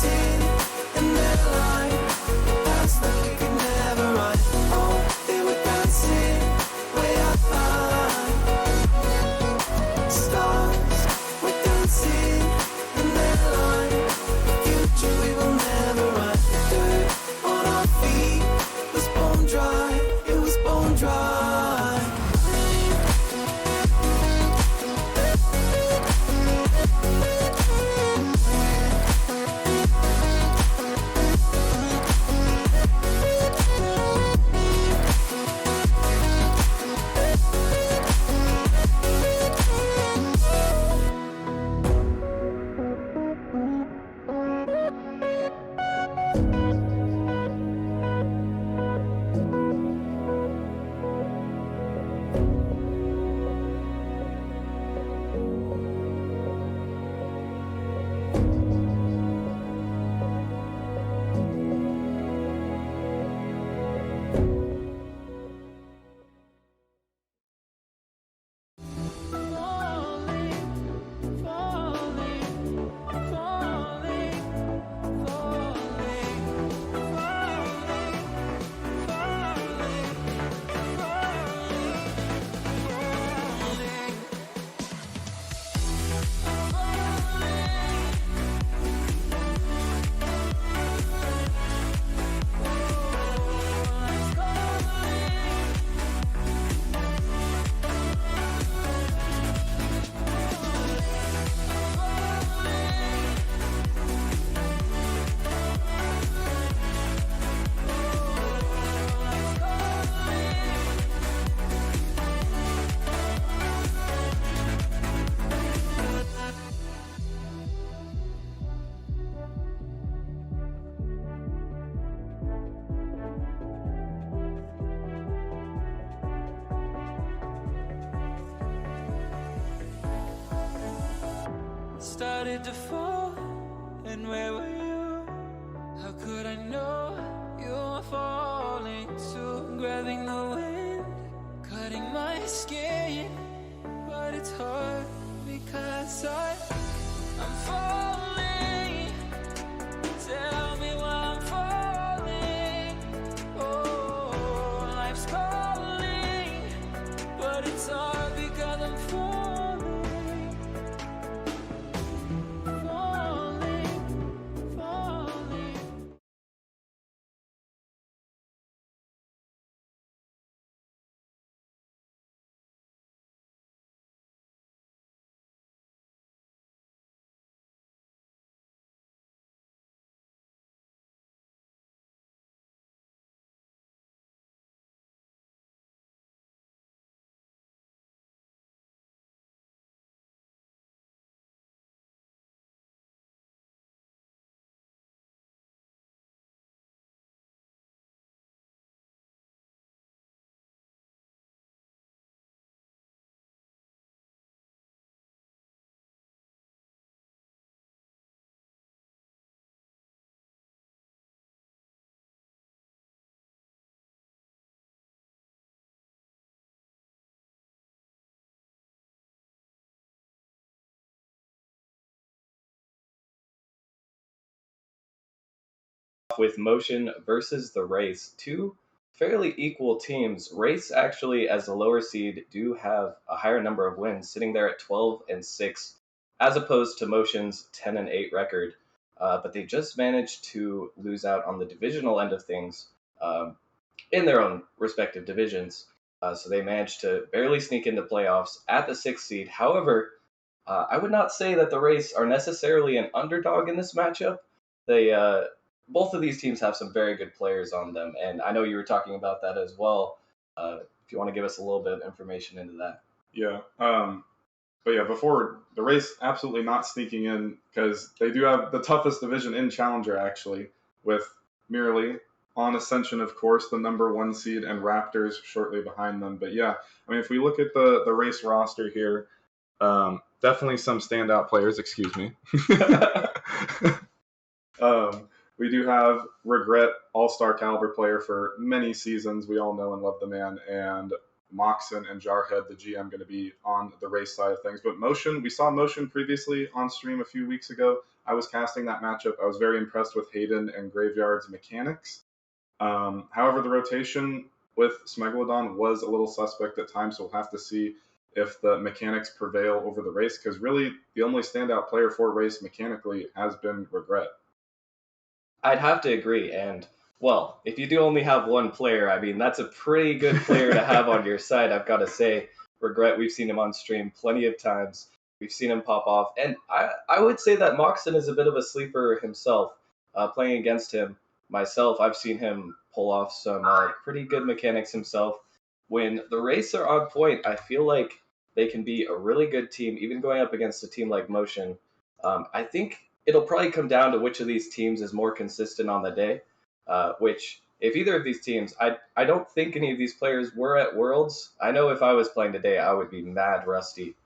dancing in their line, past that we could never run. Oh, they were dancing way up high. Stars were dancing in their line, the future we will never run. Dirt on our feet was bone dry, it was bone dry. Started to fall, and where were you? How could I know you were falling too? Grabbing the wind, cutting my skin, but it's hard because I'm falling. Tell me why I'm falling. Oh, life's calling, but it's hard because I'm falling. With Motion versus the Race, two fairly equal teams. Race actually, as the lower seed, do have a higher number of wins, sitting there at 12-6, as opposed to Motion's 10-8 record. But they just managed to lose out on the divisional end of things in their own respective divisions. So they managed to barely sneak into playoffs at the 6th seed. However, I would not say that the Race are necessarily an underdog in this matchup. They both of these teams have some very good players on them, and I know you were talking about that as well. If you want to give us a little bit of information into that. Yeah. But yeah, before the Race, absolutely not sneaking in because they do have the toughest division in Challenger, actually, with merely on Ascension, of course, the number 1 seed, and Raptors shortly behind them. But yeah, I mean, if we look at the Race roster here, definitely some standout players. Excuse me. We do have Regret, all-star caliber player for many seasons. We all know and love the man. And Moxon and Jarhead, the GM, going to be on the Race side of things. But Motion, we saw Motion previously on stream a few weeks ago. I was casting that matchup, I was very impressed with Hayden and Graveyard's mechanics. However, the rotation with Smegalodon was a little suspect at times, so we'll have to see if the mechanics prevail over the race, because really the only standout player for race mechanically has been Regret. I'd have to agree. And, well, if you do only have one player, I mean, that's a pretty good player to have on your side, I've got to say. Regret, we've seen him on stream plenty of times. We've seen him pop off. And I would say that Moxon is a bit of a sleeper himself. Playing against him, myself, I've seen him pull off some pretty good mechanics himself. When the race are on point, I feel like they can be a really good team, even going up against a team like Motion. I think it'll probably come down to which of these teams is more consistent on the day. Which, if either of these teams, I don't think any of these players were at Worlds. I know if I was playing today, I would be mad rusty.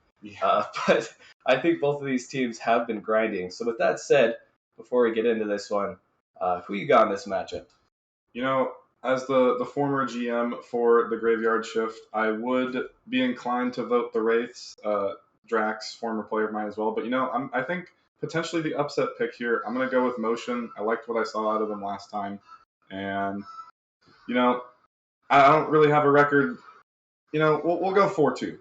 But I think both of these teams have been grinding. So with that said, before we get into this one, who you got in this matchup? You know, as the former GM for the Graveyard Shift, I would be inclined to vote the Wraiths. Drax, former player of mine as well. But I think potentially the upset pick here, I'm going to go with Motion. I liked what I saw out of them last time. And, I don't really have a record. We'll go 4-2.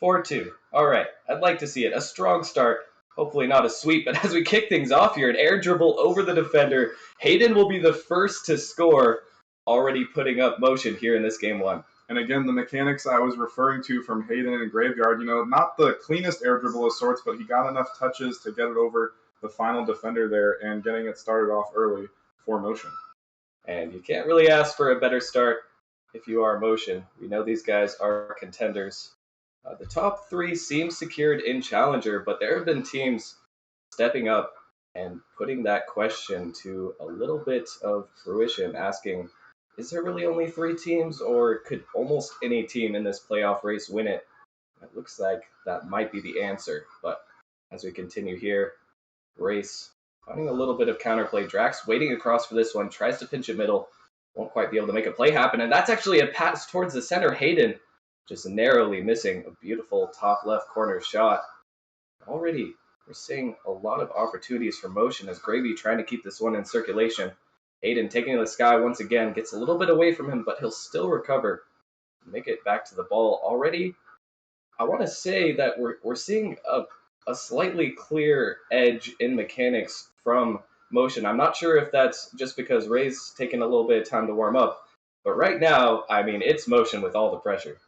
4-2. All right. I'd like to see it. A strong start. Hopefully not a sweep, but as we kick things off here, an air dribble over the defender. Hayden will be the first to score, already putting up Motion here in this game one. And again, the mechanics I was referring to from Hayden and Graveyard, not the cleanest air dribble of sorts, but he got enough touches to get it over the final defender there and getting it started off early for Motion. And you can't really ask for a better start if you are Motion. We know these guys are contenders. The top three seem secured in Challenger, but there have been teams stepping up and putting that question to a little bit of fruition, asking, is there really only three teams, or could almost any team in this playoff race win it? It looks like that might be the answer, but as we continue here, race finding a little bit of counterplay. Drax waiting across for this one, tries to pinch it middle, won't quite be able to make a play happen, and that's actually a pass towards the center. Hayden just narrowly missing a beautiful top left corner shot. Already, we're seeing a lot of opportunities for Motion as Gravy trying to keep this one in circulation. Hayden taking to the sky once again, gets a little bit away from him, but he'll still recover, make it back to the ball. Already, I want to say that we're seeing a slightly clear edge in mechanics from Motion. I'm not sure if that's just because Ray's taking a little bit of time to warm up, but right now, I mean, it's Motion with all the pressure.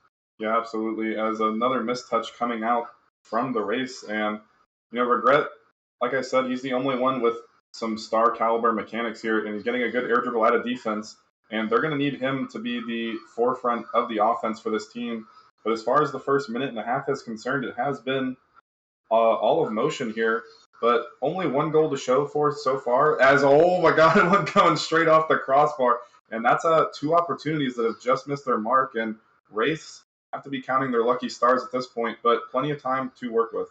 Yeah, absolutely. As another mistouch coming out from the race, and Regret, like I said, he's the only one with some star caliber mechanics here, and he's getting a good air dribble out of defense, and they're going to need him to be the forefront of the offense for this team. But as far as the first minute and a half is concerned, it has been all of Motion here, but only one goal to show for so far. Oh my God, one coming straight off the crossbar, and that's two opportunities that have just missed their mark, and Wraiths have to be counting their lucky stars at this point, but plenty of time to work with.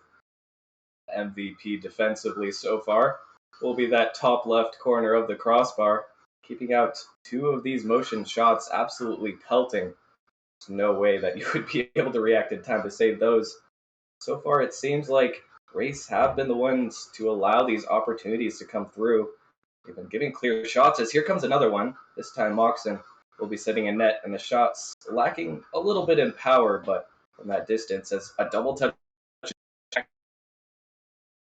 MVP defensively so far will be that top left corner of the crossbar, keeping out two of these Motion shots, absolutely pelting. There's no way that you would be able to react in time to save those. So far, it seems like Race have been the ones to allow these opportunities to come through. They've been giving clear shots as here comes another one. This time Moxon will be setting a net, and the shot's lacking a little bit in power, but from that distance, as a double touch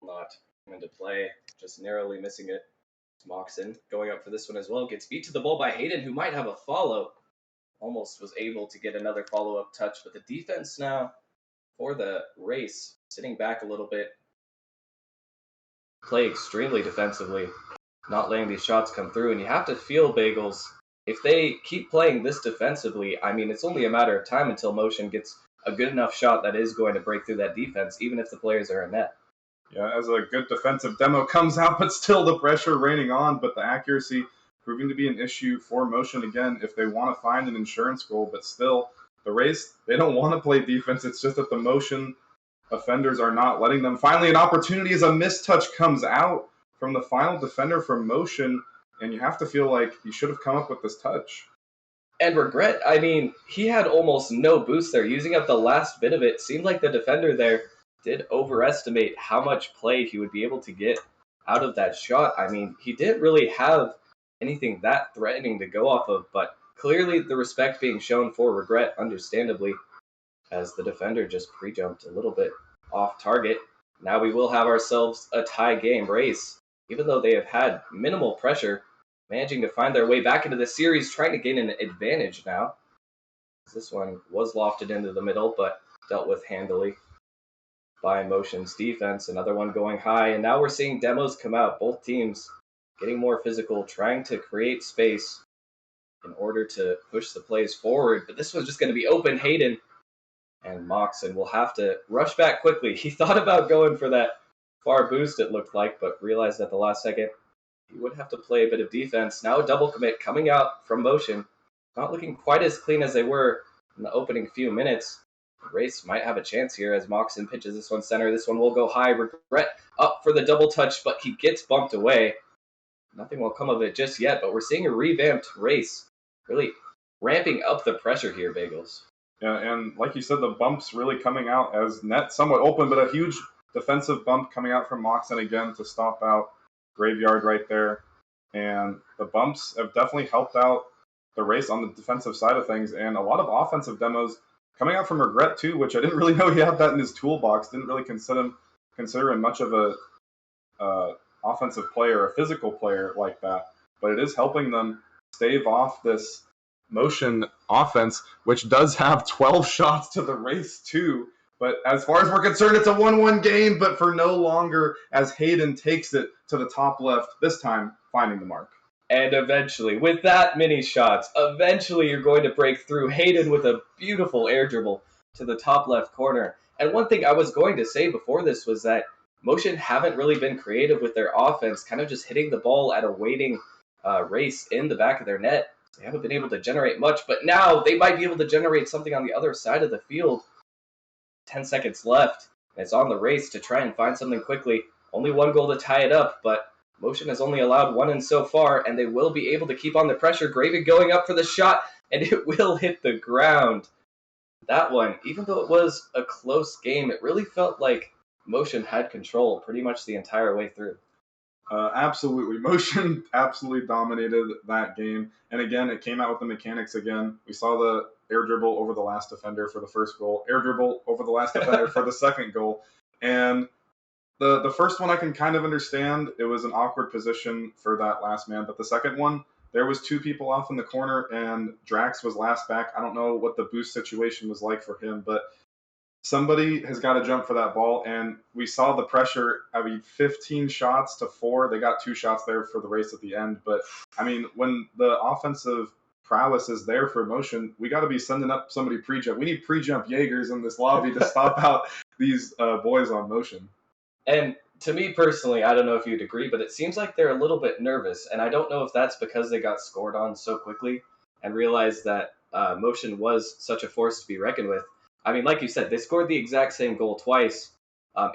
not into play, just narrowly missing it. Moxon going up for this one as well, gets beat to the ball by Hayden, who might have a follow. Almost was able to get another follow-up touch, but the defense now for the race, sitting back a little bit, play extremely defensively, not letting these shots come through, and you have to feel Bagels. If they keep playing this defensively, I mean, it's only a matter of time until Motion gets a good enough shot that is going to break through that defense, even if the players are in net. Yeah, as a good defensive demo comes out, but still the pressure raining on, but the accuracy proving to be an issue for Motion again if they want to find an insurance goal, but still, the race, they don't want to play defense. It's just that the Motion offenders are not letting them. Finally, an opportunity as a mistouch comes out from the final defender from Motion, and you have to feel like he should have come up with this touch. And Regret, I mean, he had almost no boost there, using up the last bit of it. Seemed like the defender there did overestimate how much play he would be able to get out of that shot. I mean, he didn't really have anything that threatening to go off of, but clearly the respect being shown for Regret, understandably, as the defender just pre-jumped a little bit off target. Now we will have ourselves a tie game. Race, even though they have had minimal pressure, managing to find their way back into the series, trying to gain an advantage now. This one was lofted into the middle, but dealt with handily by Motion's defense. Another one going high, and now we're seeing demos come out. Both teams getting more physical, trying to create space in order to push the plays forward. But this was just going to be open. Hayden and Moxon will have to rush back quickly. He thought about going for that far boost, it looked like, but realized at the last second he would have to play a bit of defense. Now a double commit coming out from Motion. Not looking quite as clean as they were in the opening few minutes. Race might have a chance here as Moxon pitches this one center. This one will go high. Regret up for the double touch, but he gets bumped away. Nothing will come of it just yet, but we're seeing a revamped Race really ramping up the pressure here, Bagels. Yeah, and like you said, the bumps really coming out as net somewhat open, but a huge defensive bump coming out from Moxon again to stop out Graveyard right there. And the bumps have definitely helped out the Race on the defensive side of things, and a lot of offensive demos coming out from Regret too, which I didn't really know he had that in his toolbox. Didn't really consider him much of a offensive player, a physical player like that. But it is helping them stave off this Motion offense, which does have 12 shots to the Race too. But as far as we're concerned, it's a 1-1 game, but for no longer as Hayden takes it to the top left, this time finding the mark. And eventually, with that many shots, eventually you're going to break through. Hayden with a beautiful air dribble to the top left corner. And one thing I was going to say before this was that Motion haven't really been creative with their offense, kind of just hitting the ball at a waiting Race in the back of their net. They haven't been able to generate much, but now they might be able to generate something on the other side of the field. 10 seconds left. It's on the Race to try and find something quickly. Only one goal to tie it up, but Motion has only allowed one in so far, and they will be able to keep on the pressure. Gravy going up for the shot, and it will hit the ground. That one, even though it was a close game, it really felt like Motion had control pretty much the entire way through. Absolutely. Motion absolutely dominated that game. And again, it came out with the mechanics again. We saw the air dribble over the last defender for the first goal, air dribble over the last defender for the second goal. And the first one I can kind of understand. It was an awkward position for that last man. But the second one, there was two people off in the corner, and Drax was last back. I don't know what the boost situation was like for him, but somebody has got to jump for that ball, and we saw the pressure. I mean, 15 shots to 4. They got 2 shots there for the Race at the end. But, I mean, when the offensive prowess is there for Motion, we got to be sending up somebody pre-jump. We need pre-jump Jaegers in this lobby to stop out these boys on Motion. And to me personally, I don't know if you'd agree, but it seems like they're a little bit nervous. And I don't know if that's because they got scored on so quickly and realized that Motion was such a force to be reckoned with. I mean, like you said, they scored the exact same goal twice.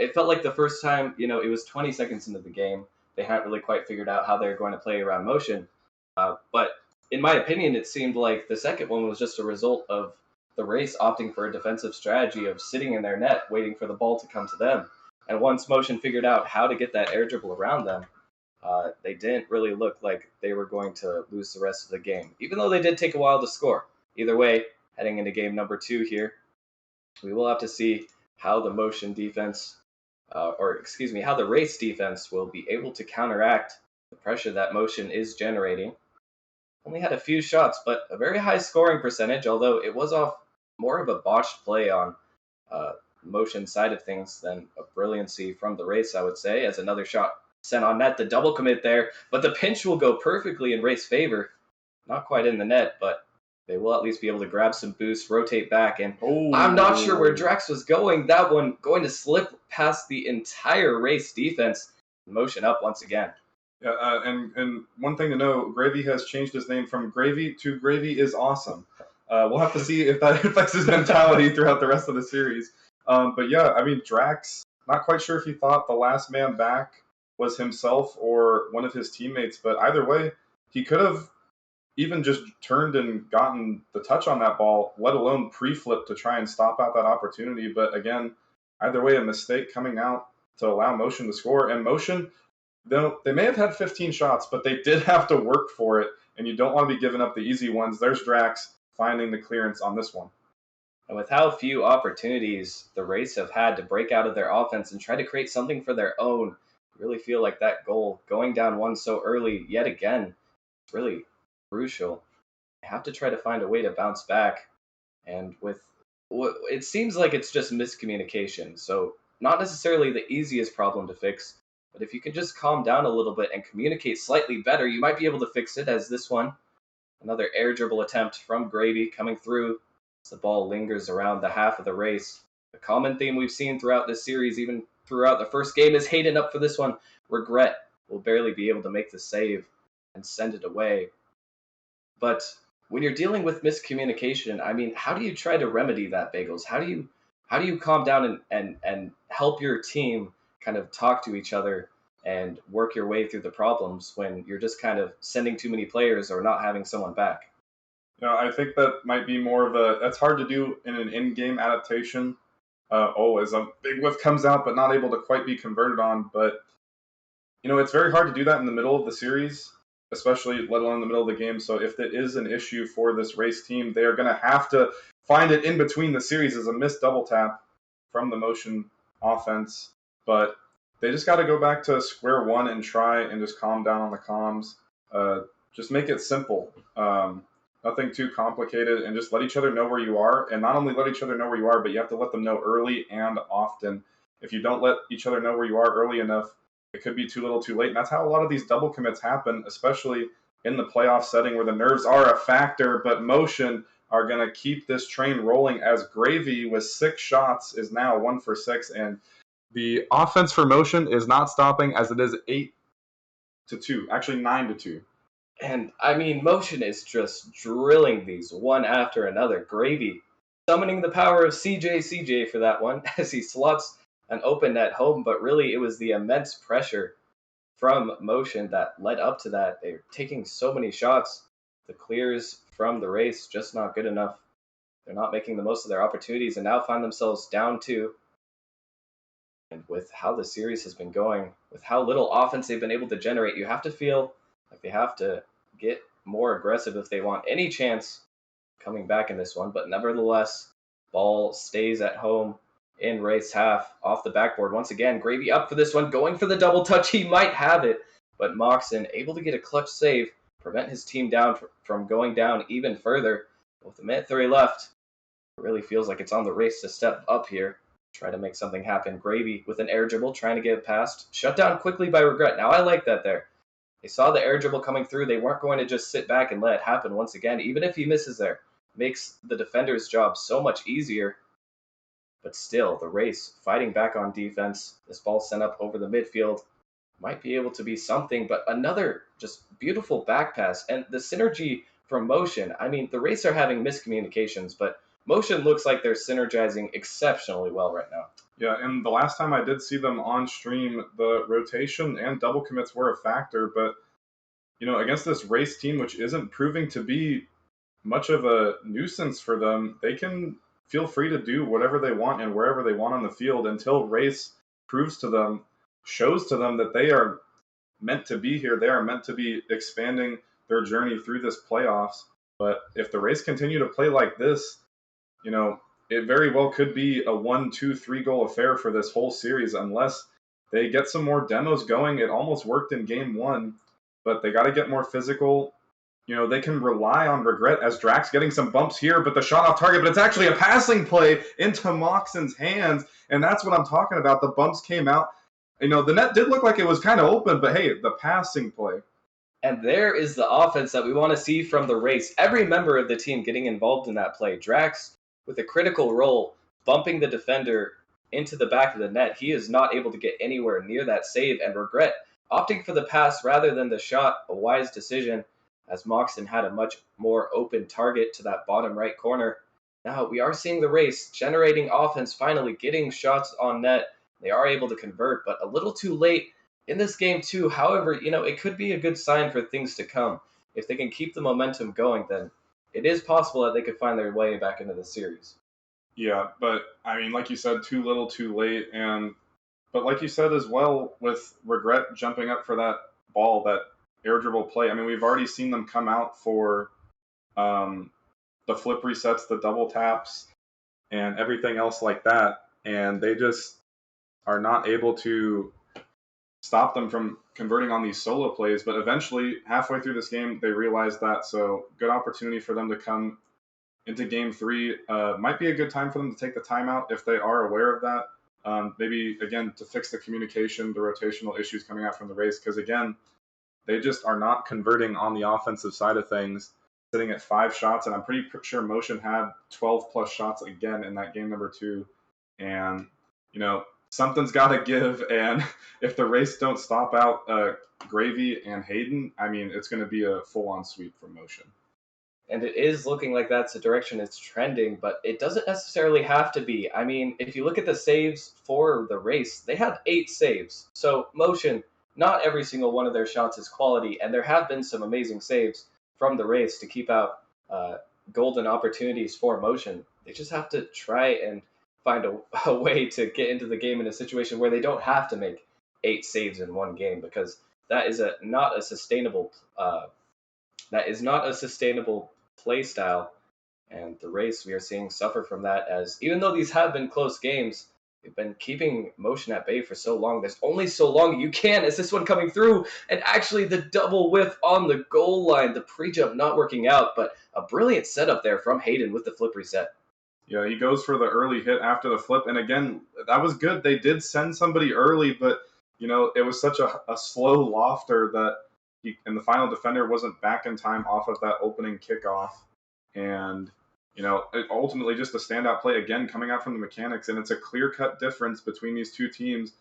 It felt like the first time, it was 20 seconds into the game. They hadn't really quite figured out how they were going to play around Motion. But in my opinion, it seemed like the second one was just a result of the Race opting for a defensive strategy of sitting in their net, waiting for the ball to come to them. And once Motion figured out how to get that air dribble around them, they didn't really look like they were going to lose the rest of the game, even though they did take a while to score. Either way, heading into game number 2 here, we will have to see how the Motion defense, how the Race defense will be able to counteract the pressure that Motion is generating. Only had a few shots, but a very high scoring percentage, although it was off more of a botched play on Motion side of things than a brilliancy from the Race, I would say, as another shot sent on net. The double commit there, but the pinch will go perfectly in Race favor. Not quite in the net, but they will at least be able to grab some boost, rotate back, and I'm not sure where Drax was going. That one going to slip past the entire Race defense. Motion up once again. Yeah, and one thing to know, Gravy has changed his name from Gravy to Gravy is Awesome. We'll have to see if that affects his mentality throughout the rest of the series. But yeah, I mean, Drax, not quite sure if he thought the last man back was himself or one of his teammates, but either way, he could have even just turned and gotten the touch on that ball, let alone pre-flip to try and stop out that opportunity. But again, either way, a mistake coming out to allow Motion to score. And Motion, they may have had 15 shots, but they did have to work for it, and you don't want to be giving up the easy ones. There's Drax finding the clearance on this one. And with how few opportunities the Rays have had to break out of their offense and try to create something for their own, I really feel like that goal, going down one so early yet again, is really crucial. They have to try to find a way to bounce back. And with what it seems like it's just miscommunication. So, not necessarily the easiest problem to fix, but if you can just calm down a little bit and communicate slightly better, you might be able to fix it. As this one, another air dribble attempt from Gravy coming through as the ball lingers around the half of the Race. The common theme we've seen throughout this series, even throughout the first game, is Hayden up for this one. Regret will barely be able to make the save and send it away. But when you're dealing with miscommunication, I mean, how do you try to remedy that, Bagels? How do you calm down and help your team kind of talk to each other and work your way through the problems when you're just kind of sending too many players or not having someone back? I think that might be more of that's hard to do in an in-game adaptation. As a big whiff comes out, but not able to quite be converted on. But it's very hard to do that in the middle of the series, especially let alone in the middle of the game. So if it is an issue for this Race team, they are going to have to find it in between the series as a missed double tap from the motion offense. But they just got to go back to square one and try and just calm down on the comms. Just make it simple. Nothing too complicated, and just let each other know where you are. And not only let each other know where you are, but you have to let them know early and often. If you don't let each other know where you are early enough, it could be too little too late. And that's how a lot of these double commits happen, especially in the playoff setting where the nerves are a factor, but motion are going to keep this train rolling as Gravy with 6 shots is now 1 for 6. And the offense for motion is not stopping as it is 8-2, actually 9-2. And I mean, Motion is just drilling these one after another. Gravy summoning the power of CJ for that one as he slots an open net home, but really it was the immense pressure from Motion that led up to that. They're taking so many shots. The clears from the Race just not good enough. They're not making the most of their opportunities and now find themselves down 2. And with how the series has been going, with how little offense they've been able to generate, you have to feel like they have to get more aggressive if they want any chance coming back in this one. But nevertheless, ball stays at home in Race half off the backboard. Once again, Gravy up for this one, going for the double touch. He might have it, but Moxon able to get a clutch save, prevent his team down from going down even further. With a minute 30 left, it really feels like it's on the Race to step up here, try to make something happen. Gravy with an air dribble, trying to get past, shut down quickly by Regret. Now I like that there. They saw the air dribble coming through. They weren't going to just sit back and let it happen once again. Even if he misses there, makes the defender's job so much easier. But still, the Race fighting back on defense. This ball sent up over the midfield might be able to be something, but another just beautiful back pass. And the synergy from Motion. I mean, the Race are having miscommunications, but Motion looks like they're synergizing exceptionally well right now. Yeah, and the last time I did see them on stream, the rotation and double commits were a factor, but against this Race team, which isn't proving to be much of a nuisance for them, they can feel free to do whatever they want and wherever they want on the field until Race proves to them, shows to them that they are meant to be here. They are meant to be expanding their journey through this playoffs. But if the Race continue to play like this, it very well could be a 1, 2, 3 goal affair for this whole series unless they get some more demos going. It almost worked in game 1, but they got to get more physical. They can rely on Regret as Drax getting some bumps here, but the shot off target, but it's actually a passing play into Moxon's hands, and that's what I'm talking about. The bumps came out. The net did look like it was kind of open, but hey, the passing play. And there is the offense that we want to see from the Race. Every member of the team getting involved in that play. Drax with a critical role, bumping the defender into the back of the net. He is not able to get anywhere near that save, and Regret opting for the pass rather than the shot, a wise decision, as Moxon had a much more open target to that bottom right corner. Now we are seeing the Race generating offense, finally getting shots on net. They are able to convert, but a little too late in this game too. However, it could be a good sign for things to come. If they can keep the momentum going, then it is possible that they could find their way back into the series. Yeah, but I mean, like you said, too little, too late, and But like you said as well, with Regret jumping up for that ball, that air dribble play, I mean, we've already seen them come out for um, the flip resets, the double taps, and everything else like that. And they just are not able to stop them from converting on these solo plays. But eventually, halfway through this game, they realized that. So good opportunity for them to come into game three. Might be a good time for them to take the timeout if they are aware of that. Maybe, again, to fix the communication, the rotational issues coming out from the race. Because, again, they just are not converting on the offensive side of things, sitting at 5 shots. And I'm pretty sure Motion had 12 plus shots again in that game number 2. And, something's got to give. And if the race don't stop out Gravy and Hayden, I mean, it's going to be a full-on sweep from Motion. And it is looking like that's the direction it's trending, but it doesn't necessarily have to be. I mean, if you look at the saves for the race, they have 8 saves. So Motion, not every single one of their shots is quality, and there have been some amazing saves from the race to keep out golden opportunities for Motion. They just have to try and find a way to get into the game in a situation where they don't have to make 8 saves in one game, because that is not a sustainable play style. And the race we are seeing suffer from that, as even though these have been close games, they've been keeping Motion at bay for so long. There's only so long you can, as this one coming through, and actually the double whiff on the goal line, the pre-jump not working out, but a brilliant setup there from Hayden with the flip reset. Yeah, he goes for the early hit after the flip. And again, that was good. They did send somebody early, but, it was such a slow lofter that and the final defender wasn't back in time off of that opening kickoff. And, ultimately just a standout play again coming out from the mechanics. And it's a clear-cut difference between these two teams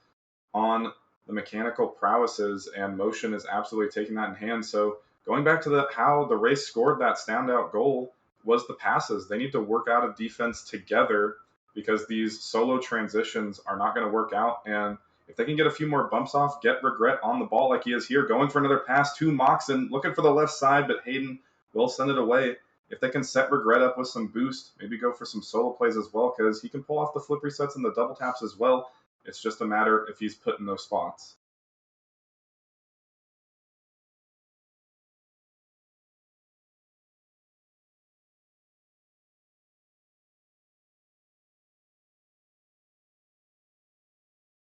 on the mechanical prowesses, and Motion is absolutely taking that in hand. So going back to how the race scored that standout goal was the passes. They need to work out a defense together, because these solo transitions are not going to work out. And if they can get a few more bumps off, get Regret on the ball like he is here, going for another pass to Moxon, looking for the left side, but Hayden will send it away. If they can set Regret up with some boost, maybe go for some solo plays as well, because he can pull off the flip resets and the double taps as well. It's just a matter if he's put in those spots.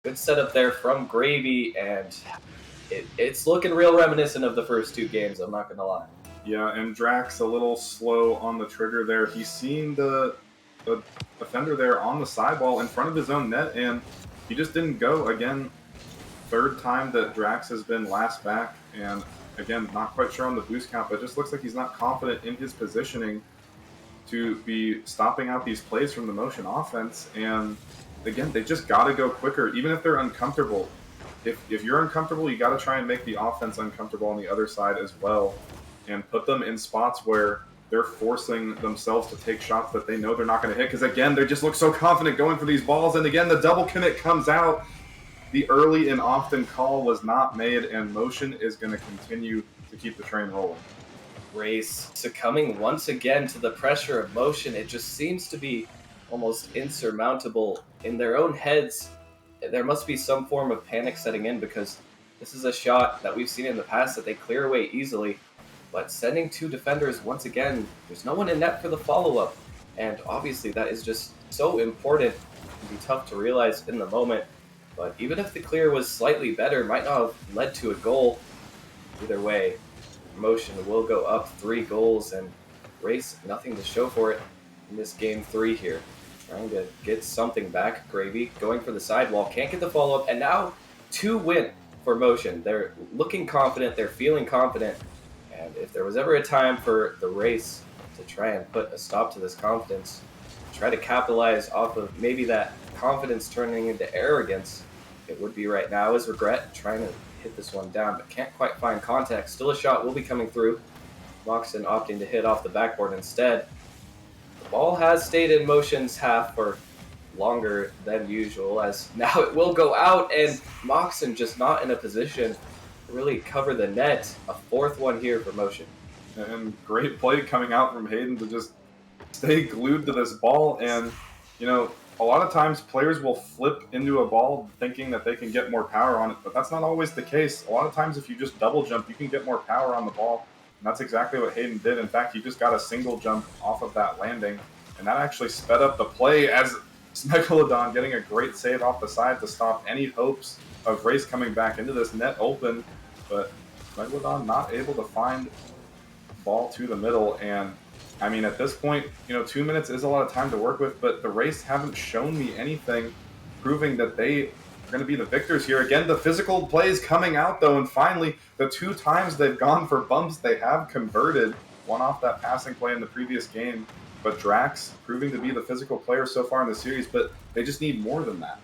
Good setup there from Gravy, and it's looking real reminiscent of the first 2 games, I'm not going to lie. Yeah, and Drax a little slow on the trigger there. He's seen the defender there on the sidewall in front of his own net, and he just didn't go. Again, 3rd time that Drax has been last back, and again, not quite sure on the boost count, but it just looks like he's not confident in his positioning to be stopping out these plays from the Motion offense. And again, they just got to go quicker, even if they're uncomfortable. If you're uncomfortable, you got to try and make the offense uncomfortable on the other side as well, and put them in spots where they're forcing themselves to take shots that they know they're not going to hit. Because again, they just look so confident going for these balls. And again, the double commit comes out. The early and often call was not made, and Motion is going to continue to keep the train rolling. Race succumbing once again to the pressure of Motion. It just seems to be almost insurmountable in their own heads. There must be some form of panic setting in, because this is a shot that we've seen in the past that they clear away easily. But sending 2 defenders once again, there's no one in net for the follow-up. And obviously that is just so important. It can be tough to realize in the moment. But even if the clear was slightly better, might not have led to a goal. Either way, Motion will go up 3 goals, and Race nothing to show for it in this game 3 here. Trying to get something back. Gravy going for the sidewall, can't get the follow-up, and now 2 win for Motion. They're looking confident, they're feeling confident, and if there was ever a time for the Race to try and put a stop to this confidence, try to capitalize off of maybe that confidence turning into arrogance, it would be right now. Is Regret trying to hit this one down, but can't quite find contact. Still a shot will be coming through. Moxon opting to hit off the backboard instead. The ball has stayed in Motion's half for longer than usual, as now it will go out, and Moxon just not in a position to really cover the net. A 4th one here for Motion. And great play coming out from Hayden to just stay glued to this ball. And, a lot of times players will flip into a ball thinking that they can get more power on it, but that's not always the case. A lot of times if you just double jump, you can get more power on the ball. And that's exactly what Hayden did. In fact, he just got a single jump off of that landing, and that actually sped up the play as Megalodon getting a great save off the side to stop any hopes of Race coming back into this net open. But Megalodon not able to find ball to the middle. And I mean, at this point, 2 minutes is a lot of time to work with, but the Race haven't shown me anything proving that they are going to be the victors here. Again, the physical plays coming out, though, and finally, the 2 times they've gone for bumps, they have converted. One off that passing play in the previous game, but Drax proving to be the physical player so far in the series, but they just need more than that.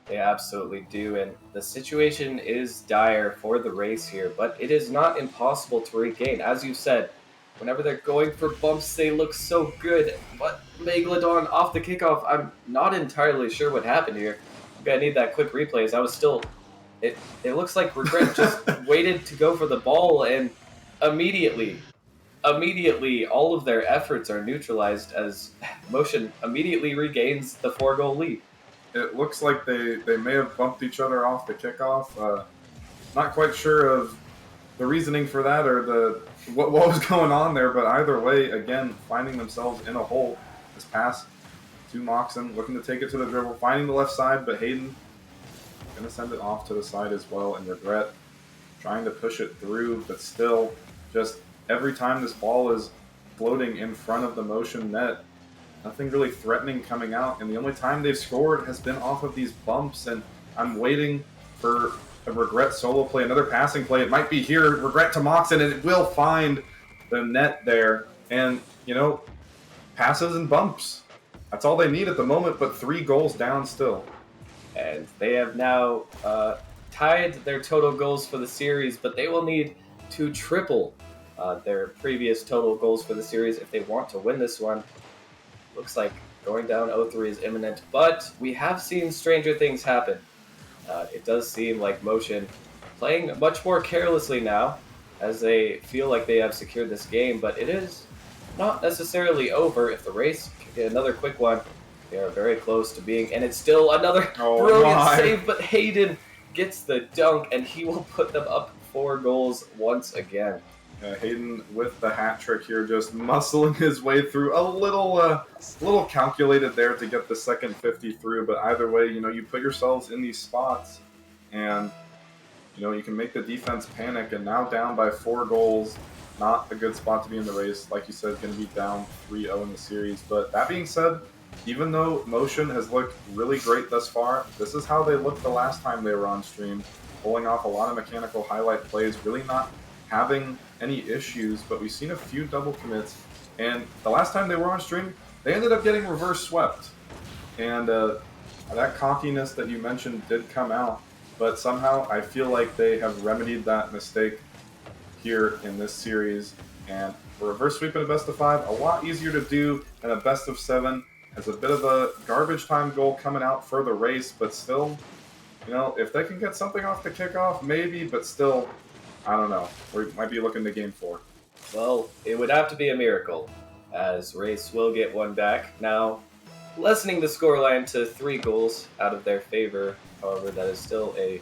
They absolutely do, and the situation is dire for the Race here, but it is not impossible to regain. As you said, whenever they're going for bumps, they look so good, but Megalodon off the kickoff, I'm not entirely sure what happened here. I'm gonna need that quick replay, as I was still... It looks like Regret just waited to go for the ball, and immediately, all of their efforts are neutralized as Motion immediately regains the 4-goal lead. It looks like they may have bumped each other off the kickoff. Not quite sure of the reasoning for that or what was going on there, but either way, again, finding themselves in a hole. This pass to Moxon, looking to take it to the dribble, finding the left side, but Hayden going to send it off to the side as well, and Regret trying to push it through, but still, just every time this ball is floating in front of the Motion net, nothing really threatening coming out, and the only time they've scored has been off of these bumps, and I'm waiting for a Regret solo play, another passing play. It might be here, Regret to Moxon, and it will find the net there, and, passes and bumps. That's all they need at the moment, but 3 goals down still. And they have now tied their total goals for the series, but they will need to triple their previous total goals for the series if they want to win this one. Looks like going down 0-3 is imminent, but we have seen stranger things happen. It does seem like Motion playing much more carelessly now, as they feel like they have secured this game, but it is not necessarily over. If the Race can get another quick one, they are very close to being, and it's still another brilliant save, but Hayden gets the dunk, and he will put them up 4 goals once again. Hayden with the hat trick here, just muscling his way through. A little calculated there to get the second 50 through, but either way, you put yourselves in these spots, and you can make the defense panic. And now down by 4 goals, not a good spot to be in the Race. Like you said, going to be down 3-0 in the series. But that being said, even though Motion has looked really great thus far, this is how they looked the last time they were on stream, pulling off a lot of mechanical highlight plays, really not having any issues, but we've seen a few double commits, and the last time they were on stream, they ended up getting reverse swept, and that cockiness that you mentioned did come out, but somehow I feel like they have remedied that mistake here in this series, and a reverse sweep in a best of 5, a lot easier to do than a best of 7, as a bit of a garbage time goal coming out for the Race, but still, if they can get something off the kickoff, maybe, but still, I don't know. We might be looking to game 4. Well, it would have to be a miracle, as Race will get one back. Now, lessening the scoreline to 3 goals out of their favor. However, that is still a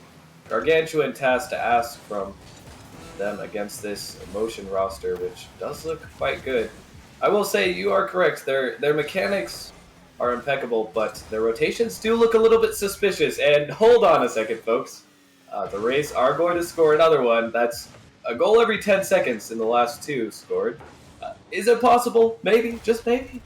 gargantuan task to ask from them against this Motion roster, which does look quite good. I will say you are correct. Their mechanics are impeccable, but their rotations do look a little bit suspicious. And hold on a second, folks. The Race are going to score another one. That's a goal every 10 seconds in the last 2 scored. Is it possible? Maybe, just maybe.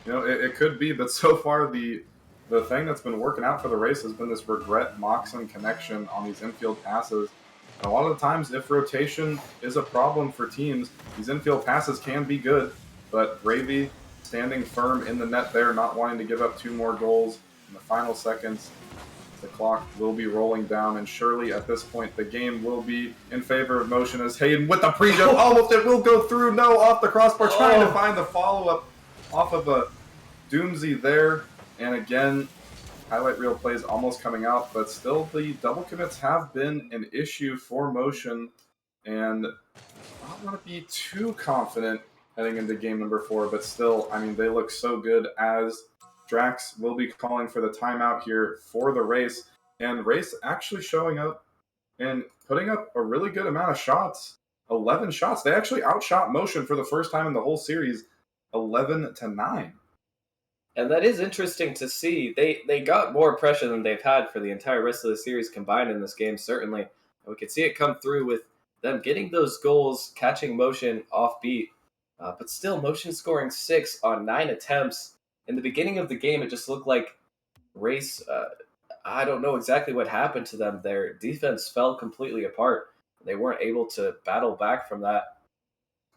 It could be, but so far the thing that's been working out for the Race has been this Regret Moxon connection on these infield passes. And a lot of the times, if rotation is a problem for teams, these infield passes can be good, but Gravy standing firm in the net there, not wanting to give up 2 more goals in the final seconds. The clock will be rolling down, and surely at this point the game will be in favor of Motion as Hayden with the pre-jump. Almost it will go through. No, off the crossbar, trying to find the follow-up off of a Doomsy there. And again, highlight reel plays almost coming out, but still the double commits have been an issue for Motion. And I don't want to be too confident heading into game number 4, but still, I mean, they look so good as Drax will be calling for the timeout here for the race, and race actually showing up and putting up a really good amount of shots. 11 shots. They actually outshot motion for the first time in the whole series, 11-9. And that is interesting to see. They got more pressure than they've had for the entire rest of the series combined in this game, certainly. And we could see it come through with them getting those goals, catching motion off beat. But still, motion scoring 6 on 9 attempts. In the beginning of the game, it just looked like race. I don't know exactly what happened to them. Their defense fell completely apart. They weren't able to battle back from that.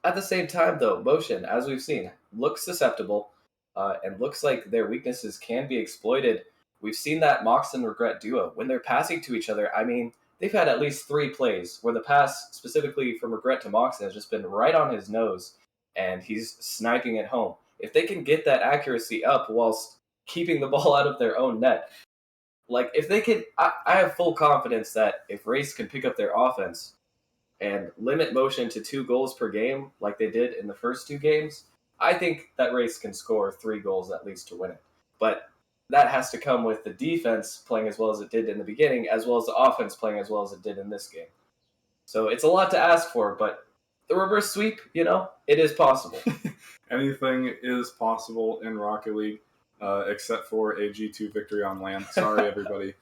At the same time, though, motion, as we've seen, looks susceptible and looks like their weaknesses can be exploited. We've seen that Mox and Regret duo. When they're passing to each other, I mean, they've had at least 3 plays where the pass, specifically from Regret to Mox, has just been right on his nose, and he's sniping it home. If they can get that accuracy up whilst keeping the ball out of their own net, like if they can, I have full confidence that if Race can pick up their offense and limit motion to 2 goals per game, like they did in the first 2 games, I think that Race can score 3 goals at least to win it. But that has to come with the defense playing as well as it did in the beginning, as well as the offense playing as well as it did in this game. So it's a lot to ask for, but the reverse sweep, it is possible. Anything is possible in Rocket League, except for a G2 victory on land. Sorry, everybody.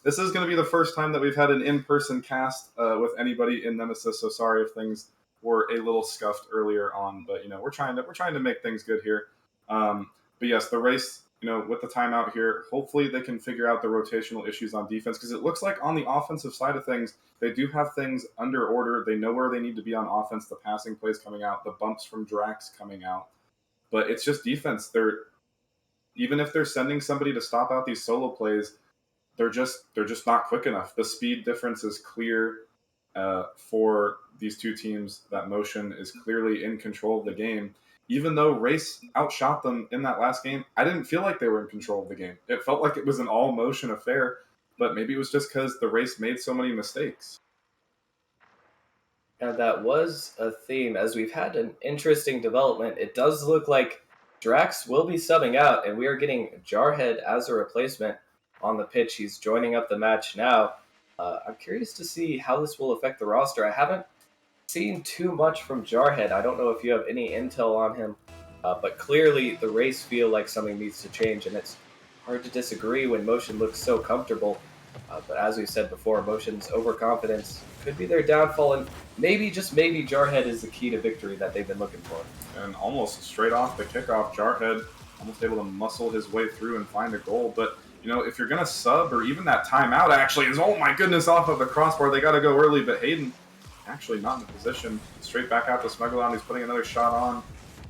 This is going to be the first time that we've had an in-person cast with anybody in Nemesis. So sorry if things were a little scuffed earlier on, but we're trying to make things good here. But yes, the race, with the timeout here, hopefully they can figure out the rotational issues on defense, because it looks like on the offensive side of things, they do have things under order. They know where they need to be on offense. The passing plays coming out, the bumps from Drax coming out, but it's just defense. Even if they're sending somebody to stop out these solo plays, they're just not quick enough. The speed difference is clear for these two teams. That motion is clearly in control of the game. Even though Race outshot them in that last game, I didn't feel like they were in control of the game. It felt like it was an all-motion affair, but maybe it was just because the Race made so many mistakes. And that was a theme. As we've had an interesting development, it does look like Drax will be subbing out, and we are getting Jarhead as a replacement on the pitch. He's joining up the match now. I'm curious to see how this will affect the roster. I haven't seen too much from Jarhead. I don't know if you have any intel on him, but clearly the Race feel like something needs to change, and it's hard to disagree when Motion looks so comfortable. But as we said before, Motion's overconfidence could be their downfall, and maybe, just maybe, Jarhead is the key to victory that they've been looking for. And almost straight off the kickoff, Jarhead almost able to muscle his way through and find a goal. But, if you're going to sub, or even that timeout actually is, oh my goodness, off of the crossbar. They got to go early, but Hayden actually not in a position. Straight back out to Smuggledown. He's putting another shot on.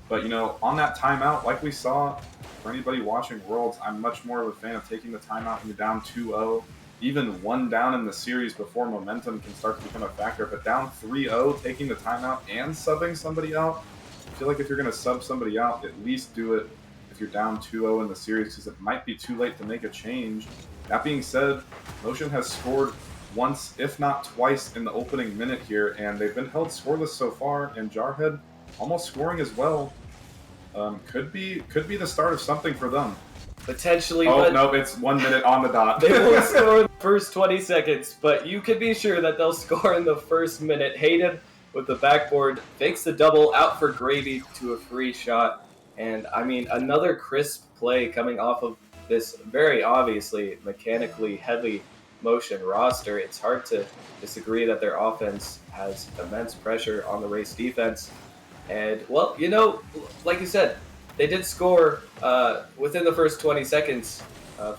But, on that timeout, like we saw, for anybody watching Worlds, I'm much more of a fan of taking the timeout when you're down 2-0. Even 1 down in the series before momentum can start to become a factor. But down 3-0, taking the timeout and subbing somebody out, I feel like if you're going to sub somebody out, at least do it if you're down 2-0 in the series, because it might be too late to make a change. That being said, Motion has scored once, if not twice, in the opening minute here, and they've been held scoreless so far, and Jarhead almost scoring as well. Could be the start of something for them. Potentially, but no, it's 1 minute on the dot. They won't score in the first 20 seconds, but you can be sure that they'll score in the first minute. Hayden with the backboard fakes the double out for Gravy to a free shot. And I mean, another crisp play coming off of this very obviously mechanically heavy Motion roster. It's hard to disagree that their offense has immense pressure on the Race defense. And, well, like you said, they did score within the first 20 seconds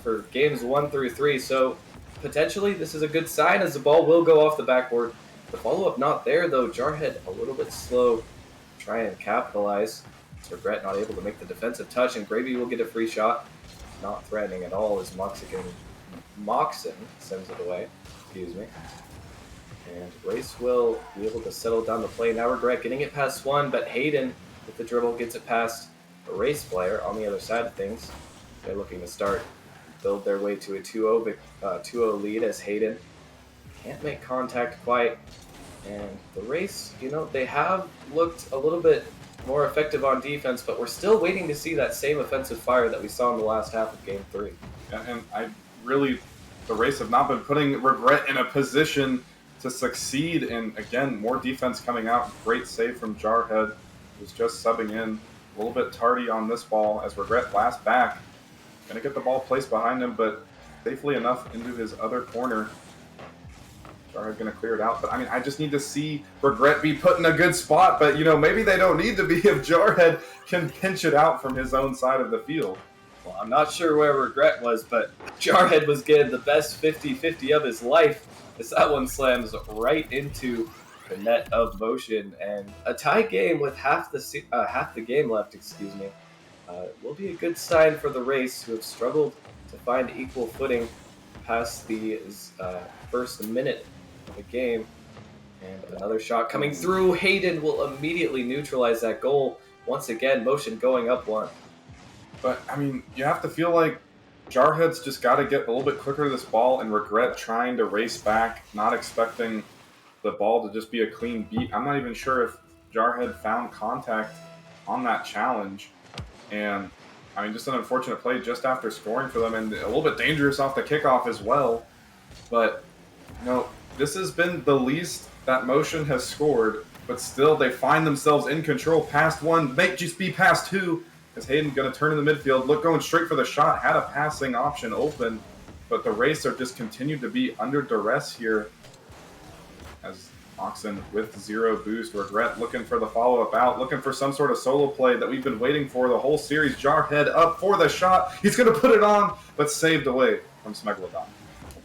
for games 1 through 3. So potentially this is a good sign, as the ball will go off the backboard. The follow-up not there, though. Jarhead a little bit slow to try and capitalize. Regret not able to make the defensive touch, and Gravy will get a free shot. Not threatening at all as Moxon sends it away. Excuse me. And Race will be able to settle down the play. Now Regret getting it past one, but Hayden with the dribble gets it past a Race player on the other side of things. They're looking to build their way to a 2-0 lead, as Hayden can't make contact quite. And the Race, they have looked a little bit more effective on defense, but we're still waiting to see that same offensive fire that we saw in the last half of Game 3. And the race have not been putting Regret in a position to succeed. And again, more defense coming out. Great save from Jarhead, who's just subbing in. A little bit tardy on this ball as Regret last back. Gonna get the ball placed behind him, but safely enough into his other corner. Jarhead gonna clear it out, but I mean, I just need to see Regret be put in a good spot, but maybe they don't need to be if Jarhead can pinch it out from his own side of the field. Well, I'm not sure where Regret was, but Jarhead was getting the best 50-50 of his life as that one slams right into the net of Motion, and a tie game with half the game left, will be a good sign for the race, who have struggled to find equal footing past the first minute of the game. And another shot coming through. Hayden will immediately neutralize that goal. Once again, Motion going up one. But, I mean, you have to feel like Jarhead's just got to get a little bit quicker to this ball, and Regret trying to race back, not expecting the ball to just be a clean beat. I'm not even sure if Jarhead found contact on that challenge. And, I mean, just an unfortunate play just after scoring for them, and a little bit dangerous off the kickoff as well. But, this has been the least that Motion has scored, but still they find themselves in control past one, might just be past two, as Hayden going to turn in the midfield, going straight for the shot, had a passing option open, but the Racer just continued to be under duress here as Moxon with 0 boost. Regret looking for the follow-up out, looking for some sort of solo play that we've been waiting for the whole series. Jarhead up for the shot. He's going to put it on, but saved away from Smegalodon.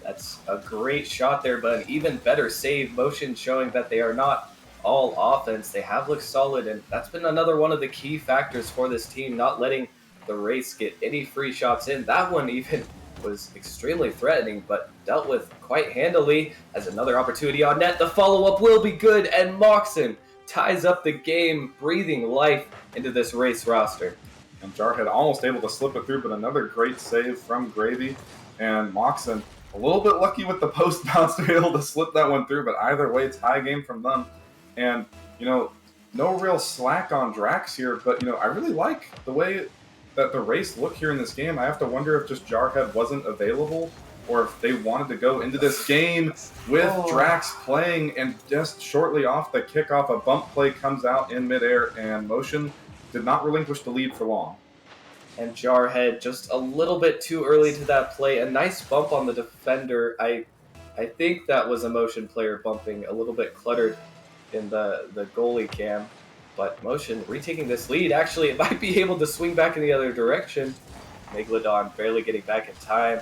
That's a great shot there, but an even better save. Motion showing that they are not all offense. They have looked solid, and that's been another one of the key factors for this team, not letting the Race get any free shots in. That one even was extremely threatening, but dealt with quite handily as another opportunity on net. The follow-up will be good, and Moxon ties up the game, breathing life into this Race roster. And Jarhead almost able to slip it through, but another great save from Gravy. And Moxon a little bit lucky with the post bounce to be able to slip that one through, but either way, tie game from them. And, no real slack on Drax here, but, I really like the way that the Race look here in this game. I have to wonder if just Jarhead wasn't available, or if they wanted to go into this game with Drax playing, and just shortly off the kickoff, a bump play comes out in midair, and Motion did not relinquish the lead for long. And Jarhead just a little bit too early to that play. A nice bump on the defender. I think that was a Motion player bumping, a little bit cluttered in the goalie cam. But Motion retaking this lead. Actually, it might be able to swing back in the other direction. Megalodon barely getting back in time.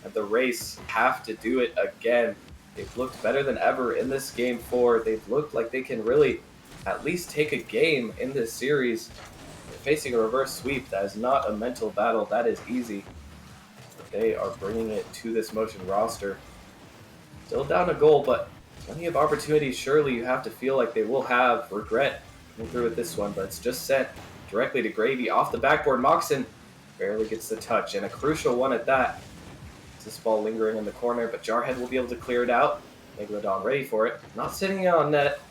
And the Race have to do it again. They've looked better than ever in this Game 4. They've looked like they can really at least take a game in this series. Facing a reverse sweep, that is not a mental battle, that is easy. But they are bringing it to this Motion roster. Still down a goal, but plenty of opportunities. Surely you have to feel like they will have. Regret coming through with this one, but it's just sent directly to Gravy off the backboard. Moxon barely gets the touch, and a crucial one at that. This ball lingering in the corner, but Jarhead will be able to clear it out. Megalodon ready for it. Not sitting on net.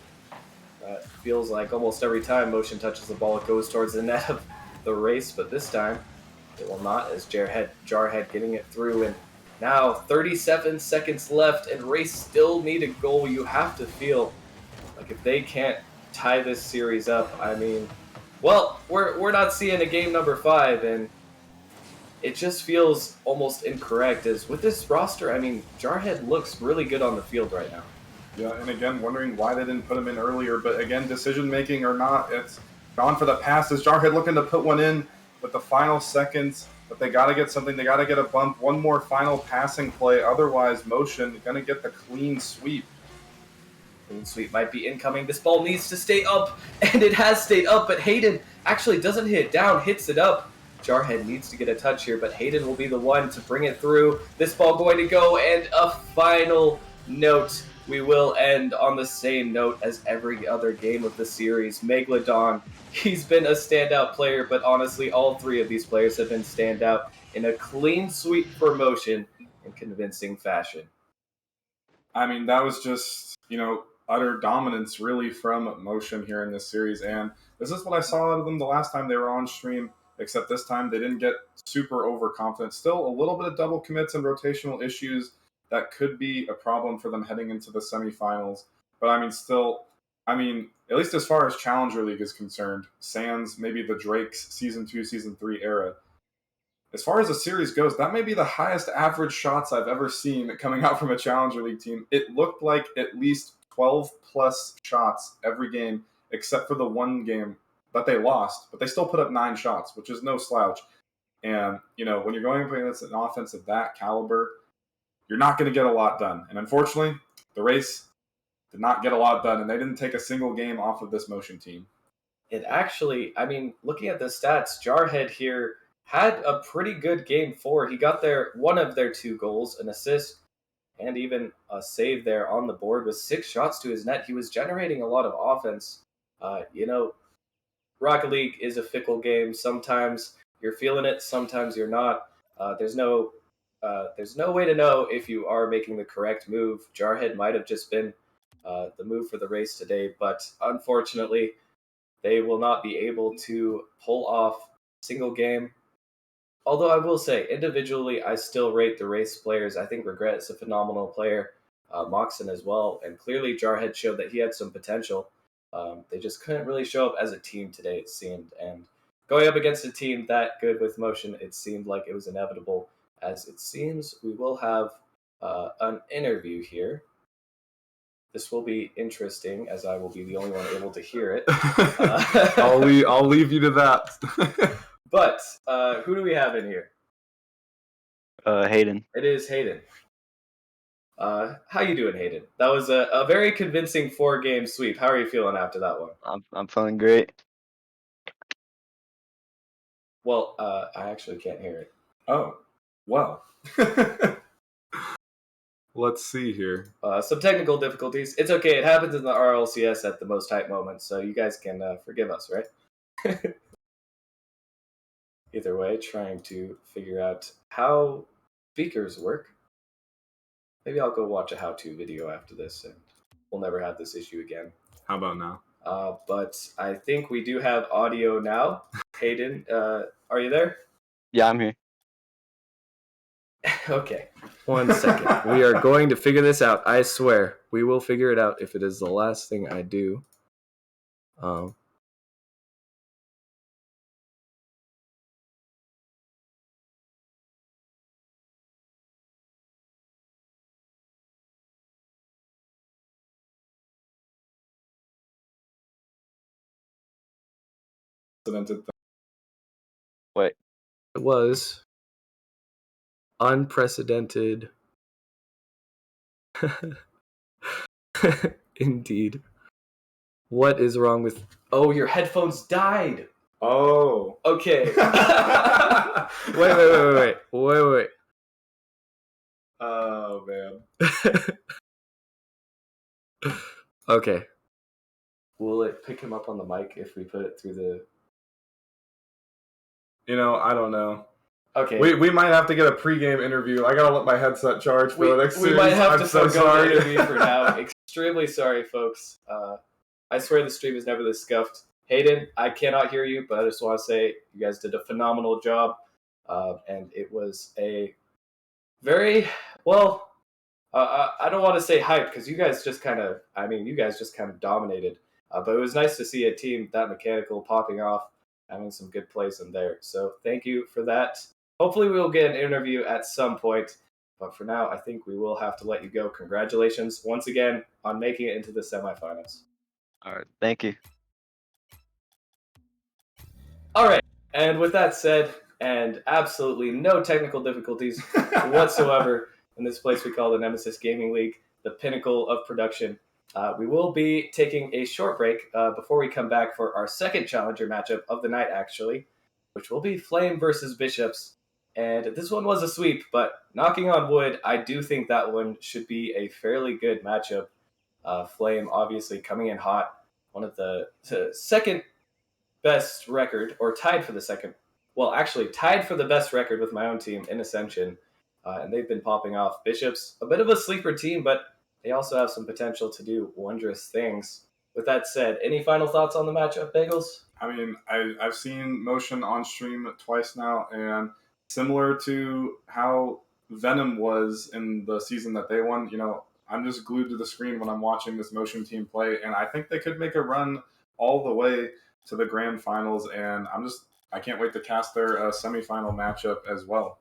Feels like almost every time Motion touches the ball, it goes towards the net of the Race, but this time it will not, as Jarhead getting it through. And now 37 seconds left, and Race still need a goal. You have to feel like if they can't tie this series up, I mean, well, we're not seeing a game number 5, and it just feels almost incorrect. As with this roster, I mean, Jarhead looks really good on the field right now. Yeah, and again, wondering why they didn't put him in earlier. But again, decision-making or not, it's gone for the passes. Jarhead looking to put one in with the final seconds, but they got to get something. They got to get a bump. One more final passing play. Otherwise, Motion going to get the clean sweep. Clean sweep might be incoming. This ball needs to stay up, and it has stayed up, but Hayden actually doesn't hit it down, hits it up. Jarhead needs to get a touch here, but Hayden will be the one to bring it through. This ball going to go, and a final note. We will end on the same note as every other game of the series. Megalodon, he's been a standout player, but honestly, all 3 of these players have been standout in a clean sweep for Motion in convincing fashion. I mean, that was just, a utter dominance really from Motion here in this series. And this is what I saw out of them the last time they were on stream, except this time they didn't get super overconfident. Still a little bit of double commits and rotational issues that could be a problem for them heading into the semifinals. But I mean, still, I mean, at least as far as Challenger League is concerned, sans maybe the Drake's Season 2, Season 3 era, as far as the series goes, that may be the highest average shots I've ever seen coming out from a Challenger League team. It looked like at least 12 plus shots every game, except for the one game that they lost, but they still put up 9 shots, which is no slouch. And, you know, when you're going up against an offense of that caliber, you're not going to get a lot done. And unfortunately, the race did not get a lot done, and they didn't take a single game off of this Motion team. It actually, I mean, looking at the stats, Jarhead here had a pretty good game 4. He got one of their 2 goals, an assist, and even a save there on the board with 6 shots to his net. He was generating a lot of offense. You know, Rocket League is a fickle game. Sometimes you're feeling it, sometimes you're not. There's no way to know if you are making the correct move. Jarhead might have just been the move for the race today, but unfortunately, they will not be able to pull off single game. Although I will say, individually, I still rate the race players. I think Regret is a phenomenal player, Moxon as well, and clearly Jarhead showed that he had some potential. They just couldn't really show up as a team today, it seemed. And going up against a team that good with Motion, it seemed like it was inevitable. As it seems, we will have an interview here. This will be interesting, as I will be the only one able to hear it. I'll leave you to that. But who do we have in here? Hayden. It is Hayden. How you doing, Hayden? That was a very convincing 4-game sweep. How are you feeling after that one? I'm feeling great. Well, I actually can't hear it. Oh, well. Let's see here. Some technical difficulties. It's okay. It happens in the RLCS at the most hype moments, so you guys can forgive us, right? Either way, trying to figure out how speakers work. Maybe I'll go watch a how-to video after this, and we'll never have this issue again. How about now? But I think we do have audio now. Hayden, are you there? Yeah, I'm here. Okay, 1 second. We are going to figure this out. I swear, we will figure it out if it is the last thing I do. Wait. It was unprecedented. Indeed. What is wrong with... Oh, your headphones died! Oh. Okay. Wait. Oh, man. Okay. Will it pick him up on the mic if we put it through the... You know, I don't know. Okay. We might have to get a pregame interview. I gotta let my headset charge for the next series. We might have to so forgo sorry. the interview for now. Extremely sorry, folks. I swear the stream is never this scuffed. Hayden, I cannot hear you, but I just want to say you guys did a phenomenal job. And it was a very, well, I don't want to say hype because you guys just kind of dominated. But it was nice to see a team that mechanical popping off, having some good plays in there. So thank you for that. Hopefully we'll get an interview at some point. But for now, I think we will have to let you go. Congratulations once again on making it into the semifinals. All right, thank you. All right. And with that said, and absolutely no technical difficulties whatsoever in this place we call the Nemesis Gaming League, the pinnacle of production, we will be taking a short break before we come back for our second challenger matchup of the night, actually, which will be Flame versus Bishops. And this one was a sweep, but knocking on wood, I do think that one should be a fairly good matchup. Flame obviously coming in hot, one of the second best record, or tied for the second, well, actually tied for the best record with my own team in Ascension, and they've been popping off. Bishops, a bit of a sleeper team, but they also have some potential to do wondrous things. With that said, any final thoughts on the matchup, Bagels? I mean, I've seen Motion on stream twice now, and similar to how Venom was in the season that they won, I'm just glued to the screen when I'm watching this Motion team play, and I think they could make a run all the way to the grand finals, and I can't wait to cast their semifinal matchup as well.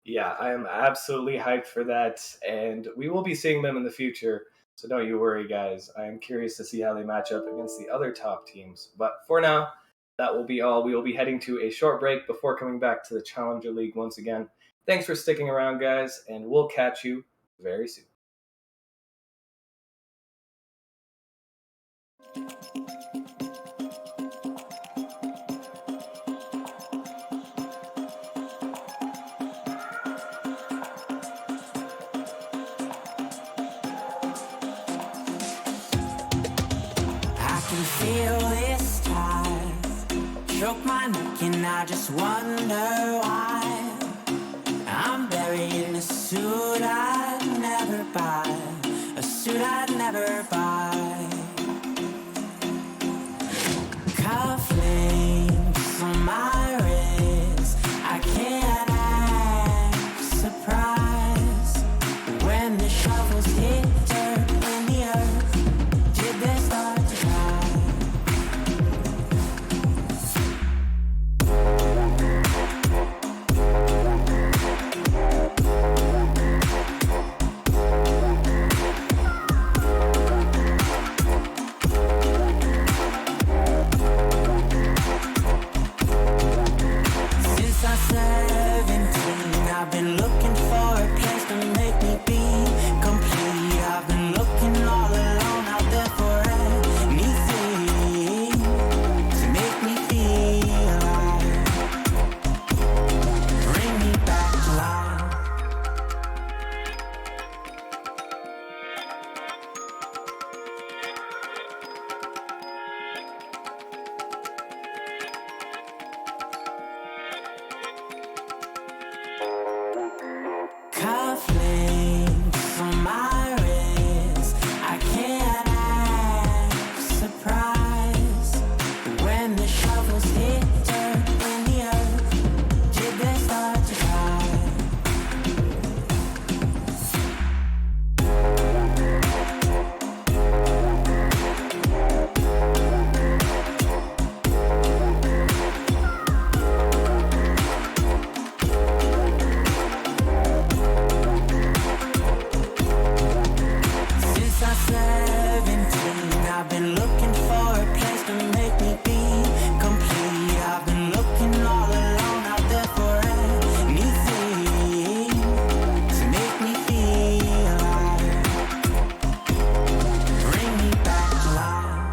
Yeah, I am absolutely hyped for that, and we will be seeing them in the future. So don't you worry, guys. I am curious to see how they match up against the other top teams. But for now, that will be all. We will be heading to a short break before coming back to the Challenger League once again. Thanks for sticking around, guys, and we'll catch you very soon. I can feel this tide choke my neck and I just wonder why I'm buried in a suit I'd never buy, a suit I'd never buy. Cufflinks on my wrist, I can't act surprised when the shovels hit dirt in the earth. Did they start to cry? Since I'm 17, I've been looking for a place to make me be complete. I've been looking all alone out there for anything to make me feel alive. Bring me back to life. Cufflinks on my wrist, I can't act surprised when the shovels hit dirt in the earth. Did they start to cry? Since I'm 17, I've been looking for a place to make me be complete. I've been looking all alone out there for anything to make me feel alive. Bring me back to life.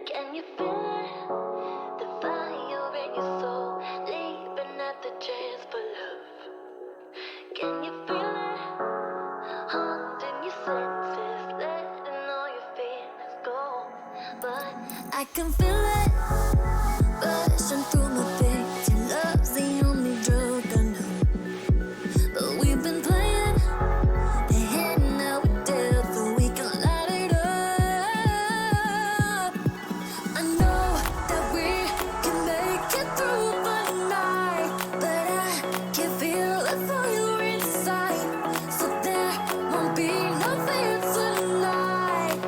Can you feel it? The fire in your soul, leaping at the chance for love. Can you feel it? Haunting your senses, letting all your feelings go. But I can feel it rushing through my veins. Your love's the only drug I know. But we've been playing the hand now we're dead, so we can light it up. I know that we can make it through the night, but I can feel the fire inside, so there won't be no fear tonight.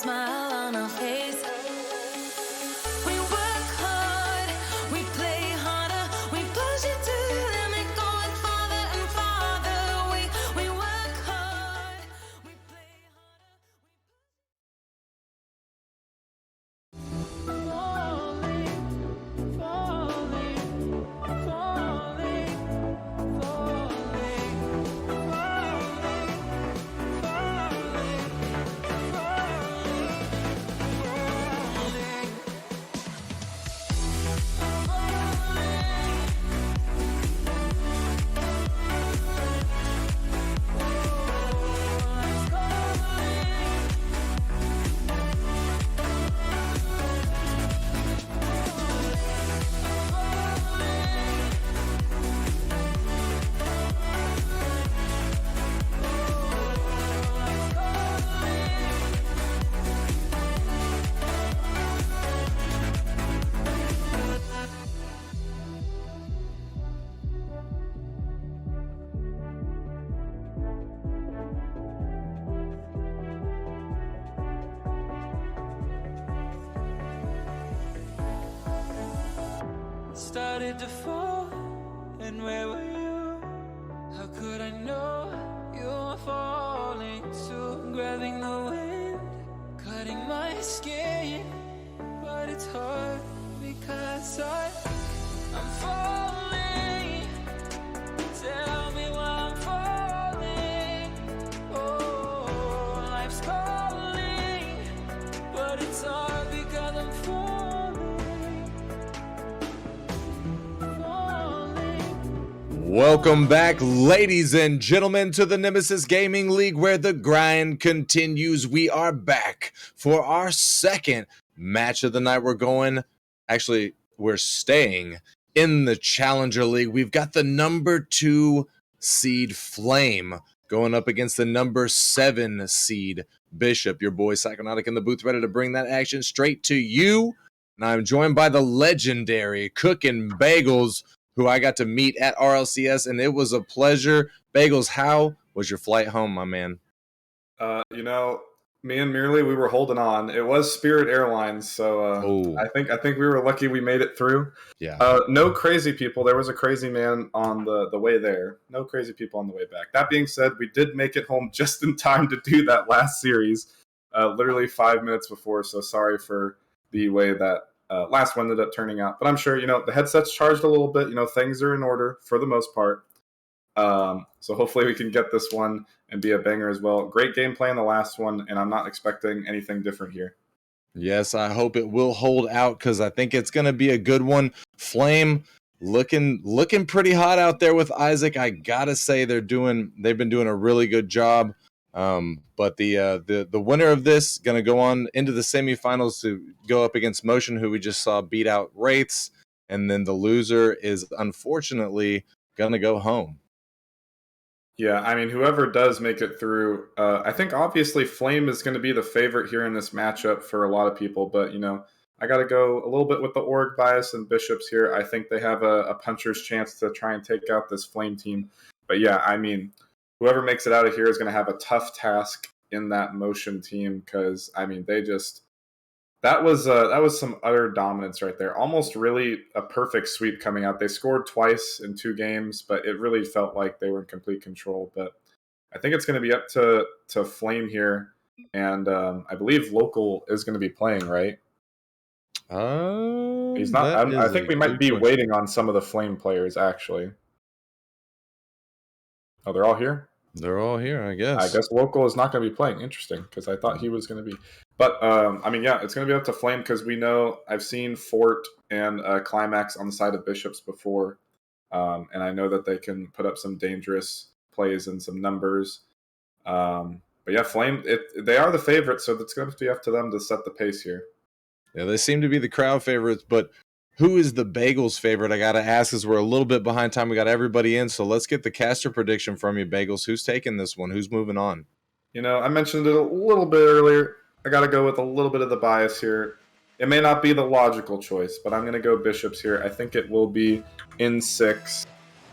smile on our face. We work hard, we play harder, we push it to the limit, going farther and farther. We work hard, we play harder. Falling, falling, falling, started to fall, and where were you? How could I know you were falling too? Grabbing the wind, cutting my skin, but it's hard because I'm falling. Tell me why I'm falling. Oh, life's calling, but it's hard because I'm falling. Welcome back, ladies and gentlemen, to the Nemesis Gaming League, where the grind continues. We are back for our second match of the night. We're staying in the Challenger League. We've got the number 2 seed Flame going up against the number 7 seed Bishop. Your boy Psychonautic in the booth, ready to bring that action straight to you. And I'm joined by the legendary Cookin' Bagels, who I got to meet at RLCS, and it was a pleasure. Bagels, how was your flight home, my man? Me and Merely, we were holding on. It was Spirit Airlines, so I think we were lucky we made it through. Yeah. No crazy people. There was a crazy man on the way there. No crazy people on the way back. That being said, we did make it home just in time to do that last series, literally 5 minutes before. So sorry for the way that last one ended up turning out. But I'm sure, the headset's charged a little bit. Things are in order for the most part. So hopefully we can get this one and be a banger as well. Great gameplay in the last one, and I'm not expecting anything different here. Yes, I hope it will hold out, because I think it's going to be a good one. Flame looking pretty hot out there with Isaac. I gotta say they've been doing a really good job. But the winner of this going to go on into the semifinals to go up against Motion, who we just saw beat out Wraiths, and then the loser is unfortunately going to go home. Yeah, I mean, whoever does make it through, I think obviously Flame is going to be the favorite here in this matchup for a lot of people, but, I got to go a little bit with the org bias and Bishops here. I think they have a puncher's chance to try and take out this Flame team. But yeah, I mean, whoever makes it out of here is going to have a tough task in that Motion team, because, I mean, that was some utter dominance right there. Almost really a perfect sweep coming out. They scored twice in 2 games, but it really felt like they were in complete control. But I think it's going to be up to Flame here, and I believe Local is going to be playing, right? He's not. I think we might be waiting on some of the Flame players, actually. Oh, they're all here? They're all here, I guess. I guess Local is not going to be playing. Interesting, because I thought he was going to be. But, I mean, yeah, it's going to be up to Flame, because we know I've seen Fort and Climax on the side of Bishops before, and I know that they can put up some dangerous plays and some numbers. But yeah, Flame, they are the favorites, so it's going to be up to them to set the pace here. Yeah, they seem to be the crowd favorites, but who is the Bagels favorite? I got to ask, as we're a little bit behind time. We got everybody in, so let's get the caster prediction from you, Bagels. Who's taking this one? Who's moving on? I mentioned it a little bit earlier. I got to go with a little bit of the bias here. It may not be the logical choice, but I'm going to go Bishops here. I think it will be in 6.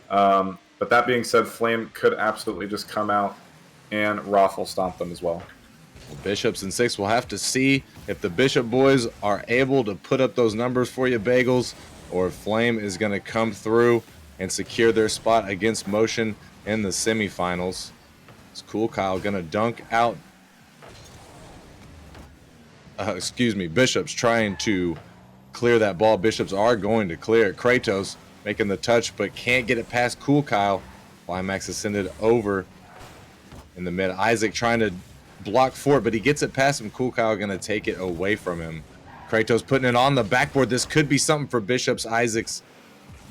But that being said, Flame could absolutely just come out and raffle stomp them as well. Bishops and 6. We'll have to see if the Bishop boys are able to put up those numbers for you, Bagels, or if Flame is going to come through and secure their spot against Motion in the semifinals. It's Cool Kyle going to dunk out. Bishop's trying to clear that ball. Bishops are going to clear it. Kratos making the touch, but can't get it past Cool Kyle. Climax is sent it over in the mid. Isaac trying to block Fort, but he gets it past him. Cool Kyle gonna take it away from him. Kratos putting it on the backboard. This could be something for Bishops. Isaac's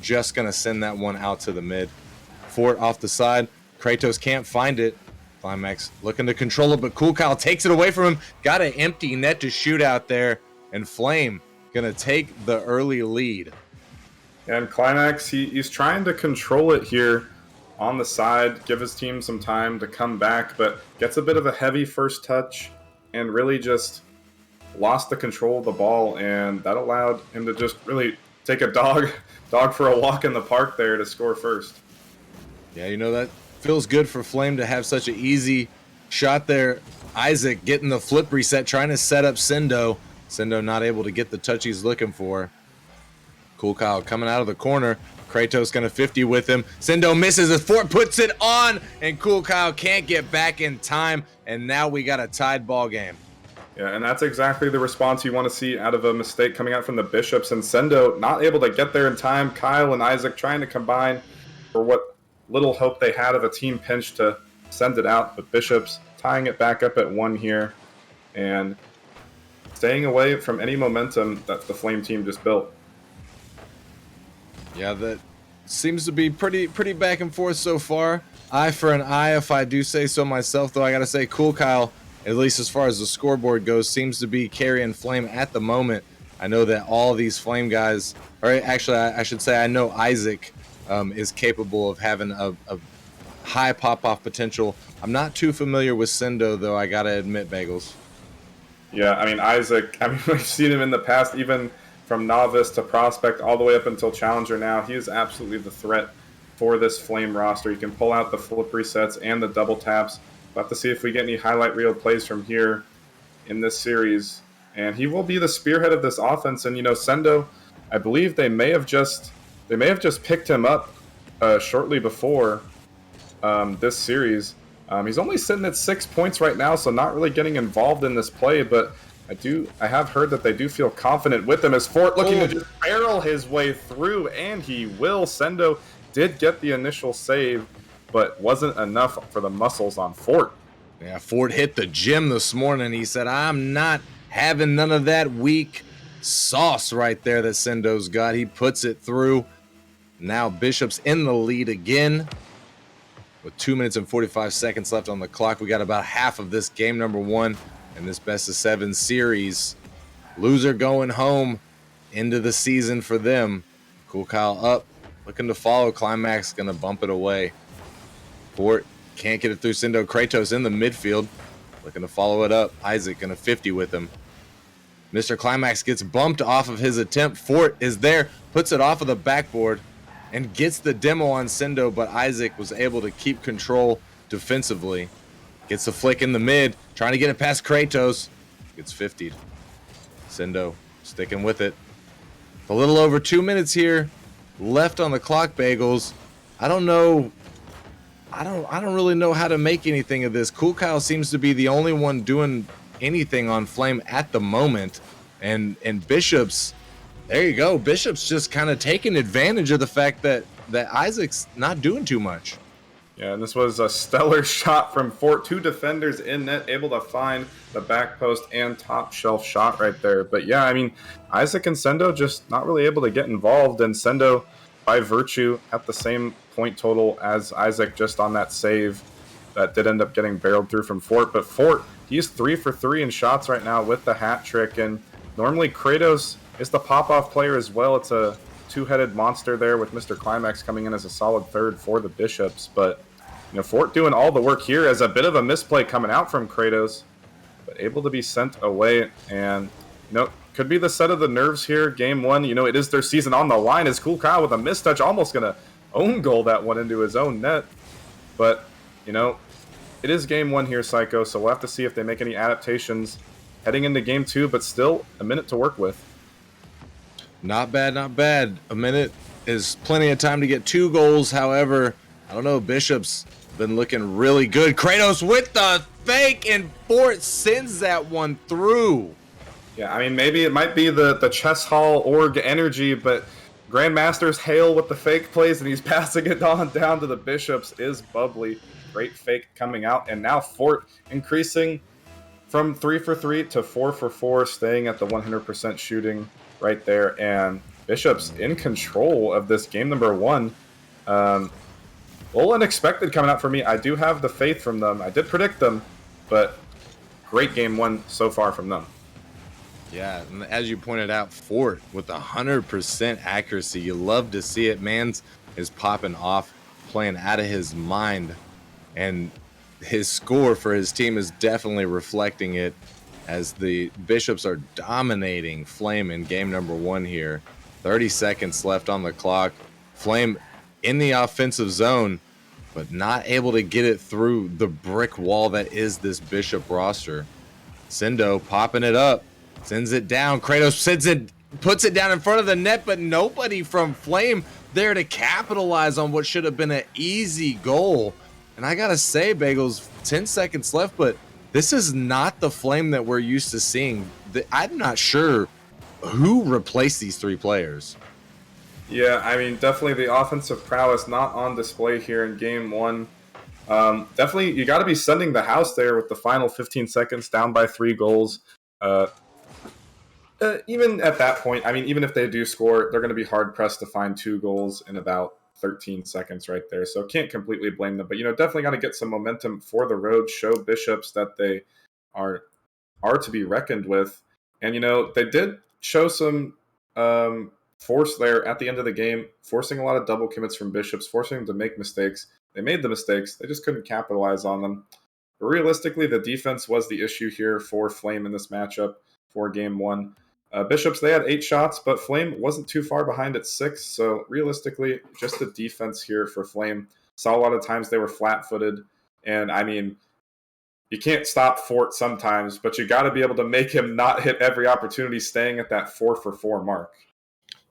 just gonna send that one out to the mid. Fort off the side. Kratos can't find it. Climax looking to control it, but Cool Kyle takes it away from him. Got an empty net to shoot out there, and Flame gonna take the early lead. And Climax, he's trying to control it here on the side, give his team some time to come back, but gets a bit of a heavy first touch and really just lost the control of the ball, and that allowed him to just really take a dog for a walk in the park there to score first. Yeah, you know, that feels good for Flame to have such an easy shot there. Isaac getting the flip reset, trying to set up Sendo. Sendo not able to get the touch he's looking for. Cool Kyle coming out of the corner. Kratos gonna 50 with him. Sendo misses as Fort puts it on, and Cool Kyle can't get back in time, and now we got a tied ball game. Yeah, and that's exactly the response you want to see out of a mistake coming out from the Bishops, and Sendo not able to get there in time. Kyle and Isaac trying to combine for what little hope they had of a team pinch to send it out, but Bishops tying it back up at 1 here and staying away from any momentum that the Flame team just built. Yeah, that seems to be pretty back and forth so far. Eye for an eye, if I do say so myself, though I gotta say Cool Kyle, at least as far as the scoreboard goes, seems to be carrying Flame at the moment. I know that all these Flame guys, or actually I should say I know Isaac is capable of having a high pop-off potential. I'm not too familiar with Sendo, though, I gotta admit, Bagels. Yeah, I mean, Isaac, we've seen him in the past, even from novice to prospect all the way up until challenger now. He is absolutely the threat for this Flame roster. You can pull out the flip resets and the double taps. We'll have to see if we get any highlight reel plays from here in this series. And he will be the spearhead of this offense. And, you know, Sendo, I believe they may have just picked him up shortly before this series. He's only sitting at 6 points right now, so not really getting involved in this play, but I have heard that they do feel confident with him as Fort looking to just barrel his way through, and he will. Sendo did get the initial save, but wasn't enough for the muscles on Fort. Yeah, Fort hit the gym this morning. He said, I'm not having none of that weak sauce right there that Sendo's got. He puts it through. Now Bishop's in the lead again. With 2 minutes and 45 seconds left on the clock, we got about half of this game number 1 in this best-of-7 series. Loser going home into the season for them. Cool Kyle up, looking to follow. Climax going to bump it away. Fort can't get it through Sendo. Kratos in the midfield, looking to follow it up. Isaac going to 50 with him. Mr. Climax gets bumped off of his attempt. Fort is there, puts it off of the backboard, and gets the demo on Sendo, but Isaac was able to keep control defensively. Gets the flick in the mid, trying to get it past Kratos. Gets 50'd. Sendo sticking with it. A little over 2 minutes here left on the clock, Bagels. I don't know. I don't really know how to make anything of this. Cool Kyle seems to be the only one doing anything on Flame at the moment. And Bishops, there you go. Bishop's just kind of taking advantage of the fact that Isaac's not doing too much. Yeah, and this was a stellar shot from Fort. 2 defenders in net, able to find the back post and top shelf shot right there. But yeah, I mean, Isaac and Sendo just not really able to get involved. And Sendo, by virtue, at the same point total as Isaac just on that save that did end up getting barreled through from Fort. But Fort, he's 3 for 3 in shots right now with the hat trick. And normally Kratos is the pop-off player as well. It's a two-headed monster there with Mr. Climax coming in as a solid third for the Bishops. But, you know, Fort doing all the work here as a bit of a misplay coming out from Kratos, but able to be sent away. And, you know, could be the set of the nerves here. Game 1, you know, it is their season on the line as Cool Kyle with a mistouch, almost going to own goal that one into his own net. But, you know, it is game 1 here, Psycho, so we'll have to see if they make any adaptations heading into game 2, but still a minute to work with. Not bad, not bad. A minute is plenty of time to get 2 goals. However, I don't know, Bishop's been looking really good. Kratos with the fake, and Fort sends that one through. Yeah, I mean, maybe it might be the Chess Hall org energy, but Grandmaster's hail with the fake plays, and he's passing it on down to the Bishops is bubbly. Great fake coming out, and now Fort increasing from 3 for 3 to 4 for 4, staying at the 100% shooting right there, and Bishops in control of this game number 1. A little unexpected coming out for me. I do have the faith from them. I did predict them, but great game 1 so far from them. Yeah, and as you pointed out, Fort with 100% accuracy. You love to see it. Mans is popping off, playing out of his mind, and his score for his team is definitely reflecting it as the Bishops are dominating Flame in game number 1 here. 30 seconds left on the clock. Flame in the offensive zone, but not able to get it through the brick wall that is this Bishop roster. Sendo popping it up, sends it down. Kratos puts it down in front of the net, but nobody from Flame there to capitalize on what should have been an easy goal. And I gotta say, Bagels, 10 seconds left, but this is not the Flame that we're used to seeing. I'm not sure who replaced these 3 players. Yeah, I mean, definitely the offensive prowess not on display here in game 1. Definitely, you got to be sending the house there with the final 15 seconds, down by 3 goals. Even at that point, I mean, even if they do score, they're going to be hard-pressed to find 2 goals in about 13 seconds right there. So can't completely blame them. But, definitely got to get some momentum for the road, show Bishops that they are to be reckoned with. And, they did show some force there at the end of the game, forcing a lot of double commits from Bishops, forcing them to make mistakes. They made the mistakes. They just couldn't capitalize on them. But realistically, the defense was the issue here for Flame in this matchup for game 1. Bishops, they had 8 shots, but Flame wasn't too far behind at 6. So realistically, just the defense here for Flame. Saw a lot of times they were flat-footed. And, I mean, you can't stop Fort sometimes, but you got to be able to make him not hit every opportunity, staying at that 4 for 4 mark.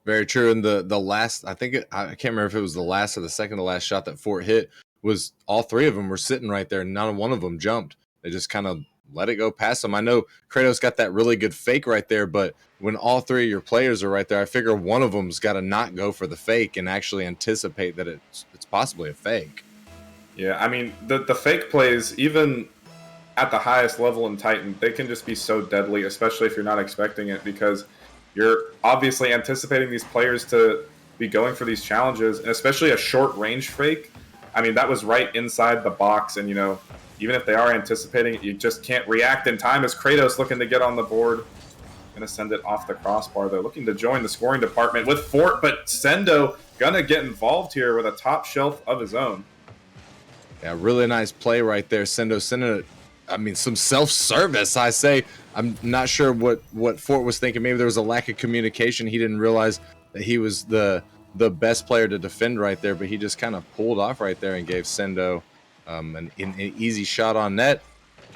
Very true. And the last, I can't remember if it was the last or the second to last shot that Fort hit, was all 3 of them were sitting right there. Not one of them jumped. They just kind of let it go past them. I know Kratos got that really good fake right there, but when all 3 of your players are right there, I figure one of them's got to not go for the fake and actually anticipate that it's possibly a fake. Yeah, I mean, the fake plays, even at the highest level in Titan, they can just be so deadly, especially if you're not expecting it, because you're obviously anticipating these players to be going for these challenges, and especially a short range fake. I mean, that was right inside the box, and even if they are anticipating it, you just can't react in time. As Kratos looking to get on the board, gonna send it off the crossbar. They're looking to join the scoring department with Fort, but Sendo gonna get involved here with a top shelf of his own. Yeah, really nice play right there. Sendo sending it. I mean, some self-service, I say. I'm not sure what Fort was thinking. Maybe there was a lack of communication. He didn't realize that he was the best player to defend right there, but he just kind of pulled off right there and gave Sendo an easy shot on net.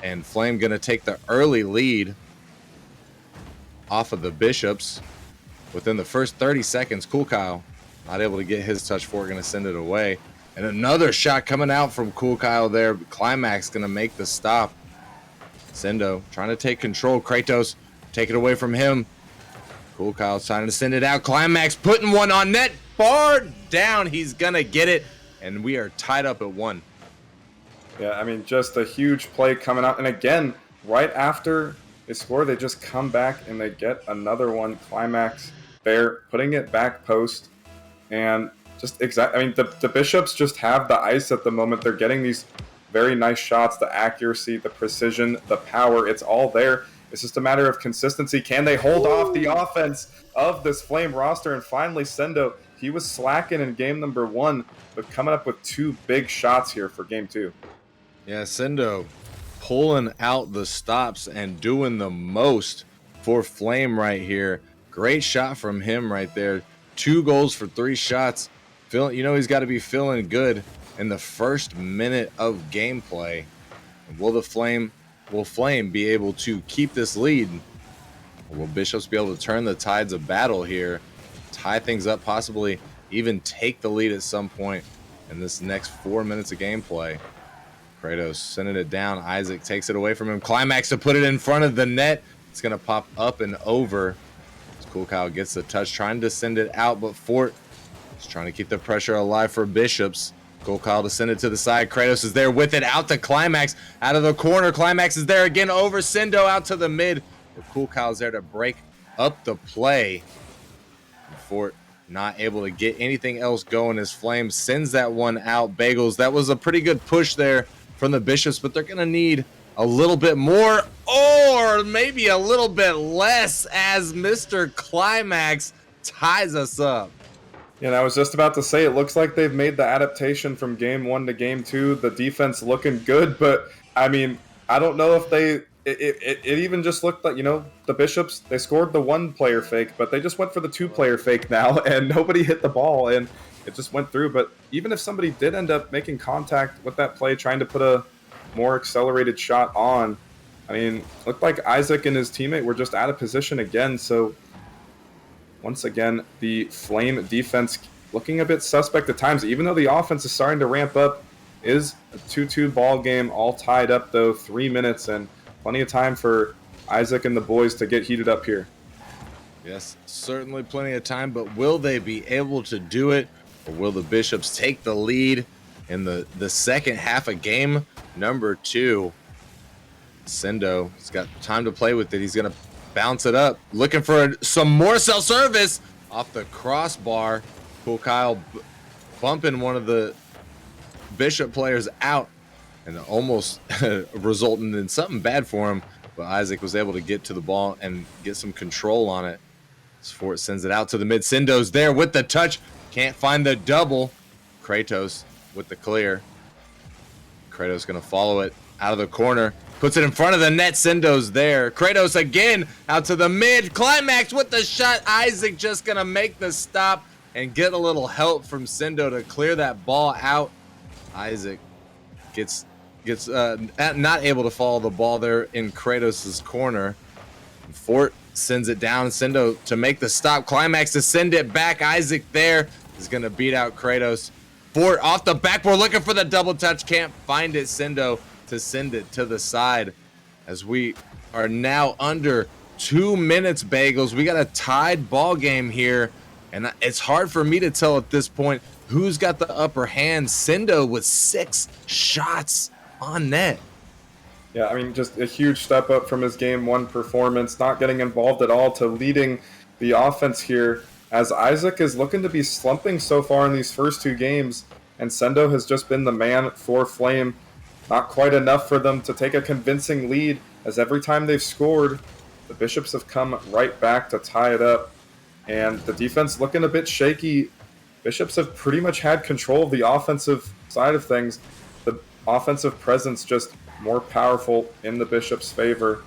And Flame going to take the early lead off of the Bishops within the first 30 seconds. Cool Kyle not able to get his touch. Fort going to send it away. And another shot coming out from Cool Kyle there. Climax going to make the stop. Sendo trying to take control. Kratos take it away from him. Cool Kyle's trying to send it out. Climax putting one on net. Far down. He's going to get it. And we are tied up at 1. Yeah, I mean, just a huge play coming out. And again, right after they score, they just come back and they get another one. Climax there, putting it back post. And just I mean, the Bishops just have the ice at the moment. They're getting these very nice shots, the accuracy, the precision, the power. It's all there. It's just a matter of consistency. Can they hold off the offense of this Flame roster? And finally, Sendo, he was slacking in game number 1, but coming up with 2 big shots here for game 2. Yeah, Sendo pulling out the stops and doing the most for Flame right here. Great shot from him right there. 2 goals for 3 shots. He's got to be feeling good in the first minute of gameplay. Will Flame be able to keep this lead? Or will Bishops be able to turn the tides of battle here, tie things up, possibly even take the lead at some point in this next 4 minutes of gameplay? Kratos sending it down. Isaac takes it away from him. Climax to put it in front of the net. It's going to pop up and over. Cool Kyle gets the touch, trying to send it out, but Fort is trying to keep the pressure alive for Bishops. Cool Kyle to send it to the side. Kratos is there with it, out to Climax, out of the corner. Climax is there again, over Sendo, out to the mid. But Cool Kyle's there to break up the play. And Fort not able to get anything else going as Flame sends that one out. Bagels, that was a pretty good push there from the Bishops, but they're going to need a little bit more or maybe a little bit less as Mr. Climax ties us up. Yeah, and I was just about to say, it looks like they've made the adaptation from game 1 to game 2. The defense looking good, but I mean, I don't know if it even just looked like, the Bishops, they scored the 1-player fake, but they just went for the 2-player fake now, and nobody hit the ball, and it just went through. But even if somebody did end up making contact with that play, trying to put a more accelerated shot on, I mean, looked like Isaac and his teammate were just out of position again. So once again, the Flame defense looking a bit suspect at times, even though the offense is starting to ramp up. Is a 2-2 ball game, all tied up though, 3 minutes, and plenty of time for Isaac and the boys to get heated up here. Yes, certainly plenty of time, but will they be able to do it, or will the Bishops take the lead in the second half of game number 2? Sendo, he's got time to play with it. He's going to bounce it up, looking for some more self-service off the crossbar. Cool Kyle bumping one of the Bishop players out and almost resulting in something bad for him, but Isaac was able to get to the ball and get some control on it. Fort sends it out to the mid. Sendo's there with the touch, can't find the double. Kratos with the clear. Kratos going to follow it out of the corner, puts it in front of the net. Sendo's there. Kratos again out to the mid. Climax with the shot. Isaac just going to make the stop and get a little help from Sendo to clear that ball out. Isaac gets not able to follow the ball there in Kratos' corner. Fort sends it down. Sendo to make the stop. Climax to send it back. Isaac there is going to beat out Kratos. Fort off the backboard looking for the double touch. Can't find it. Sendo to send it to the side as we are now under 2 minutes, Bagels. We got a tied ball game here, and it's hard for me to tell at this point who's got the upper hand. Sendo with 6 shots on net. Yeah, I mean, just a huge step up from his game 1 performance, not getting involved at all, to leading the offense here, as Isaac is looking to be slumping so far in these first 2 games, and Sendo has just been the man for Flame. Not quite enough for them to take a convincing lead, as every time they've scored, the Bishops have come right back to tie it up. And the defense looking a bit shaky. Bishops have pretty much had control of the offensive side of things. The offensive presence just more powerful in the Bishops' favor,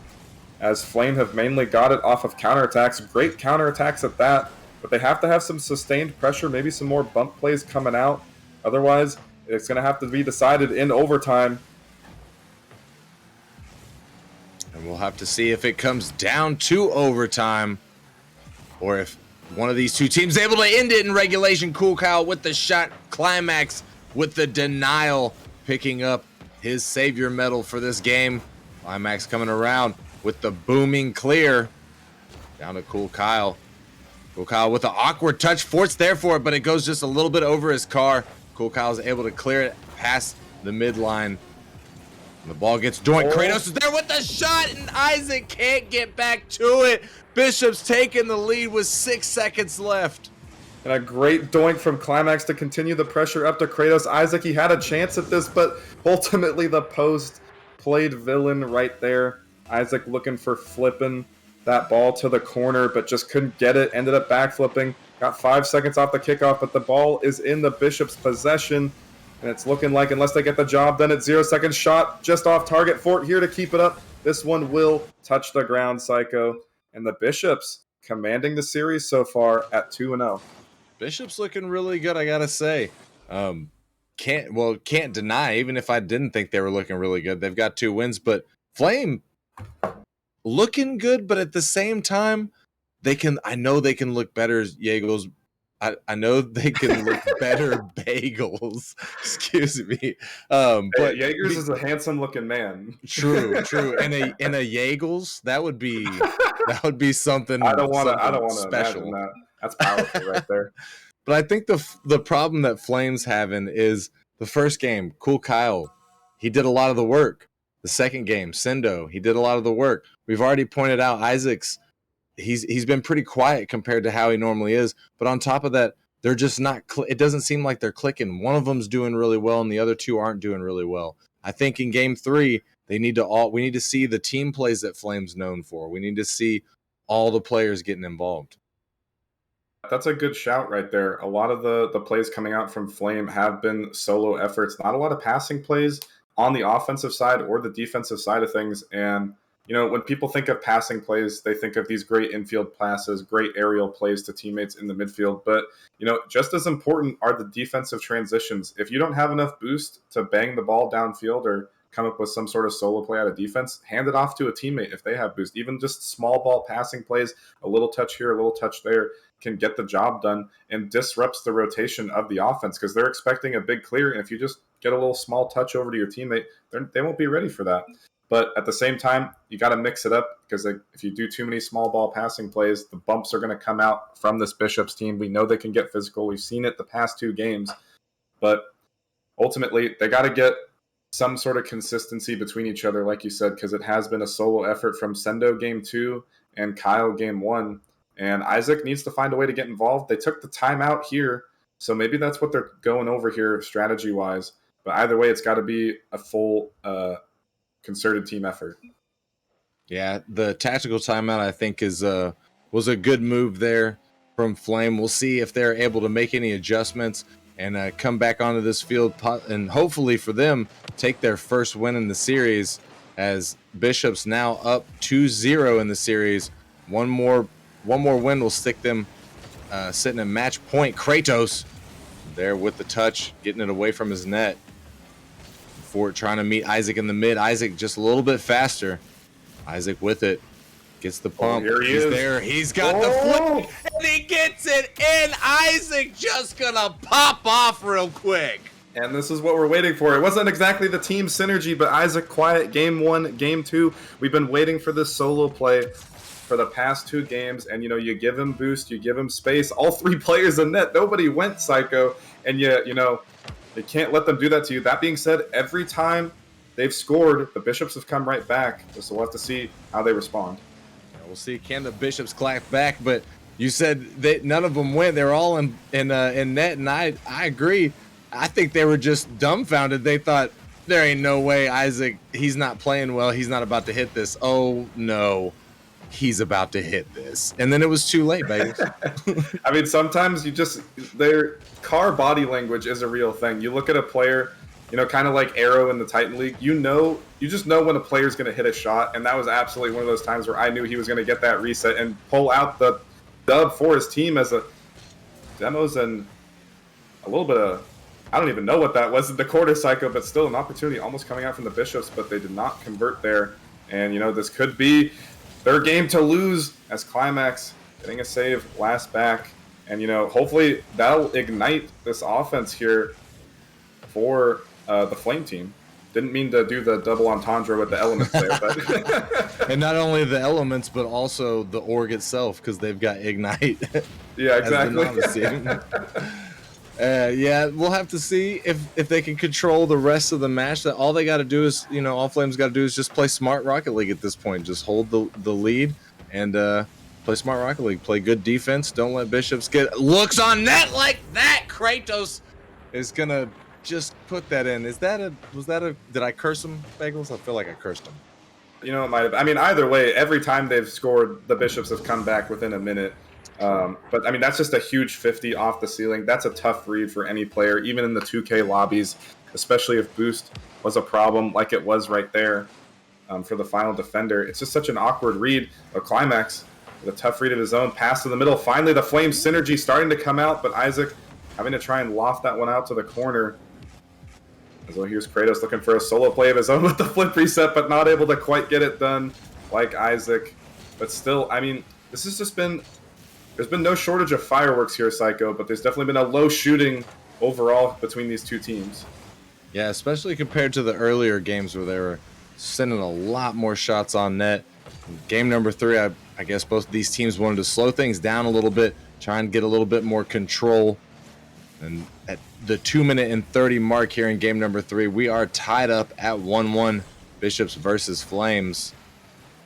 as Flame have mainly got it off of counterattacks. Great counterattacks at that, but they have to have some sustained pressure, maybe some more bump plays coming out. Otherwise, it's going to have to be decided in overtime. And we'll have to see if it comes down to overtime or if one of these 2 teams is able to end it in regulation. Cool Kyle with the shot. Climax with the denial, picking up his savior medal for this game. Climax coming around with the booming clear. Down to Cool Kyle. Cool Kyle with an awkward touch. Fort's there for it, but it goes just a little bit over his car. Cool Kyle's able to clear it past the midline. And the ball gets doinked. Kratos is there with the shot, and Isaac can't get back to it. Bishop's taking the lead with 6 seconds left. And a great doink from Climax to continue the pressure up to Kratos. Isaac, he had a chance at this, but ultimately the post played villain right there. Isaac looking for flipping that ball to the corner, but just couldn't get it. Ended up backflipping. Got 5 seconds off the kickoff, but the ball is in the Bishop's possession. And it's looking like, unless they get the job done, it's 0 seconds shot just off target. Fort here to keep it up. This one will touch the ground, Psycho. And the Bishops commanding the series so far at 2-0. Bishop's looking really good, I gotta say. can't deny, even if I didn't think they were looking really good, they've got 2 wins, but Flame looking good, but at the same time, I know they can look better, Yagels. I know they can look better bagels. Excuse me. But Jaegers is a handsome looking man. true. In a Yagels, that would be something. I don't want to special. imagine that. That's powerful right there. But I think the problem that Flame's having is the first game, Cool Kyle, he did a lot of the work. The second game, Sendo, he did a lot of the work. We've already pointed out Isaac's. He's been pretty quiet compared to how he normally is. But on top of that, they're just not. It doesn't seem like they're clicking. One of them's doing really well, and the other 2 aren't doing really well. I think in Game 3, we need to see the team plays that Flame's known for. We need to see all the players getting involved. That's a good shout right there. A lot of the plays coming out from Flame have been solo efforts. Not a lot of passing plays on the offensive side or the defensive side of things. And when people think of passing plays, they think of these great infield passes, great aerial plays to teammates in the midfield. But, just as important are the defensive transitions. If you don't have enough boost to bang the ball downfield or come up with some sort of solo play out of defense, hand it off to a teammate if they have boost. Even just small ball passing plays, a little touch here, a little touch there, can get the job done and disrupts the rotation of the offense because they're expecting a big clear. And if you just get a little small touch over to your teammate, they won't be ready for that. But at the same time, you got to mix it up because if you do too many small ball passing plays, the bumps are going to come out from this Bishops team. We know they can get physical. We've seen it the past 2 games. But ultimately, they got to get some sort of consistency between each other, like you said, because it has been a solo effort from Sendo Game 2 and Kyle Game 1. And Isaac needs to find a way to get involved. They took the timeout here, so maybe that's what they're going over here strategy-wise. But either way, it's got to be a full concerted team effort. Yeah, the tactical timeout I think was a good move there from Flame. We'll see if they're able to make any adjustments and come back onto this field and hopefully for them take their first win in the series as Bishops now up 2-0 in the series. One more win will stick them sitting at match point. Kratos there with the touch, getting it away from his net. Fort trying to meet Isaac in the mid. Isaac just a little bit faster. Isaac with it. Gets the pump. Here he He's is. there. He's got the flick. And he gets it in. Isaac just going to pop off real quick. And this is what we're waiting for. It wasn't exactly the team synergy, but Isaac quiet. Game 1, Game 2. We've been waiting for this solo play for the past 2 games. And, you give him boost. You give him space. All 3 players in net. Nobody went psycho. And yet, they can't let them do that to you. That being said, every time they've scored, the Bishops have come right back. So we'll have to see how they respond. Yeah, we'll see. Can the Bishops clap back? But you said that none of them went. They're all in net, and I agree. I think they were just dumbfounded. They thought, there ain't no way Isaac, he's not playing well. He's not about to hit this. Oh, no. He's about to hit this. And then it was too late, Bagels. I mean, sometimes their car body language is a real thing. You look at a player, kind of like Arrow in the Titan League, you just know when a player's going to hit a shot. And that was absolutely one of those times where I knew he was going to get that reset and pull out the dub for his team as a demos and a little bit of, I don't even know what that was in the quarter cycle, but still an opportunity almost coming out from the Bishops, but they did not convert there. And, this could be their game to lose as Climax getting a save last back. And, hopefully that'll ignite this offense here for the Flame team. Didn't mean to do the double entendre with the elements there. But and not only the elements, but also the org itself, because they've got Ignite. Yeah, exactly. Yeah, we'll have to see if they can control the rest of the match. That all they got to do is, all Flame's got to do is just play smart Rocket League at this point. Just hold the lead and play smart Rocket League. Play good defense. Don't let Bishops get looks on net like that. Kratos is gonna just put that in. Did I curse him, Bagels? I feel like I cursed him. It might have. I mean, either way, every time they've scored, the Bishops have come back within a minute. But I mean, that's just a huge 50 off the ceiling. That's a tough read for any player, even in the 2K lobbies, especially if boost was a problem like it was right there for the final defender. It's just such an awkward read. A Climax with a tough read of his own, pass to the middle. Finally, the Flame synergy starting to come out, but Isaac having to try and loft that one out to the corner. As well, here's Kratos looking for a solo play of his own with the flip reset, but not able to quite get it done like Isaac. But still, I mean, this has just been... There's been no shortage of fireworks here, Psycho, but there's definitely been a low shooting overall between these two teams. Yeah, especially compared to the earlier games where they were sending a lot more shots on net. Game number 3, I guess both of these teams wanted to slow things down a little bit, try and get a little bit more control. And at the 2-minute and 30 mark here in game number 3, we are tied up at 1-1, Bishops versus Flames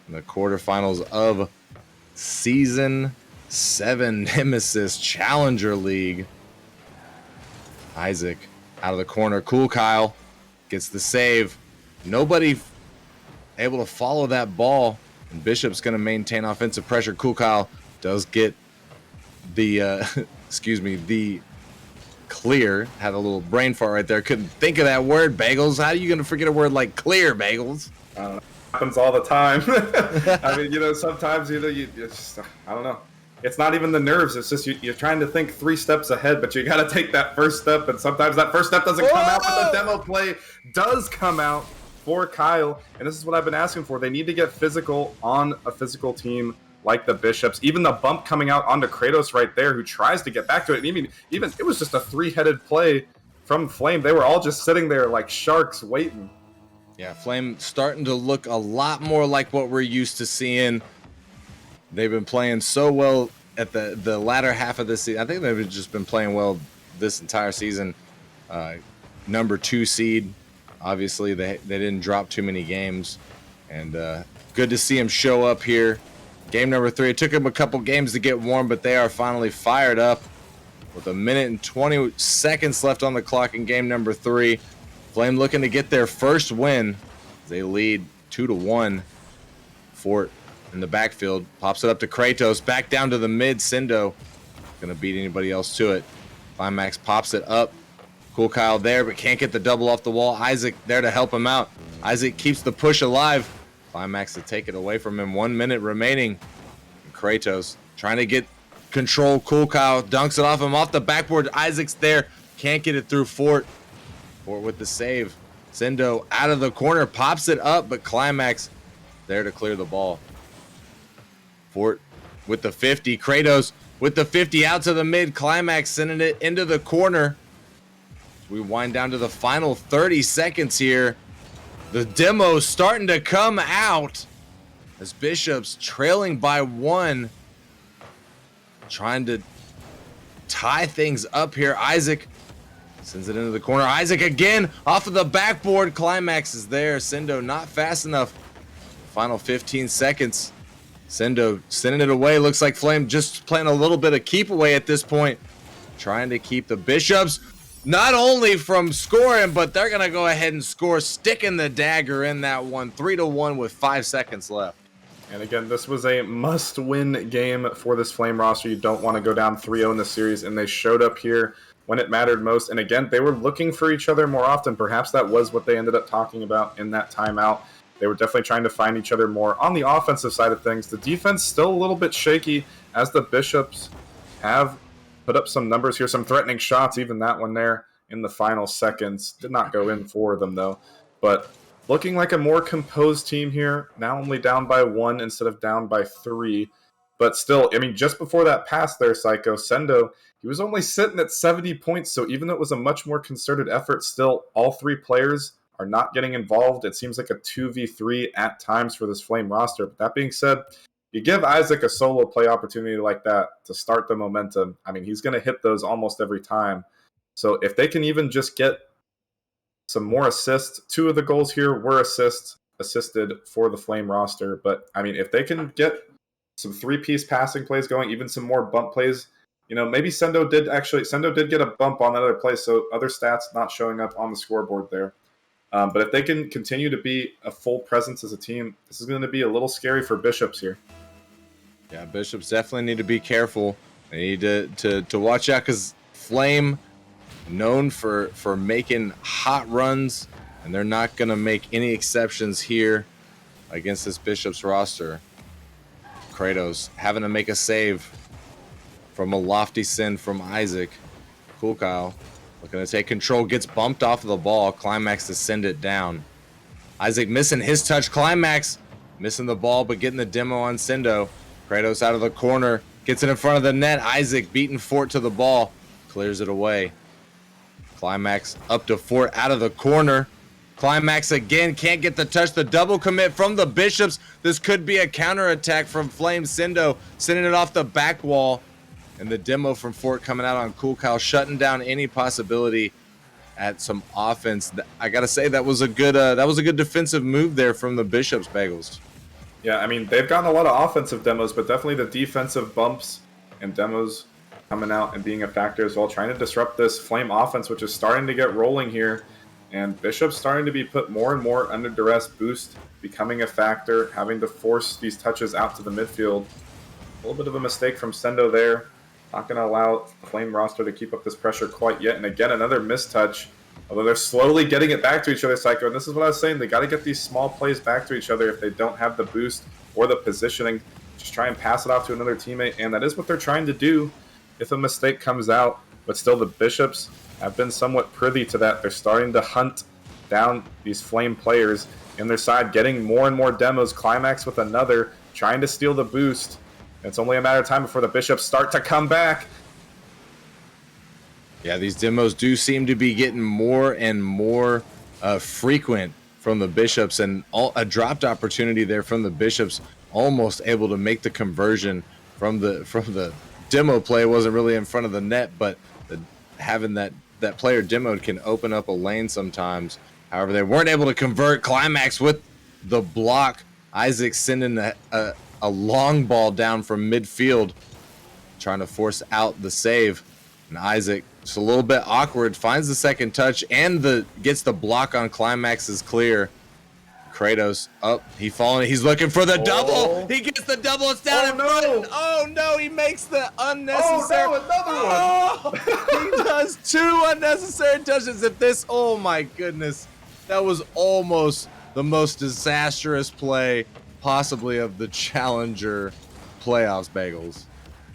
in the quarterfinals of Season 7 Nemesis Challenger League. Isaac out of the corner. Cool Kyle gets the save. Nobody able to follow that ball, and Bishop's going to maintain offensive pressure. Cool Kyle does get the the clear. Had a little brain fart right there. Couldn't think of that word, Bagels. How are you going to forget a word like clear, Bagels? I don't know. It happens all the time. I mean, sometimes, you just, I don't know. It's not even the nerves. It's just you're trying to think 3 steps ahead, but you got to take that first step, and sometimes that first step doesn't come out, but the demo play does come out for Kyle, and this is what I've been asking for. They need to get physical on a physical team like the Bishops. Even the bump coming out onto Kratos right there, who tries to get back to it. And even it was just a 3-headed play from Flame. They were all just sitting there like sharks waiting. Yeah, Flame starting to look a lot more like what we're used to seeing. They've been playing so well at the latter half of this season. I think they've just been playing well this entire season. Number 2 seed. Obviously, they didn't drop too many games. And good to see him show up here. Game number 3. It took him a couple games to get warm, but they are finally fired up with 1 minute and 20 seconds left on the clock in game number 3. Flame looking to get their first win. They lead 2-1. Fort in the backfield. Pops it up to Kratos. Back down to the mid. Sindo gonna beat anybody else to it. Climax pops it up. Cool Kyle there, but can't get the double off the wall. Isaac there to help him out. Isaac keeps the push alive. Climax to take it away from him. 1 minute remaining. And Kratos trying to get control. Cool Kyle dunks it off him off the backboard. Isaac's there. Can't get it through Fort. Fort with the save. Sindo out of the corner. Pops it up, but Climax there to clear the ball. Fort with the 50. Kratos with the 50 out to the mid. Climax sending it into the corner. We wind down to the final 30 seconds here. The demo starting to come out as Bishops trailing by 1. Trying to tie things up here. Isaac sends it into the corner. Isaac again off of the backboard. Climax is there. Sindo not fast enough. Final 15 seconds. Sindo sending it away. Looks like Flame just playing a little bit of keep away at this point. Trying to keep the Bishops not only from scoring, but they're going to go ahead and score, sticking the dagger in that one. 3-1 with 5 seconds left. And again, this was a must-win game for this Flame roster. You don't want to go down 3-0 in the series, and they showed up here when it mattered most. And again, they were looking for each other more often. Perhaps that was what they ended up talking about in that timeout. They were definitely trying to find each other more. On the offensive side of things, the defense still a little bit shaky as the Bishops have put up some numbers here, some threatening shots, even that one there in the final seconds. Did not go in for them, though. But looking like a more composed team here, now only down by 1 instead of down by 3. But still, I mean, just before that pass there, Psycho, Sendo, he was only sitting at 70 points, so even though it was a much more concerted effort, still all 3 players are not getting involved. It seems like a 2v3 at times for this Flame roster. But that being said, you give Isaac a solo play opportunity like that to start the momentum. I mean, he's going to hit those almost every time. So if they can even just get some more assists, 2 of the goals here were assisted for the Flame roster. But, I mean, if they can get some 3-piece passing plays going, even some more bump plays, maybe Sendo did get a bump on that other play, so other stats not showing up on the scoreboard there. But if they can continue to be a full presence as a team, this is going to be a little scary for Bishops here. Yeah, Bishops definitely need to be careful. They need to watch out because Flame, known for making hot runs, and they're not going to make any exceptions here against this Bishops roster. Kratos having to make a save from a lofty send from Isaac. Cool Kyle Looking to take control, gets bumped off of the ball. Climax to send it down. Isaac missing his touch. Climax missing the ball, but getting the demo on Sendo. Kratos out of the corner, gets it in front of the net. Isaac beating Fort to the ball, clears it away. Climax up to Fort out of the corner. Climax again, can't get the touch. The double commit from the Bishops. This could be a counterattack from Flame. Sendo sending it off the back wall. And the demo from Fort coming out on Cool Kyle, shutting down any possibility at some offense. I gotta say that was a good defensive move there from the Bishops Bagels. Yeah, I mean, they've gotten a lot of offensive demos, but definitely the defensive bumps and demos coming out and being a factor as well, trying to disrupt this Flame offense, which is starting to get rolling here. And Bishop's starting to be put more and more under duress. Boost becoming a factor, having to force these touches out to the midfield. A little bit of a mistake from Sendo there. Not going to allow the Flame roster to keep up this pressure quite yet. And again, another mistouch. Although they're slowly getting it back to each other, Psycho. And this is what I was saying. They got to get these small plays back to each other if they don't have the boost or the positioning. Just try and pass it off to another teammate. And that is what they're trying to do if a mistake comes out. But still, the Bishops have been somewhat privy to that. They're starting to hunt down these Flame players in their side, getting more and more demos. Climax with another, trying to steal the boost. It's only a matter of time before the Bishops start to come back. Yeah, these demos do seem to be getting more and more frequent from the Bishops, and a dropped opportunity there from the Bishops, almost able to make the conversion from the demo play. It wasn't really in front of the net, but having that player demoed can open up a lane sometimes. However, they weren't able to convert. Climax with the block. Isaac sending a long ball down from midfield, trying to force out the save. And Isaac, just a little bit awkward, finds the second touch and gets the block on Climax is clear. Kratos up, he's looking for the double. He gets the double. It's down in front. Oh no, he makes the unnecessary. Oh no, another one. He does 2 unnecessary touches. Oh my goodness, that was almost the most disastrous play possibly of the Challenger playoffs, Bagels.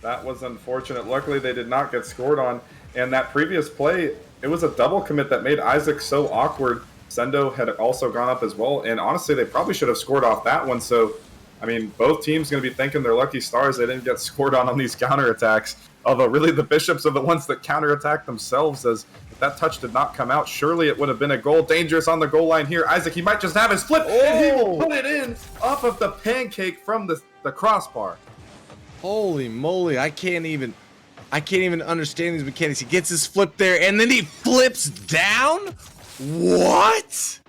That was unfortunate. Luckily, they did not get scored on. And that previous play, it was a double commit that made Isaac so awkward. Sendo had also gone up as well. And honestly, they probably should have scored off that one. So, I mean, both teams going to be thanking their lucky stars they didn't get scored on these counterattacks. Although, really, the Bishops are the ones that counterattack themselves, as if that touch did not come out, surely it would have been a goal. Dangerous on the goal line here. Isaac, he might just have his flip, and he will put it in off of the pancake from the crossbar. Holy moly, I can't even understand these mechanics. He gets his flip there, and then he flips down? What?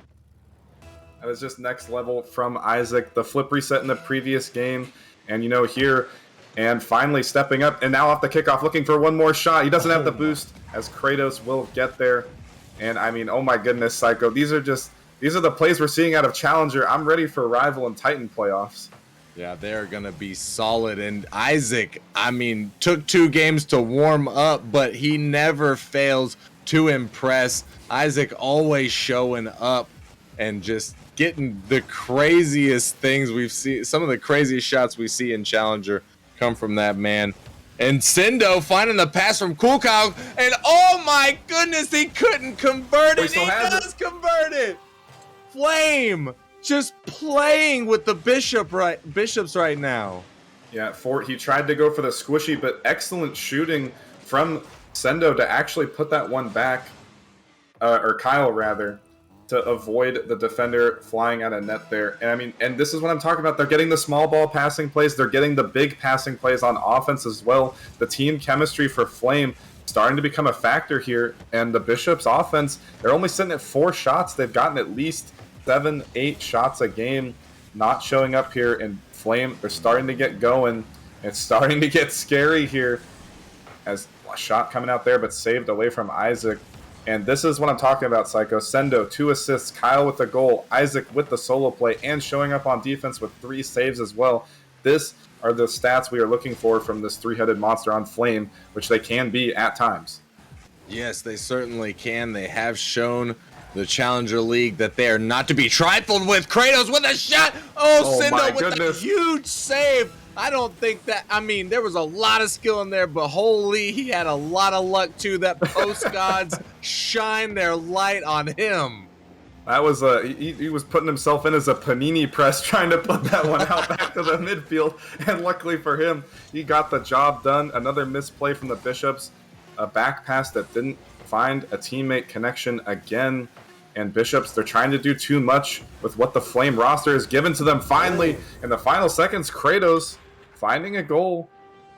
That was just next level from Isaac. The flip reset in the previous game, and here, and finally stepping up, and now off the kickoff, looking for one more shot. He doesn't have the boost, as Kratos will get there. And I mean, oh my goodness, Psycho. These are the plays we're seeing out of Challenger. I'm ready for Rival and Titan playoffs. Yeah, they're going to be solid. And Isaac, I mean, took 2 games to warm up, but he never fails to impress. Isaac always showing up and just getting the craziest things we've seen. Some of the craziest shots we see in Challenger come from that man. And Sendo finding the pass from Cool Kyle, and oh my goodness, he couldn't convert it. He does convert it. Flame just playing with the Bishops right now. Yeah, Fort, he tried to go for the squishy, but excellent shooting from Sendo to actually put that one back, or Kyle rather, to avoid the defender flying out of net there. And I mean, and this is what I'm talking about. They're getting the small ball passing plays. They're getting the big passing plays on offense as well. The team chemistry for Flame starting to become a factor here. And the Bishops offense, they're only sitting at 4 shots. They've gotten at least 7-8 shots a game, not showing up here. And Flame, they're starting to get going. It's starting to get scary here, as a shot coming out there, but saved away from Isaac. And this is what I'm talking about, Psycho. Sendo, 2 assists, Kyle with the goal, Isaac with the solo play, and showing up on defense with 3 saves as well. This are the stats we are looking for from this 3-headed monster on Flame, which they can be at times. Yes, they certainly can. They have shown the Challenger League that they are not to be trifled with. Kratos with a shot. Oh, Oh, my Sindo with goodness. a huge save. I don't think that, I mean, there was a lot of skill in there, but holy, he had a lot of luck too. That post gods shine their light on him. That was he was putting himself in as a panini press trying to put that one out back to the midfield, and luckily for him, he got the job done. Another misplay from the Bishops, a back pass that didn't find a teammate connection again. And Bishops, they're trying to do too much with what the Flame roster has given to them. Finally, in the final seconds, Kratos finding a goal,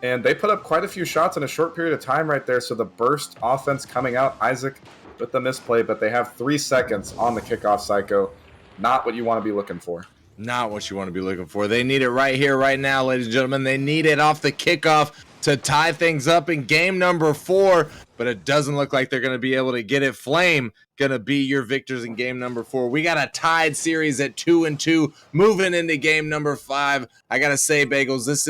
and they put up quite a few shots in a short period of time right there. So the burst offense coming out, Isaac with the misplay, but they have 3 seconds on the kickoff, Psycho. Not what you want to be looking for. Not what you want to be looking for. They need it right here, right now, ladies and gentlemen. They need it off the kickoff to tie things up in game number 4, but it doesn't look like they're going to be able to get it. Flame going to be your victors in game number 4. We got a tied series at 2-2, moving into game number 5. I got to say, Bagels, this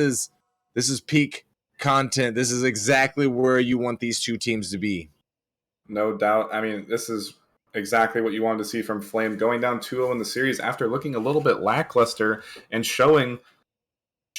is peak content. This is exactly where you want these two teams to be. No doubt. I mean, this is exactly what you wanted to see from Flame, going down 2-0 in the series after looking a little bit lackluster and showing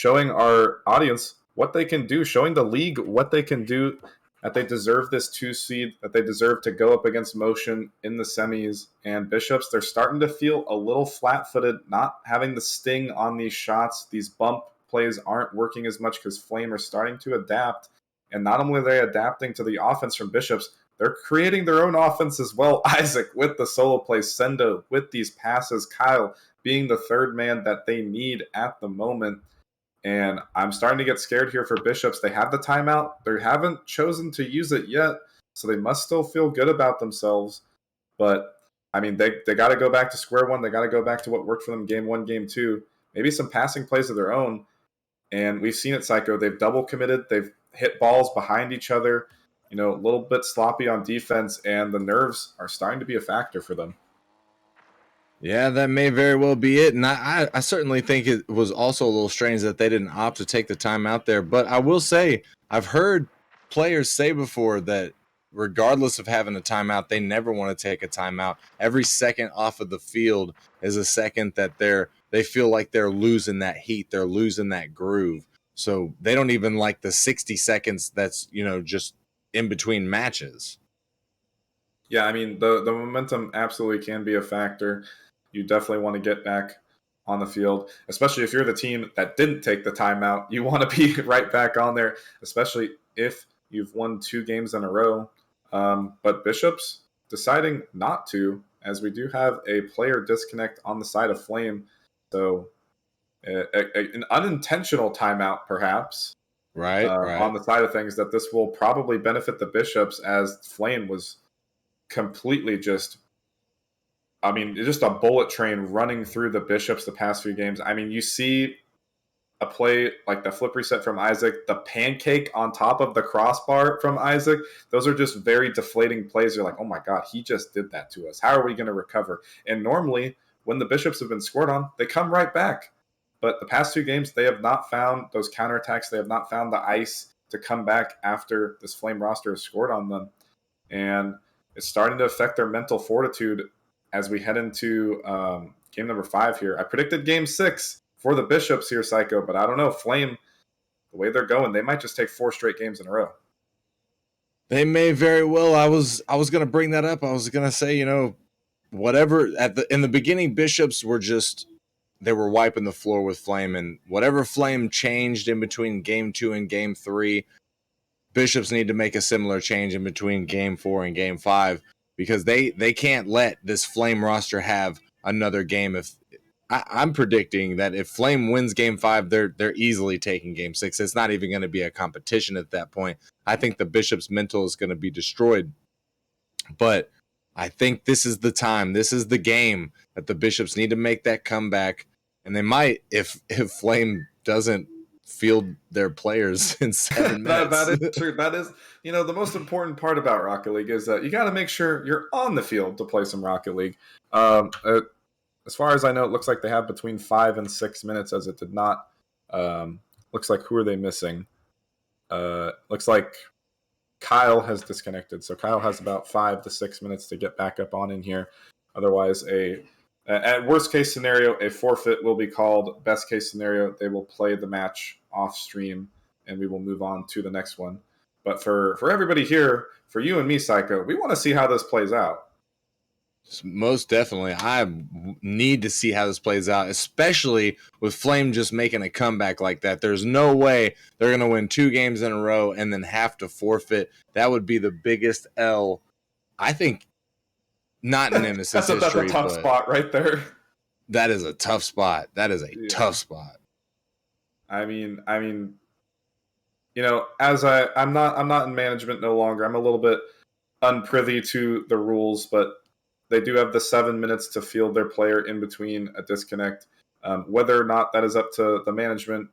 our audience what they can do, showing the league what they can do, that they deserve this 2 seed, that they deserve to go up against Motion in the semis. And Bishops, they're starting to feel a little flat-footed, not having the sting on these shots. These bump plays aren't working as much because Flame are starting to adapt. And not only are they adapting to the offense from Bishops, they're creating their own offense as well. Isaac with the solo play, Sendo with these passes, Kyle being the third man that they need at the moment. And I'm starting to get scared here for Bishops. They have the timeout. They haven't chosen to use it yet, so they must still feel good about themselves. But, I mean, they got to go back to square one. They got to go back to what worked for them game 1, game 2. Maybe some passing plays of their own. And we've seen it, Psycho. They've double committed. They've hit balls behind each other. A little bit sloppy on defense, and the nerves are starting to be a factor for them. Yeah, that may very well be it. And I certainly think it was also a little strange that they didn't opt to take the time out there. But I will say, I've heard players say before that regardless of having a timeout, they never want to take a timeout. Every second off of the field is a second that they feel like they're losing that heat. They're losing that groove. So they don't even like the 60 seconds that's, just in between matches. Yeah, I mean, the momentum absolutely can be a factor. You definitely want to get back on the field, especially if you're the team that didn't take the timeout. You want to be right back on there, especially if you've won 2 games in a row. But Bishops deciding not to, as we do have a player disconnect on the side of Flame. So an unintentional timeout, perhaps. Right. On the side of things, that this will probably benefit the Bishops, as Flame was completely just a bullet train running through the Bishops the past few games. I mean, you see a play like the flip reset from Isaac, the pancake on top of the crossbar from Isaac. Those are just very deflating plays. You're like, oh my God, he just did that to us. How are we going to recover? And normally when the Bishops have been scored on, they come right back. But the past 2 games, they have not found those counterattacks. They have not found the ice to come back after this Flame roster has scored on them. And it's starting to affect their mental fortitude as we head into game number 5 here. I predicted game 6 for the Bishops here, Psycho, but I don't know. Flame, the way they're going, they might just take 4 straight games in a row. They may very well. I was going to bring that up. I was going to say, whatever in the beginning, Bishops were they were wiping the floor with Flame, and whatever Flame changed in between game 2 and game 3, Bishops need to make a similar change in between game 4 and game 5, because they can't let this Flame roster have another game. If I'm predicting that if Flame wins game 5, they're easily taking game 6. It's not even going to be a competition at that point. I think the Bishops' mental is going to be destroyed. But I think this is the time. This is the game that the Bishops need to make that comeback. And they might if Flame doesn't field their players in 7 minutes. That is true. That is, the most important part about Rocket League is that you got to make sure you're on the field to play some Rocket League. As far as I know, it looks like they have between 5 and 6 minutes, as it did not. Looks like, who are they missing? Looks like Kyle has disconnected. So Kyle has about 5 to 6 minutes to get back up on in here. Otherwise, at worst case scenario, a forfeit will be called. Best case scenario, they will play the match off stream, and we will move on to the next one. But for everybody here, for you and me, Psycho, we want to see how this plays out. Most definitely. I need to see how this plays out, especially with Flame just making a comeback like that. There's no way they're going to win 2 games in a row and then have to forfeit. That would be the biggest L, I think, not in Nemesis That's a history, tough but spot right there. that is a tough spot. That is a tough spot. I mean, you know, as I'm not in management no longer. I'm a little bit unprivy to the rules, but they do have the 7 minutes to field their player in between a disconnect. Whether or not that is up to the management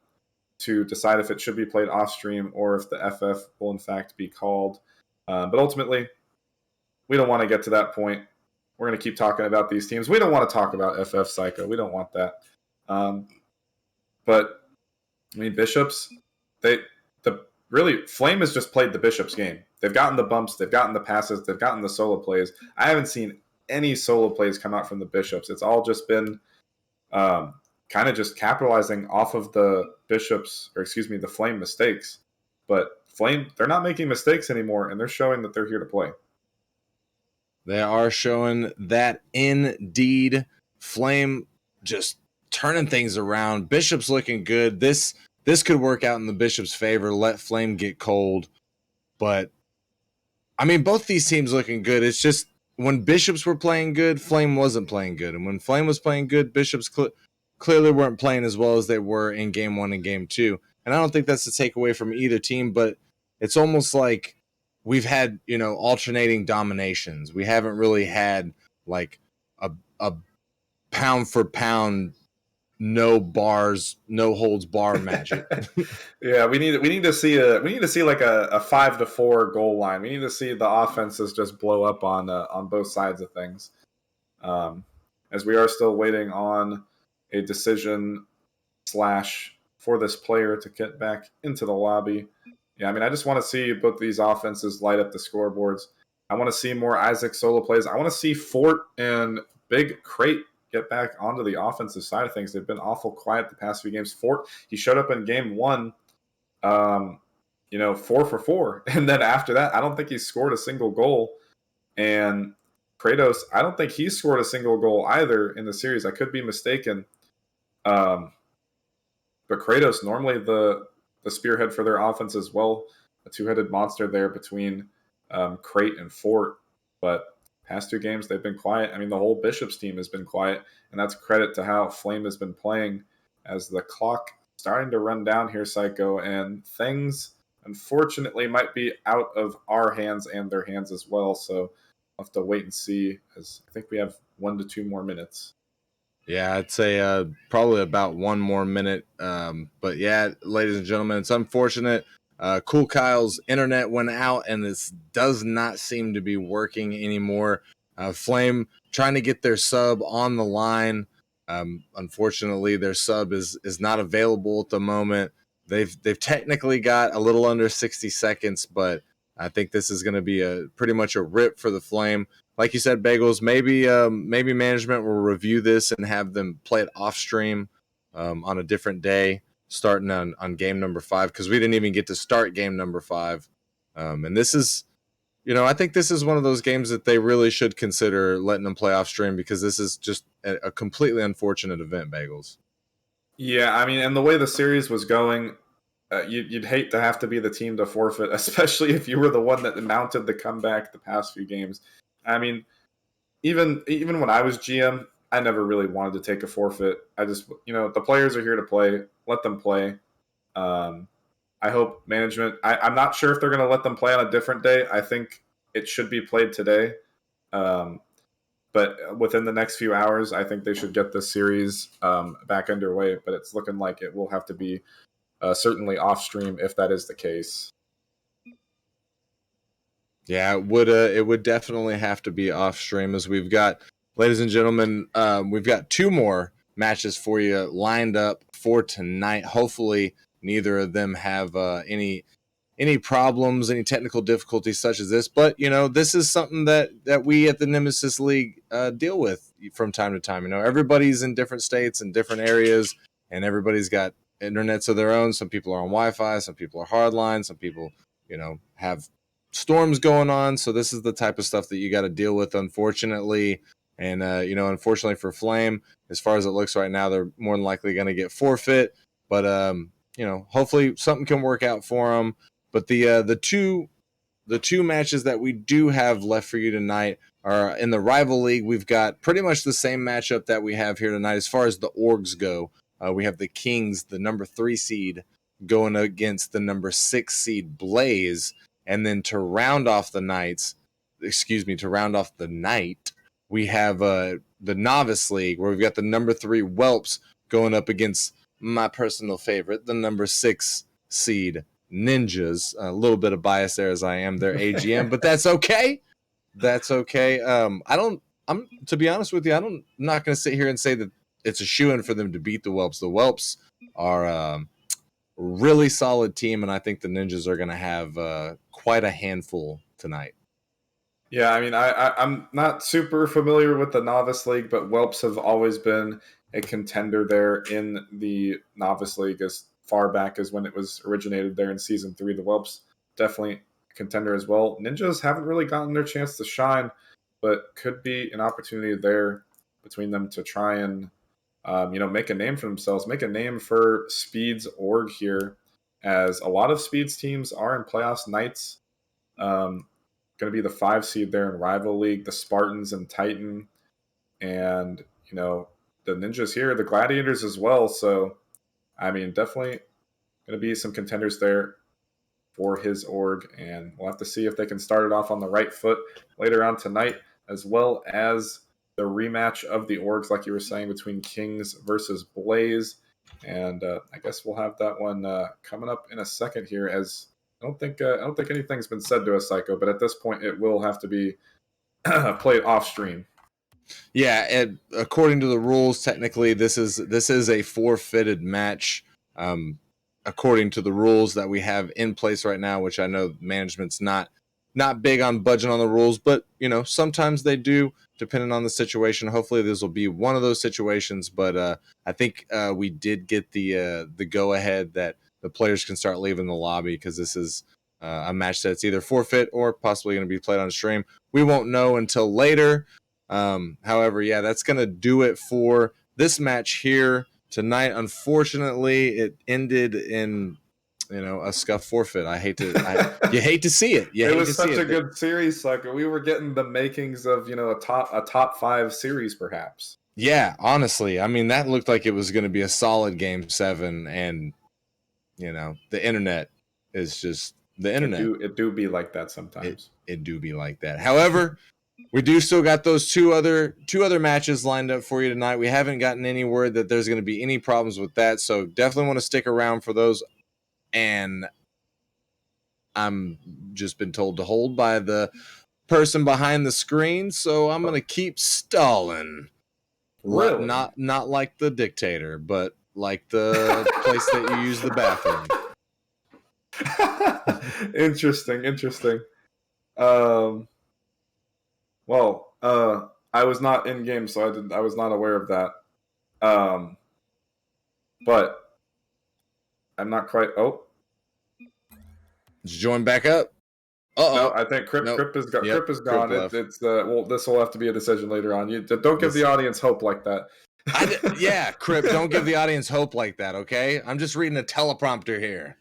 to decide if it should be played off stream or if the FF will in fact be called. But ultimately, we don't want to get to that point. We're going to keep talking about these teams. We don't want to talk about FF Psycho. We don't want that. But I mean, Bishops, Flame has just played the Bishops game. They've gotten the bumps, they've gotten the passes, they've gotten the solo plays. I haven't seen any solo plays come out from the Bishops. It's all just been kind of just capitalizing off of the the Flame mistakes. But Flame, they're not making mistakes anymore, and they're showing that they're here to play. They are showing that indeed. Flame just turning things around. Bishop's looking good. This could work out in the Bishop's favor. Let Flame get cold. But, I mean, both these teams looking good. It's just when Bishops were playing good, Flame wasn't playing good. And when Flame was playing good, Bishops clearly weren't playing as well as they were in Game 1 and Game 2. And I don't think that's a takeaway from either team, but it's almost like we've had, alternating dominations. We haven't really had, like, a pound for pound, no bars, no holds bar magic. Yeah, we need to see like a 5-4 goal line. We need to see the offenses just blow up on both sides of things. As we are still waiting on a decision for this player to get back into the lobby. Yeah, I mean, I just want to see both these offenses light up the scoreboards. I want to see more Isaac solo plays. I want to see Fort and Big Crate get back onto the offensive side of things. They've been awful quiet the past few games. Fort, he showed up in Game 1, 4 for 4. And then after that, I don't think he scored a single goal. And Kratos, I don't think he scored a single goal either in the series. I could be mistaken. But Kratos, normally the spearhead for their offense as well, a two-headed monster there between Crate and Fort. But past 2 games, they've been quiet. I mean, the whole Bishops team has been quiet, and that's credit to how Flame has been playing as the clock starting to run down here, Psycho, and things, unfortunately, might be out of our hands and their hands as well. So we'll have to wait and see, as I think we have 1 to 2 more minutes. Yeah, I'd say probably about 1 more minute. But yeah, ladies and gentlemen, it's unfortunate. Cool Kyle's internet went out, and this does not seem to be working anymore. Flame trying to get their sub on the line. Unfortunately, their sub is not available at the moment. They've technically got a little under 60 seconds, but I think this is going to be pretty much a rip for the Flame. Like you said, Bagels, maybe management will review this and have them play it off stream on a different day, starting on game number 5, because we didn't even get to start game number 5. And this is, I think this is one of those games that they really should consider letting them play off stream, because this is just a completely unfortunate event, Bagels. Yeah, I mean, and the way the series was going, you'd hate to have to be the team to forfeit, especially if you were the one that mounted the comeback the past few games. I mean, even when I was GM, I never really wanted to take a forfeit. I just, the players are here to play. Let them play. I hope management, I'm not sure if they're going to let them play on a different day. I think it should be played today. But within the next few hours, I think they should get this series back underway. But it's looking like it will have to be certainly off stream if that is the case. Yeah, it would definitely have to be off stream, as we've got, ladies and gentlemen, we've got 2 more matches for you lined up for tonight. Hopefully, neither of them have any any problems, any technical difficulties such as this. But this is something that we at the Nemesis League deal with from time to time. Everybody's in different states and different areas, and everybody's got internets of their own. Some people are on Wi-Fi, some people are hardline, some people have storms going on. So this is the type of stuff that you got to deal with, unfortunately. And unfortunately for Flame, as far as it looks right now, they're more than likely going to get forfeit. But hopefully something can work out for them. But the two matches that we do have left for you tonight are in the rival league. We've got pretty much the same matchup that we have here tonight as far as the orgs go. We have the Kings, the number 3 seed, going against the number 6 seed Blaze, and then to round off the night, we have the novice league where we've got the number 3 Whelps going up against my personal favorite, the number 6 seed Ninjas. A little bit of bias there as I am their AGM, but that's okay. That's okay. I'm to be honest with you, I'm not going to sit here and say that it's a shoo-in for them to beat the Whelps. The Whelps are a really solid team, and I think the Ninjas are going to have quite a handful tonight. Yeah, I mean, I'm not super familiar with the Novice League, but Whelps have always been a contender there in the Novice League as far back as when it was originated there in Season 3. The Whelps definitely a contender as well. Ninjas haven't really gotten their chance to shine, but could be an opportunity there between them to try and make a name for themselves, make a name for Speed's org here, as a lot of Speed's teams are in playoffs nights. Going to be the 5 seed there in Rival League, the Spartans and Titan, and the Ninjas here, the Gladiators as well. So, I mean, definitely going to be some contenders there for his org, and we'll have to see if they can start it off on the right foot later on tonight, as well as the rematch of the orgs, like you were saying, between Kings versus Blaze. And I guess we'll have that one coming up in a second here, as I don't think anything's been said to us, Psycho, but at this point it will have to be played off stream. Yeah, and according to the rules, technically this is a forfeited match. According to the rules that we have in place right now, which I know management's not big on budging on the rules, but sometimes they do, depending on the situation. Hopefully this will be one of those situations, but I think we did get the go ahead that the players can start leaving the lobby, because this is a match that's either forfeit or possibly going to be played on stream. We won't know until later. However, yeah, that's going to do it for this match here tonight. Unfortunately, it ended in a scuff forfeit. You hate to see it. It was such a good series, Sucker. We were getting the makings of a top 5 series, perhaps. Yeah, honestly, I mean, that looked like it was going to be a solid Game 7, and the internet is just the internet. It do be like that sometimes. It do be like that. However, we do still got those two other matches lined up for you tonight. We haven't gotten any word that there's going to be any problems with that, so definitely want to stick around for those. And I'm just been told to hold by the person behind the screen, so I'm going to keep stalling. Really? Not like the dictator, but like the place that you use the bathroom. Interesting. Well, I was not in game, so I was not aware of that. But I'm not quite. Oh, did you join back up? No, I think Crip is gone. Yep, Crip is gone. It's this will have to be a decision later on. You don't give the audience hope like that. Yeah, Crip, don't give the audience hope like that, okay? I'm just reading a teleprompter here.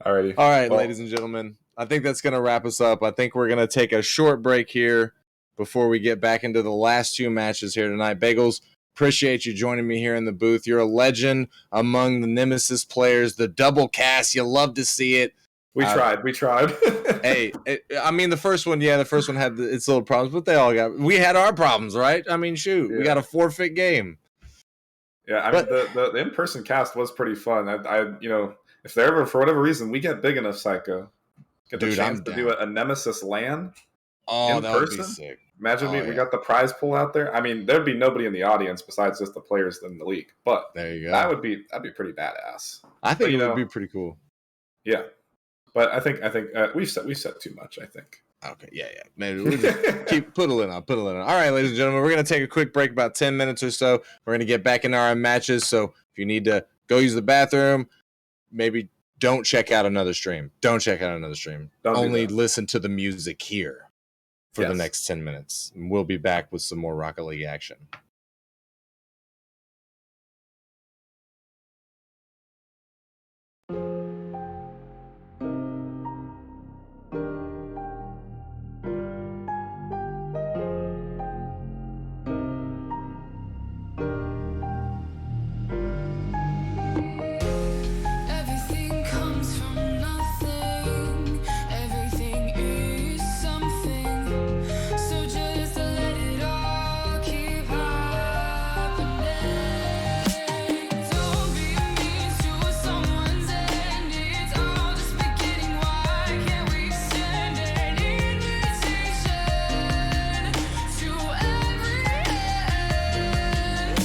Alrighty. All right, ladies and gentlemen, I think that's going to wrap us up. I think we're going to take a short break here before we get back into the last 2 matches here tonight. Bagels, appreciate you joining me here in the booth. You're a legend among the Nemesis players, the double cast. You love to see it. We tried. Hey, I mean, the first one had its little problems, but we had our problems, right? I mean, shoot, we got a forfeit game. Yeah, I mean, the in-person cast was pretty fun. I if there ever, for whatever reason, we get big enough, Psycho, get the chance to do a Nemesis LAN in that person, would be sick. Imagine we got the prize pool out there. I mean, there'd be nobody in the audience besides just the players in the league. But there you go. That'd be pretty badass. I think it would be pretty cool. Yeah. But I think we've said too much. I think. Okay, yeah. Maybe we'll just put a lid on. All right, ladies and gentlemen, we're gonna take a quick break, about 10 minutes or so. We're gonna get back into our matches. So if you need to go use the bathroom, maybe don't check out another stream. Only listen to the music here for the next 10 minutes. And we'll be back with some more Rocket League action. Everything comes from nothing. Everything is something. So just let it all keep happening. Don't be mean to someone's end. It's all just beginning. Why can't we send an invitation to every end?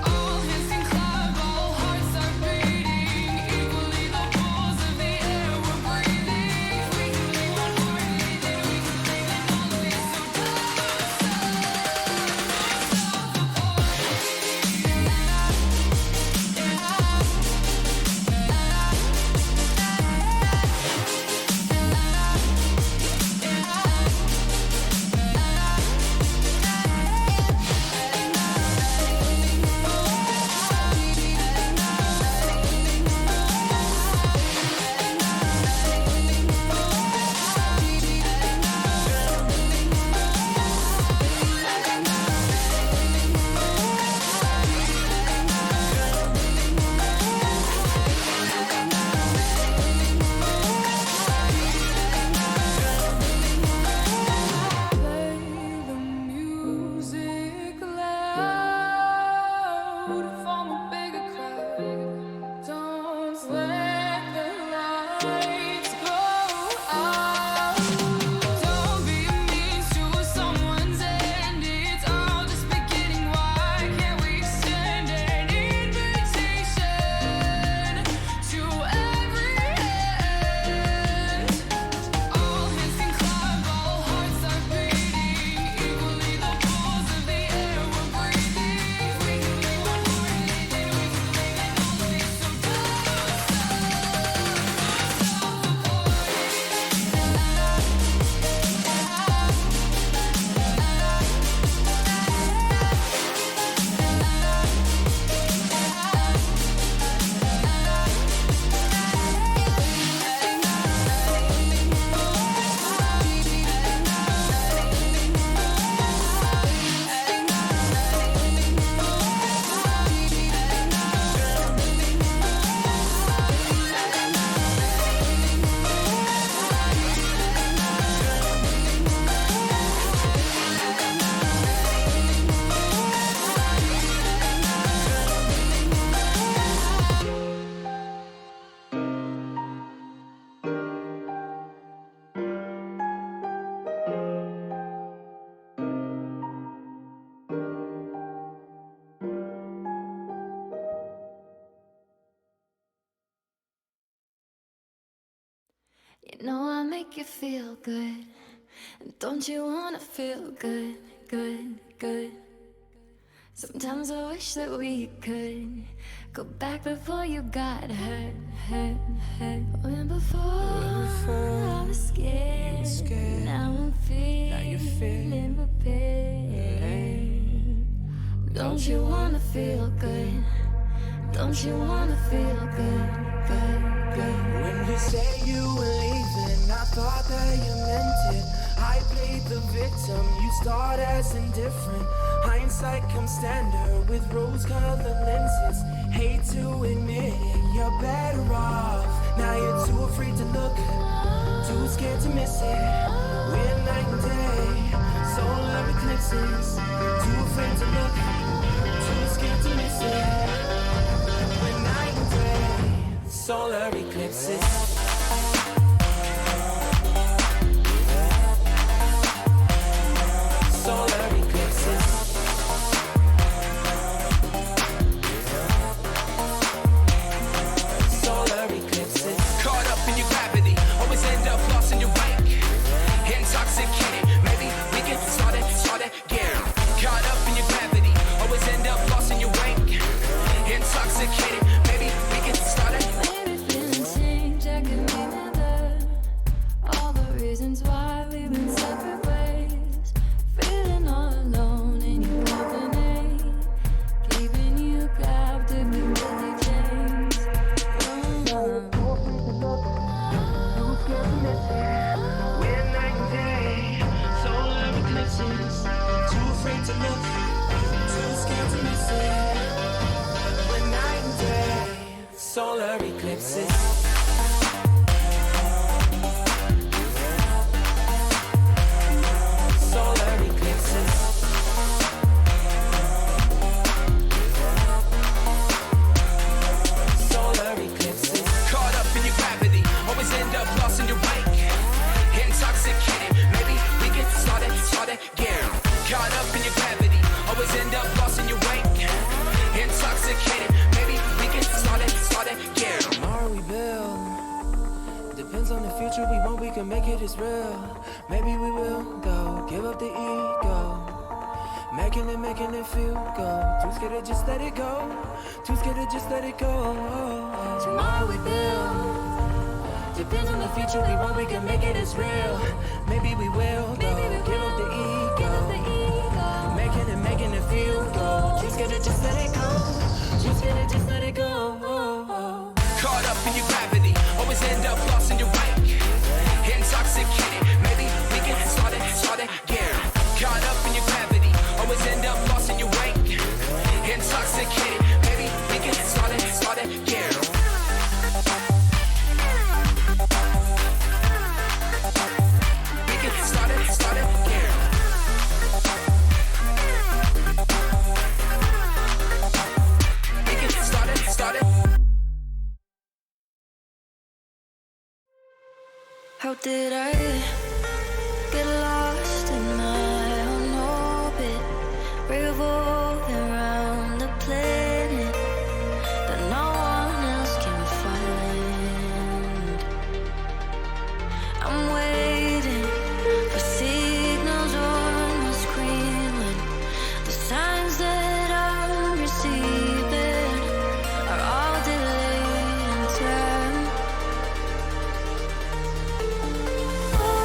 All hands can clap, all hearts are beating equally. The pulse of the air we're breathing. We can leave one heart beating. We can leave it all of it. So play the music loud, form a bigger crowd. Don't let the lights go out. Don't be mean to someone's end. It's all just beginning. Why can't we send an invitation to every end? All hands can clap, all hearts are beating equally. The pulse of the air we're breathing. We can leave one heart beating. We can leave it all of it. So you know I make you feel good. And don't you wanna feel good, good, good? Sometimes I wish that we could go back before you got hurt. When before I was scared, now I'm feeling prepared. Don't you wanna feel good? Don't you wanna feel good, good, good? When you say you were leaving, I thought that you meant it. I played the victim, you start as indifferent. Hindsight comes standard with rose-colored lenses. Hate to admit it, you're better off. Now you're too afraid to look, too scared to miss it. We're night and day, solar eclipses. Too afraid to look, too scared to miss it. We're night and day, solar eclipses. Solar eclipses. Solar eclipses. Caught up in your gravity, We're night and day, solar eclipses. Too afraid to look, too scared to miss it. We're night and day, solar eclipses. Solar eclipses. Solar eclipses. Caught up in your gravity, always end up lost in your wake. Intoxicated, maybe we can start again. Caught up in your gravity, always end up lost in your wake. Intoxicated, maybe we can start again. Tomorrow we build. Depends on the future we want, we can make it as real. Maybe we will go, give up the ego. Making it feel good. Too scared to just let it go. Too scared to just let it go. Tomorrow we build. Depends on the future we want, we can make it as real. Maybe we will go, give up the ego. Making it feel good. Too scared to just let it go. Too scared to just let it go. Caught up in your gravity, always end up lost in your wake. Intoxicated, maybe we can start again. Caught up in your gravity, always end up lost in your wake. Intoxicated, maybe we can start again. We can start again. We can start it. How did I get lost in my own orbit, revolving around the planet that no one else can find? I'm waiting for signals on my screen when the signs that I'm receiving are all delayed in time. All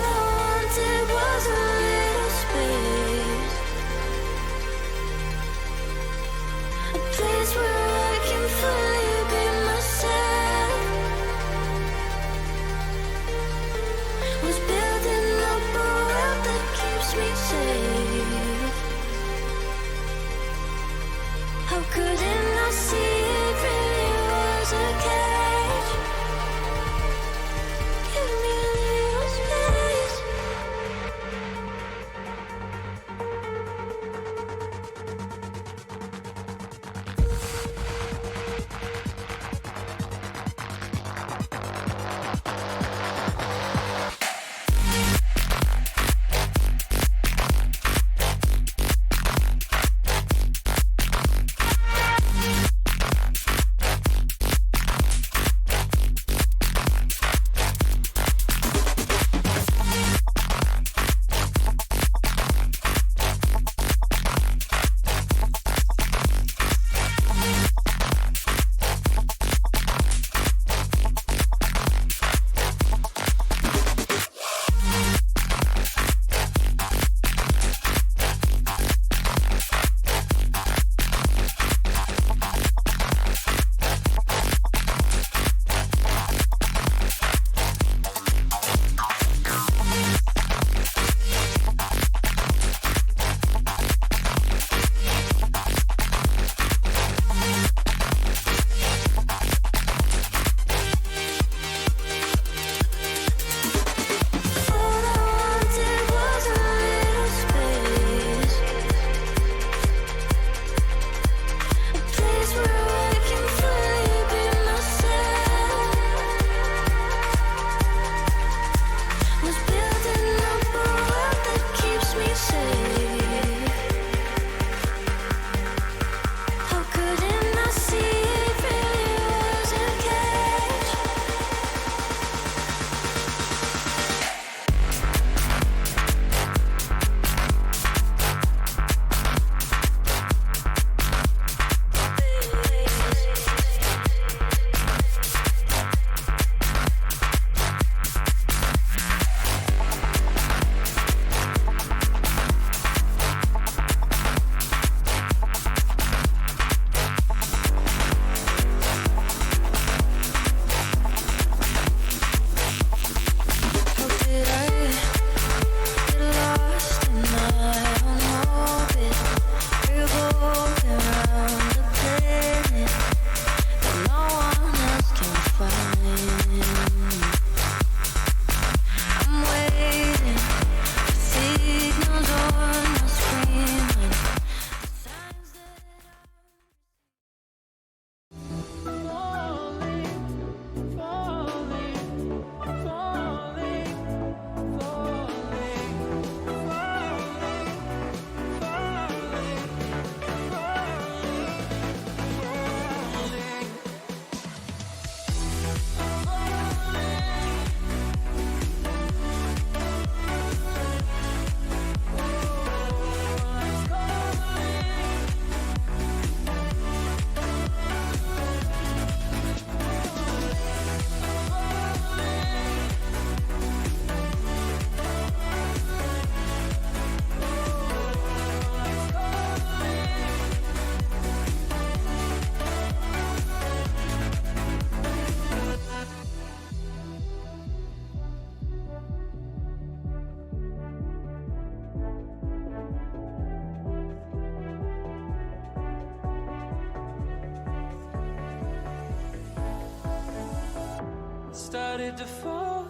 started to fall,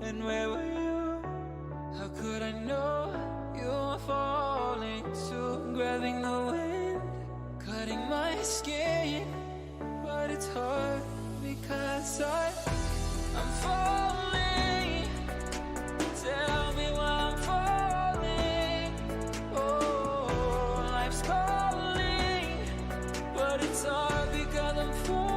and where were you? How could I know you were falling too? Grabbing the wind, cutting my skin, but it's hard because I'm falling. Tell me why I'm falling. Oh, life's calling, but it's hard because I'm falling.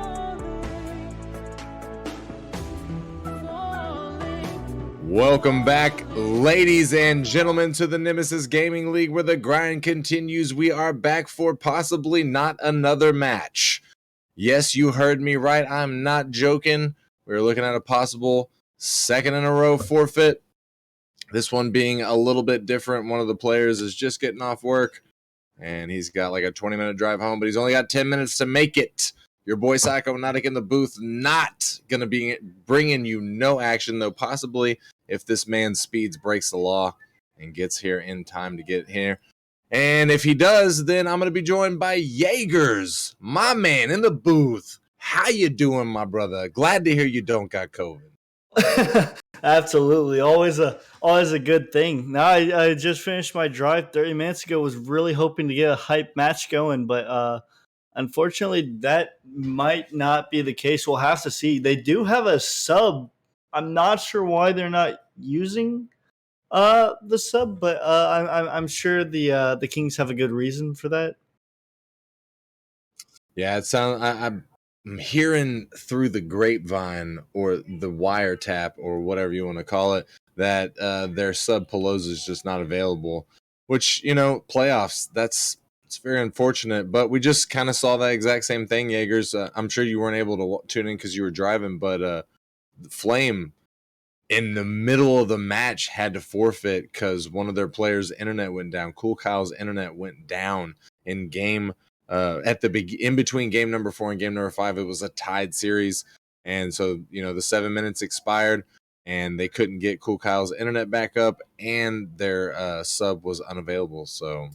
Welcome back, ladies and gentlemen, to the Nemesis Gaming League, where the grind continues. We are back for possibly not another match. Yes, you heard me right. I'm not joking. We're looking at a possible second in a row forfeit. This one being a little bit different. One of the players is just getting off work, and he's got like a 20-minute drive home, but he's only got 10 minutes to make it. Your boy Psychonatic in the booth, not going to be bringing you no action, though possibly if this man speeds, breaks the law, and gets here in time to get here. And if he does, then I'm going to be joined by Jaegers, my man in the booth. How you doing, my brother? Glad to hear you don't got COVID. Absolutely, always a good thing. Now I just finished my drive 30 minutes ago. Was really hoping to get a hype match going, but unfortunately that might not be the case. We'll have to see. They do have a sub. I'm not sure why they're not using the sub, but I'm sure the Kings have a good reason for that. Yeah, it sounds. I'm hearing through the grapevine or the wiretap or whatever you want to call it that their sub Pelosi is just not available. Which, you know, playoffs. It's very unfortunate. But we just kind of saw that exact same thing, Jaegers. I'm sure you weren't able to tune in because you were driving, but Flame in the middle of the match had to forfeit because one of their players' internet went down. Cool Kyle's internet went down in game. In between game number 4 and game number 5, it was a tied series, and so the 7 minutes expired, and they couldn't get Cool Kyle's internet back up, and their sub was unavailable. So,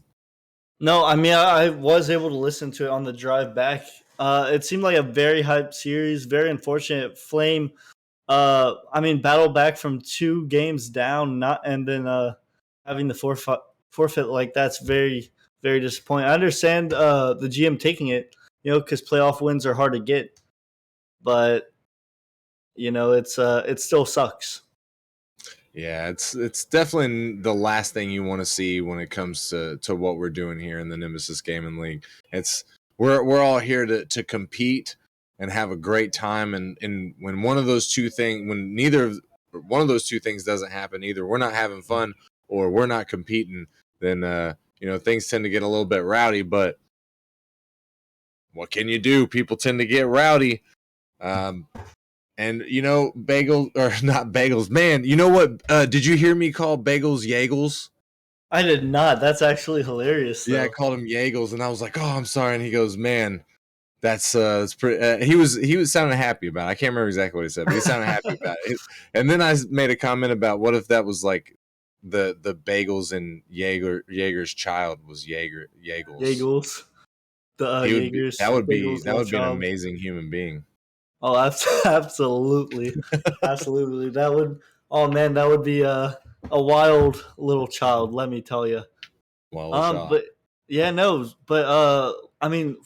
No, I mean I was able to listen to it on the drive back. It seemed like a very hyped series. Very unfortunate. Flame. I mean, battle back from 2 games down, and then having the forfeit like that's very, very disappointing. I understand the GM taking it, because playoff wins are hard to get, but it still sucks. yeah, it's definitely the last thing you want to see when it comes to what we're doing here in the Nemesis Gaming League. We're all here to compete and have a great time, and when one of those two things, when neither one of those two things doesn't happen, either we're not having fun or we're not competing, then things tend to get a little bit rowdy. But what can you do? People tend to get rowdy. And bagels or not bagels, man. You know what? Did you hear me call bagels Yagels? I did not. That's actually hilarious, though. Yeah, I called him Yagels, and I was like, "Oh, I'm sorry." And he goes, "Man, that's pretty." He was sounding happy about it. I can't remember exactly what he said, but he sounded happy about it. And then I made a comment about what if that was like the bagels and Jaeger's child was Yagels. Yagels. Jaegers. That would be an child. amazing human being. Oh, absolutely, absolutely. That would. Oh man, that would be a wild little child. Let me tell you. But yeah, no, but I mean,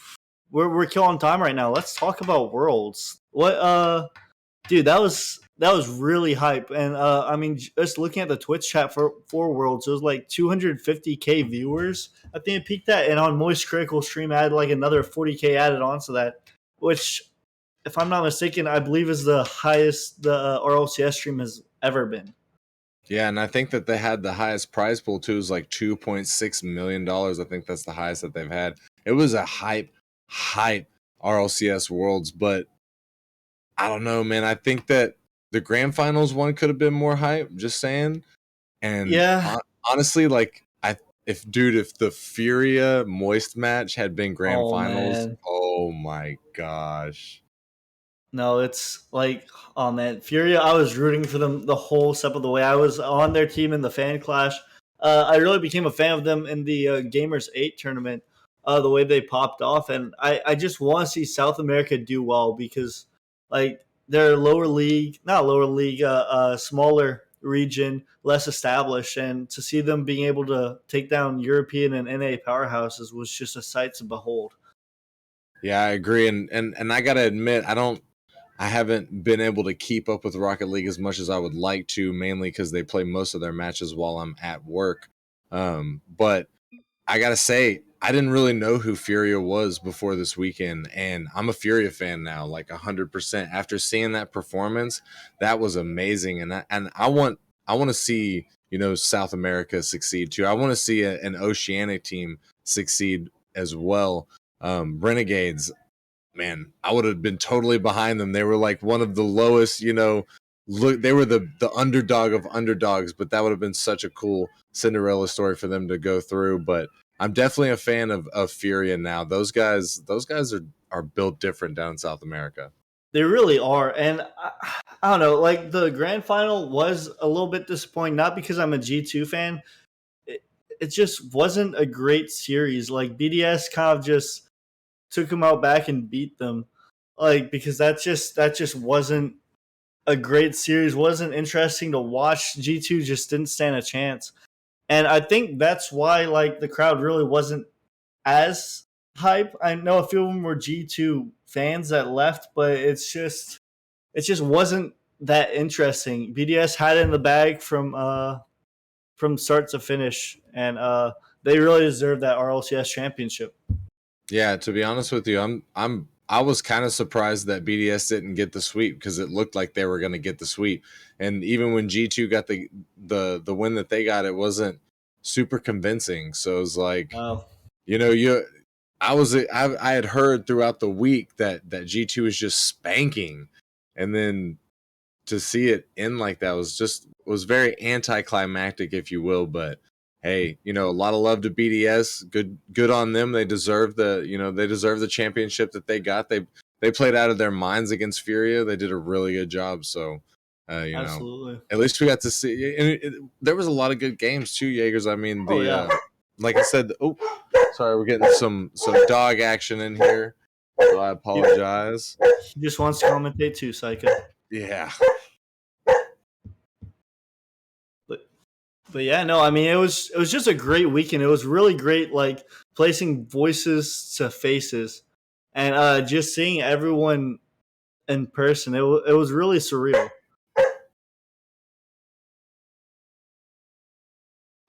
we're killing time right now. Let's talk about Worlds. Dude, that was really hype, and I mean, just looking at the Twitch chat for Worlds, it was like 250K viewers. I think it peaked at, and on Moist Critical Stream, I had like another 40K added onto that, which, if I'm not mistaken, I believe is the highest the RLCS stream has ever been. Yeah, and I think that they had the highest prize pool too, is like $2.6 million. I think that's the highest that they've had. It was a hype RLCS Worlds, but I don't know, man. I think that the grand finals one could have been more hype, just saying. And yeah, honestly, like if the Furia Moist match had been grand finals, man. Oh my gosh. No, it's like, oh man, Furia, I was rooting for them the whole step of the way. I was on their team in the Fan Clash. I really became a fan of them in the Gamers 8 tournament, the way they popped off. And I just want to see South America do well because, like, they're lower league, not lower league, smaller region, less established, and to see them being able to take down European and NA powerhouses was just a sight to behold. Yeah, I agree, and I gotta admit, I haven't been able to keep up with Rocket League as much as I would like to, mainly because they play most of their matches while I'm at work. But I gotta say, I didn't really know who Furia was before this weekend, and I'm a Furia fan now, like 100%. After seeing that performance, that was amazing, and I want to see South America succeed too. I want to see an Oceanic team succeed as well. Renegades, man, I would have been totally behind them. They were like one of the lowest, look, they were the underdog of underdogs, but that would have been such a cool Cinderella story for them to go through. But I'm definitely a fan of Furia now. Those guys are built different down in South America. They really are. And I don't know, like the grand final was a little bit disappointing, not because I'm a G2 fan. It just wasn't a great series. Like BDS kind of just took them out back and beat them. Like, because that just wasn't a great series, wasn't interesting to watch. G2 just didn't stand a chance. And I think that's why like the crowd really wasn't as hype. I know a few of them were G2 fans that left, but it just wasn't that interesting. BDS had it in the bag from start to finish, and they really deserved that RLCS championship. Yeah, to be honest with you, I was kind of surprised that BDS didn't get the sweep because it looked like they were going to get the sweep. And even when G2 got the win that they got, it wasn't super convincing. So it was like, Oh. I had heard throughout the week that G2 was just spanking, and then to see it end like that was very anticlimactic, if you will. But hey, a lot of love to BDS. Good on them. They deserve the championship that they got. They played out of their minds against Furia. They did a really good job. So, Absolutely. at least we got to see. And there was a lot of good games too, Jaegers. I mean, like I said. Oh, sorry, we're getting some dog action in here. So I apologize. He just wants to commentate too, Psycho. Yeah. But yeah, no, I mean it was just a great weekend. It was really great, like placing voices to faces, and just seeing everyone in person. It was really surreal.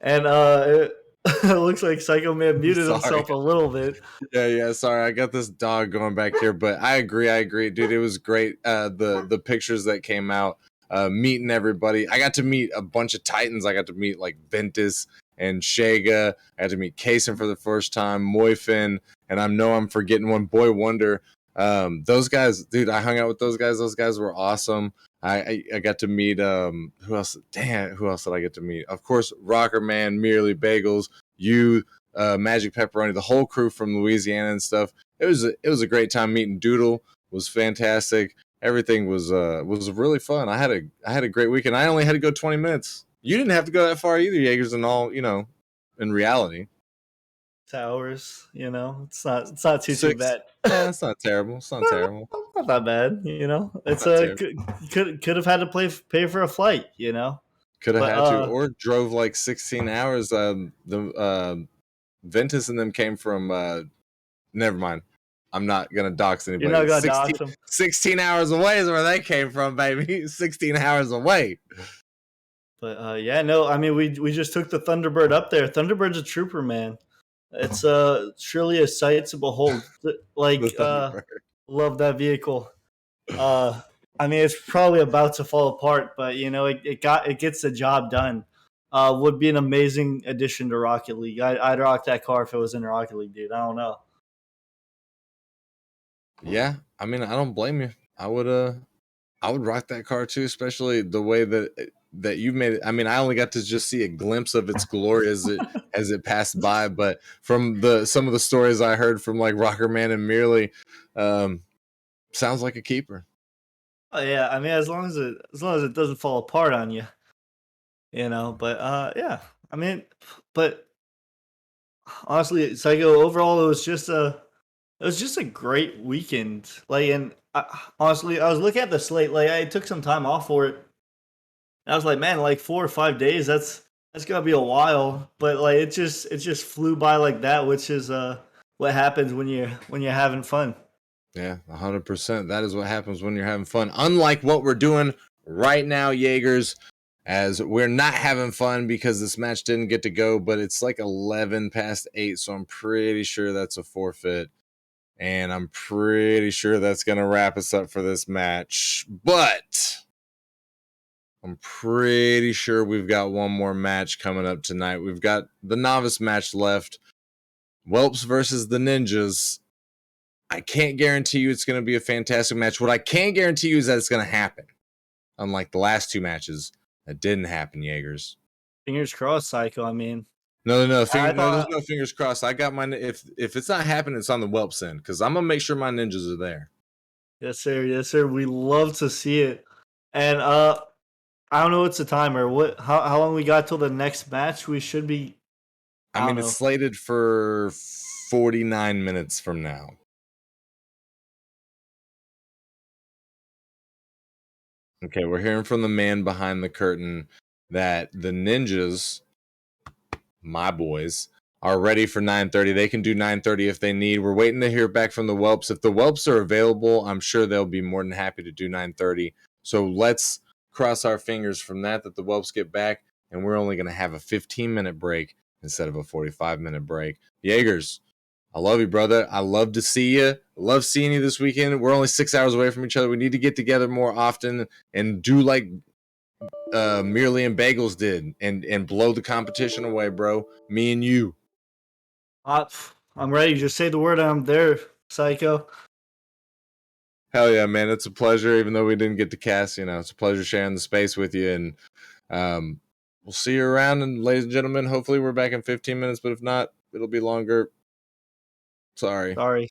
And it looks like Psycho may have muted himself a little bit. Yeah. Sorry, I got this dog going back here, but I agree, dude. It was great. The pictures that came out. Meeting everybody. I got to meet a bunch of Titans. I got to meet like Ventus and Shega. I got to meet Kaysen for the first time, Moifin, and I'm forgetting one, Boy Wonder. Those guys, dude, I hung out with those guys. Those guys were awesome. I got to meet who else? Damn, who else did I get to meet? Of course, Rocker Man, Merely Bagels, you, Magic Pepperoni, the whole crew from Louisiana and stuff. It was a great time meeting Doodle. Was fantastic. Everything was really fun. I had a great weekend. I only had to go 20 minutes. You didn't have to go that far either, Jaegers, and all, in reality. Hours, it's not too bad. Yeah, it's not terrible. It's not terrible. Not that bad, It's could have had to pay for a flight, Could have had to, or drove like 16 hours. The Ventus and them came from never mind. I'm not gonna dox anybody. You're not gonna dox them. 16 hours away is where they came from, baby. 16 hours away. But yeah, no, I mean we just took the Thunderbird up there. Thunderbird's a trooper, man. It's surely a sight to behold. Like love that vehicle. I mean it's probably about to fall apart, but it gets the job done. Would be an amazing addition to Rocket League. I'd rock that car if it was in Rocket League, dude. I don't know. Yeah, I mean, I don't blame you. I would rock that car too, especially the way that you made it. I mean, I only got to just see a glimpse of its glory as it passed by, but from some of the stories I heard from like Rocker Man and Merely, sounds like a keeper. Oh yeah, I mean, as long as it doesn't fall apart on you, But yeah, I mean, but honestly, Psycho, overall, it was just a great weekend. Like, and Honestly, I was looking at the slate. Like, I took some time off for it. And I was like, man, like 4 or 5 days. That's gonna be a while. But like, it just flew by like that, which is what happens when you're having fun. Yeah, 100%. That is what happens when you're having fun. Unlike what we're doing right now, Jaegers, as we're not having fun because this match didn't get to go, but it's like 11 past 8, so I'm pretty sure that's a forfeit. And I'm pretty sure that's going to wrap us up for this match. But I'm pretty sure we've got one more match coming up tonight. We've got the novice match left. Whelps versus the Ninjas. I can't guarantee you it's going to be a fantastic match. What I can guarantee you is that it's going to happen. Unlike the last 2 matches that didn't happen, Jaegers. Fingers crossed, Psycho. I mean, No, there's no fingers crossed. I got my if it's not happening, it's on the Whelps end because I'm gonna make sure my ninjas are there. yes, sir. Yes, sir. We love to see it. And I don't know what's the timer. How long we got till the next match? We should be. I mean, it's slated for 49 minutes from now. Okay, we're hearing from the man behind the curtain that the Ninjas, my boys, are ready for 9:30. They can do 9:30 if they need. We're waiting to hear back from the Whelps. If the Whelps are available, I'm sure they'll be more than happy to do 9:30. So let's cross our fingers from that the Whelps get back, and we're only going to have a 15-minute break instead of a 45-minute break. Jaegers, I love you, brother. I love to see you. I love seeing you this weekend. We're only 6 hours away from each other. We need to get together more often and do like Merely and Bagels did and blow the competition away, bro. Me and you. I'm ready. Just say the word. I'm there, Psycho. Hell yeah, man. It's a pleasure, even though we didn't get to cast, it's a pleasure sharing the space with you. And we'll see you around. And ladies and gentlemen, hopefully we're back in 15 minutes, but if not, it'll be longer. Sorry.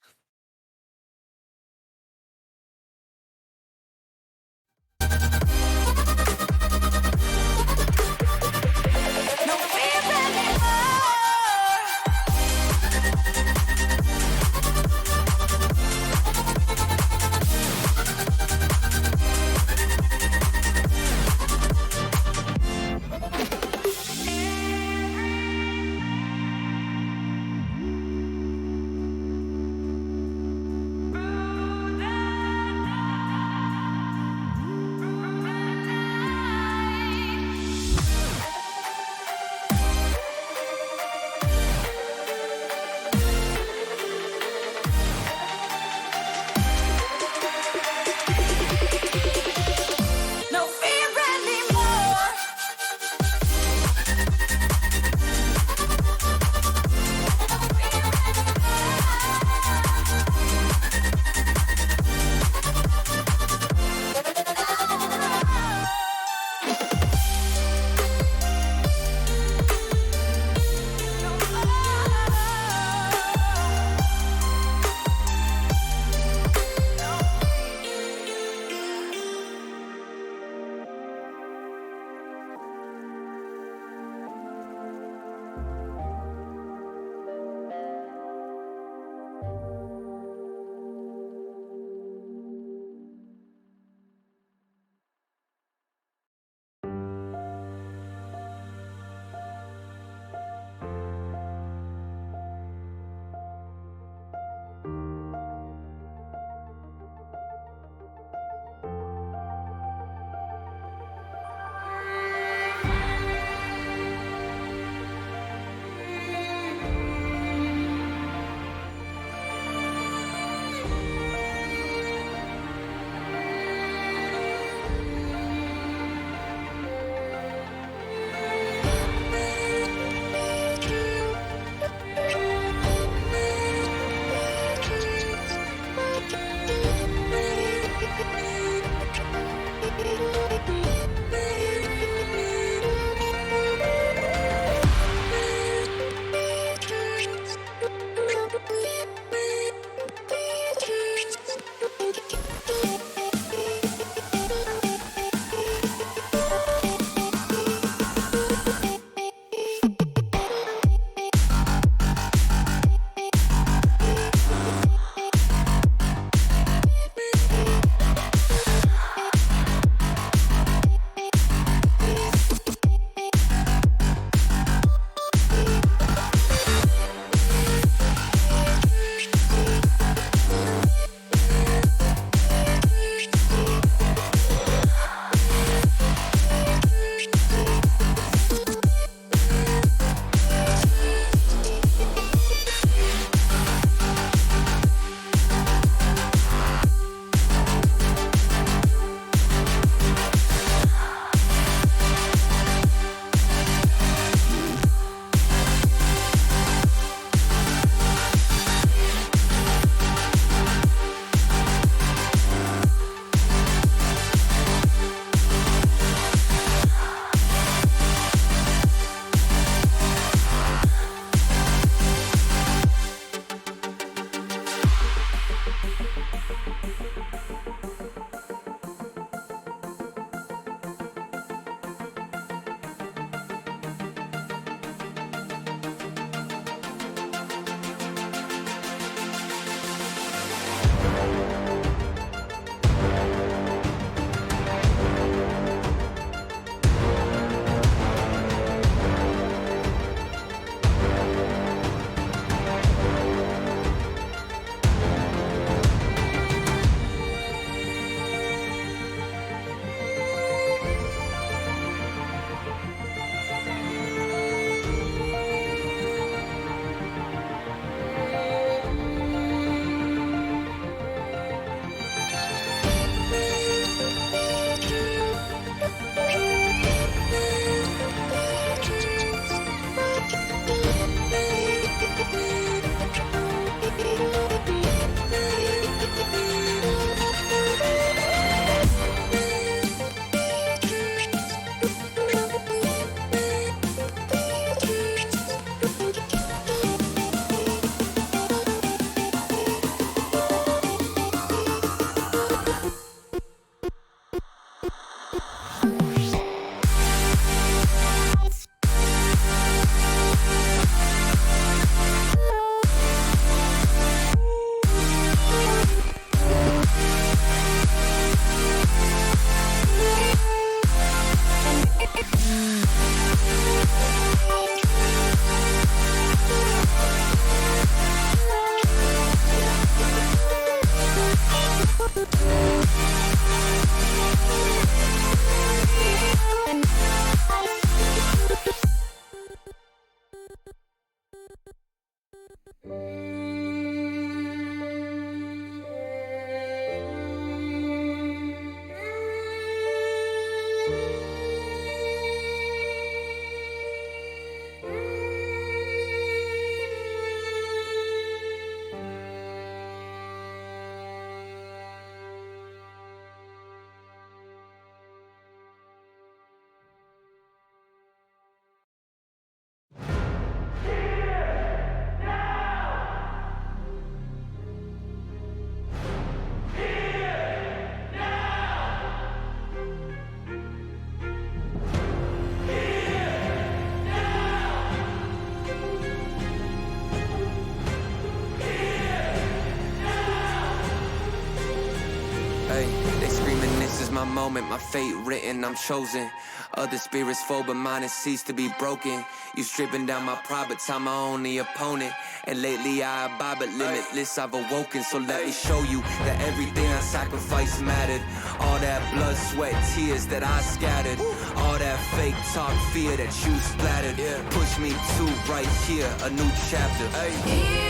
Hey, they screaming, this is my moment, my fate written, I'm chosen. Other spirits fall, but mine has ceased to be broken. You stripping down my pride, but time my only opponent. And lately I abide, but limitless I've awoken. So let me show you that everything I sacrificed mattered. All that blood, sweat, tears that I scattered. All that fake talk, fear that you splattered. Push me to right here, a new chapter. Hey.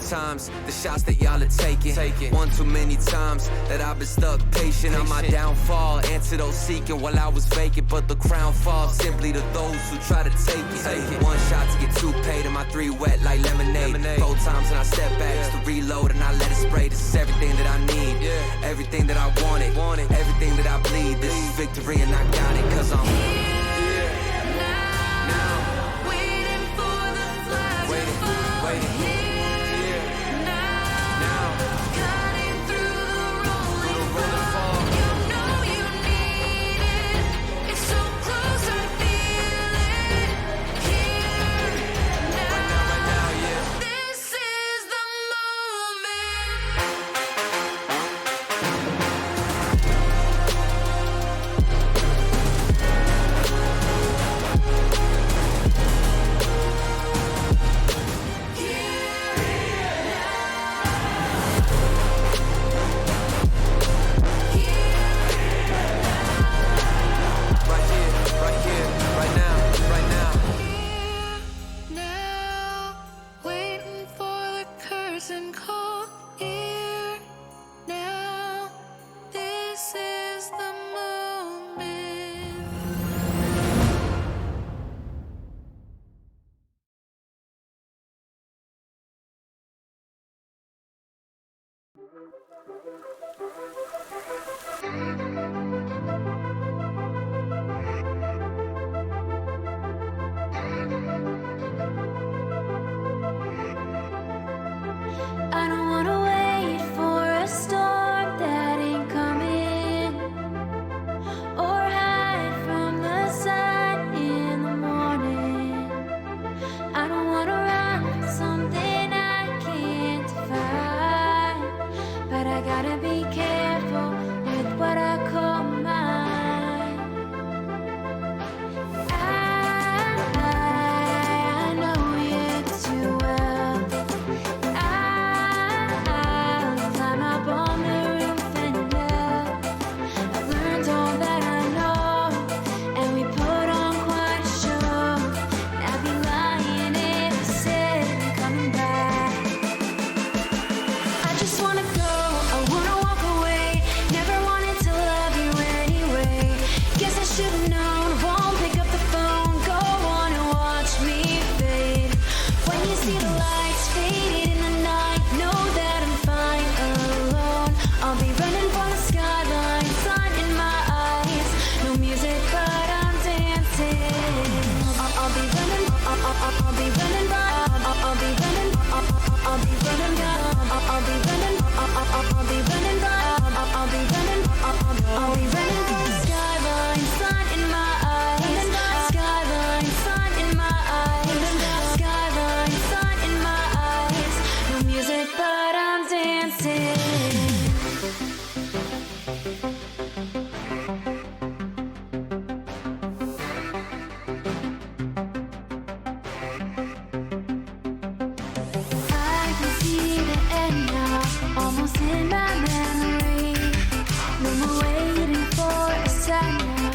Times, the shots that y'all are taking. One too many times that I've been stuck patient on my downfall. Antidote seeking while I was vacant, but the crown falls simply to those who try to take it. One shot to get two paid, and my three wet like lemonade. 4 times and I step back just to reload and I let it spray. This is everything that I need, everything that I wanted, everything that I bleed. This is victory and I got it, cause I'm here now, waiting for the flag to fall. Waiting. I'll be running, I'll be running, I'll be running, I'll be running for the skyline, sun in my eyes, skyline, sun in my eyes, skyline, sun in my eyes. No music, but I'm dancing. I can see the end now, almost in my memory. No more waiting for a sign now.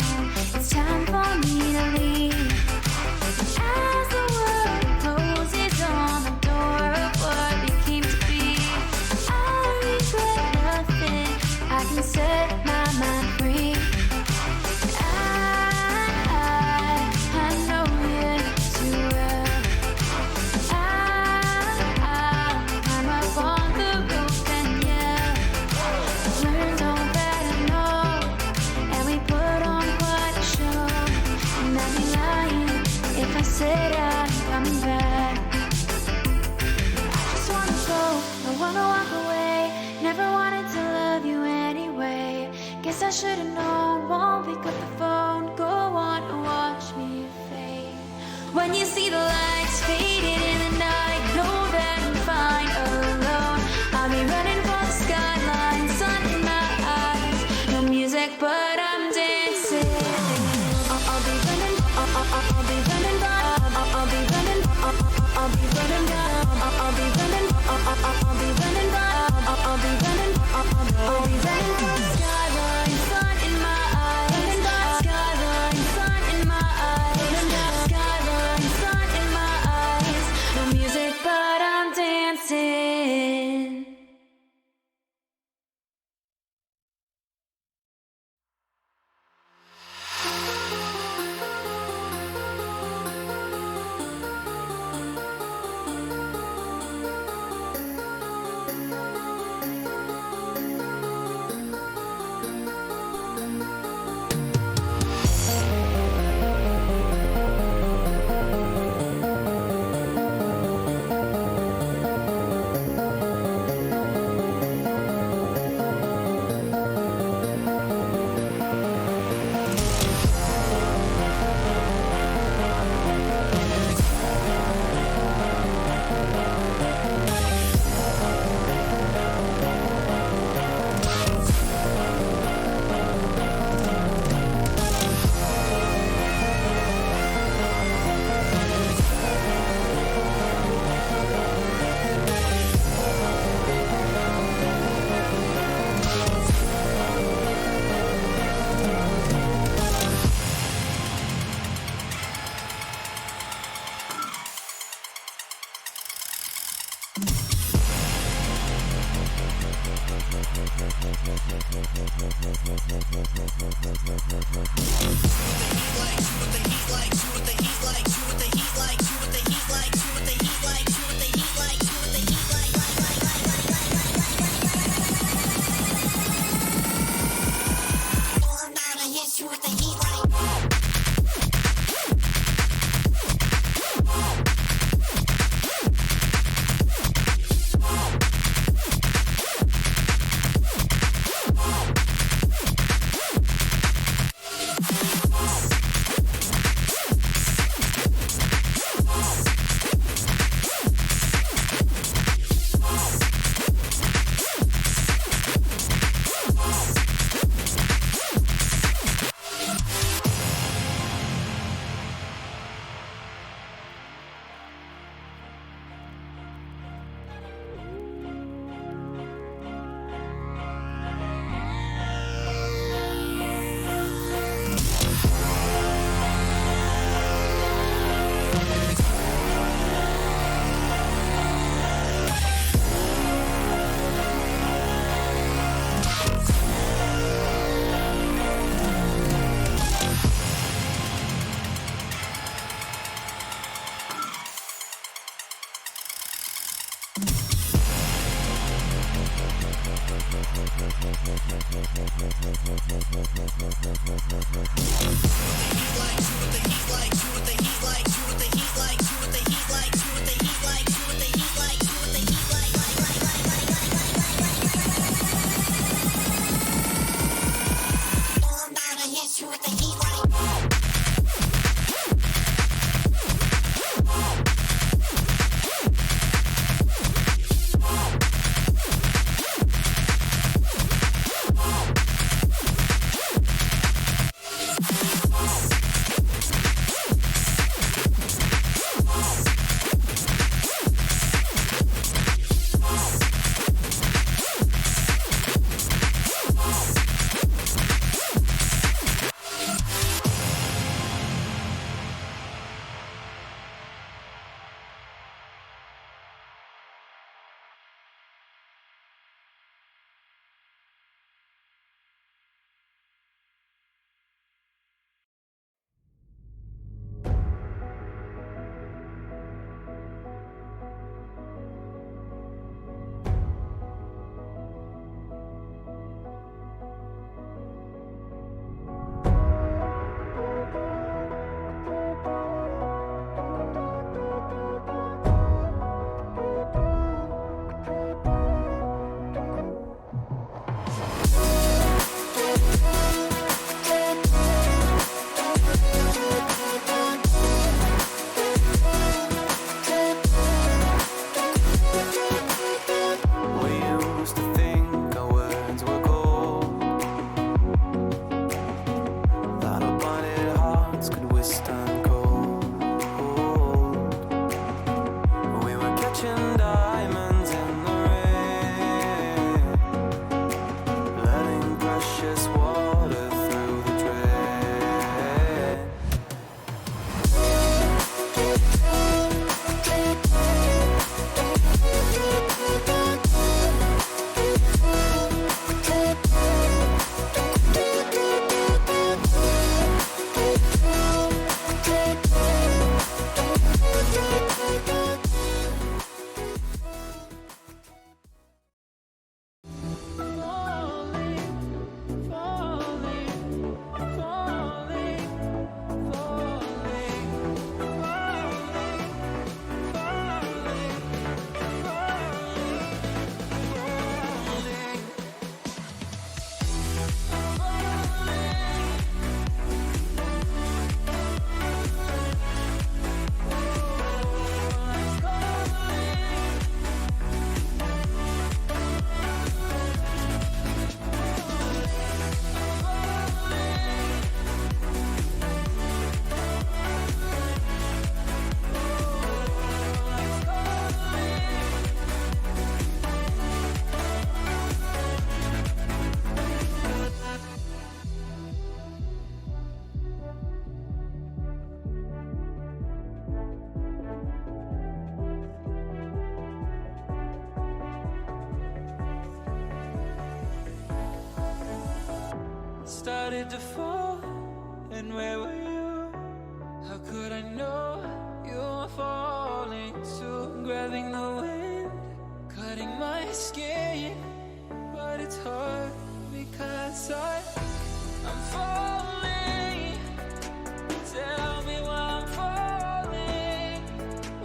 It's time for me to leave. As the world closes on the door of what it came to be, I regret nothing. I can set my mind free. I know you too well. I'm up on the roof and yell. Learned all that I know, and we put on quite a show. And I'd be lying if I said I'm coming back. I just wanna go, I wanna walk away. Never wanted to love you anyway. Guess I should've known, won't pick up the phone. Go on and watch me fade. When you see the lights fading in the night, know that I'm fine alone. I'll be running for the skyline, sun in my eyes. No music, but I'm dancing. I'll be running, I'll be running, I'll be running, I'll be running, I'll be running, I'll be running, I'll be running, I'll be running for the skyline, sun in my eyes, skyline, sun in my eyes, skyline, sun in my eyes. No music, but I'm dancing. Started to fall, and where were you? How could I know you were falling too? Grabbing the wind, cutting my skin, but it's hard because I'm falling. Tell me why I'm falling.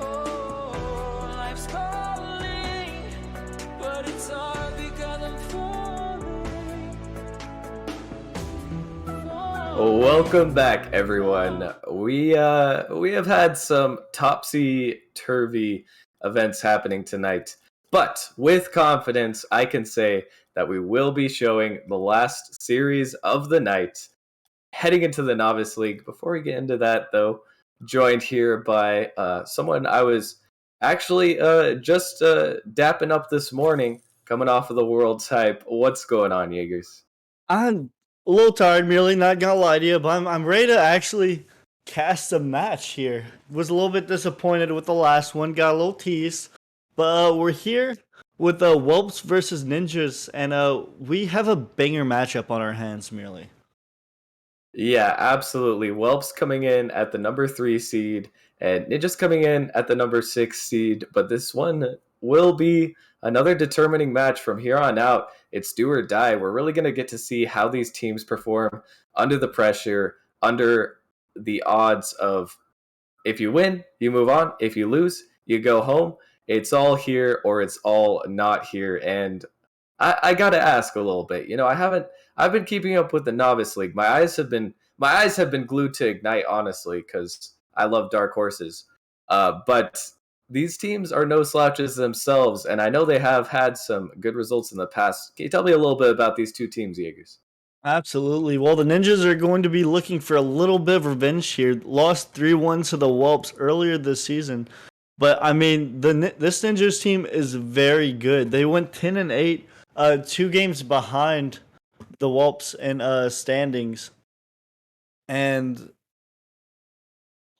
Oh, life's calling, but it's hard because I'm falling. Welcome back, everyone. We have had some topsy-turvy events happening tonight, but with confidence, I can say that we will be showing the last series of the night, heading into the Novice League. Before we get into that, though, joined here by someone I was actually just dapping up this morning, coming off of the World's Hype. What's going on, Jaegers? I'm a little tired, merely not gonna lie to you, but I'm ready to actually cast a match here. Was a little bit disappointed with the last one, got a little teased, but we're here with Whelps versus Ninjas, and we have a banger matchup on our hands, merely. Yeah, absolutely. Whelps coming in at the number 3 seed, and Ninjas coming in at the number 6 seed. But this one will be another determining match from here on out. It's do or die. We're really going to get to see how these teams perform under the pressure, under the odds of if you win, you move on. If you lose, you go home. It's all here or it's all not here. And I got to ask a little bit. I've been keeping up with the Novice League. My eyes have been my eyes have been glued to Ignite, honestly, because I love dark horses. But these teams are no slouches themselves, and I know they have had some good results in the past. Can you tell me a little bit about these two teams, Jaegers? Absolutely. Well, the Ninjas are going to be looking for a little bit of revenge here. Lost 3-1 to the Whelps earlier this season. But I mean, this Ninjas team is very good. They went 10-8, 2 games behind the Whelps in standings. And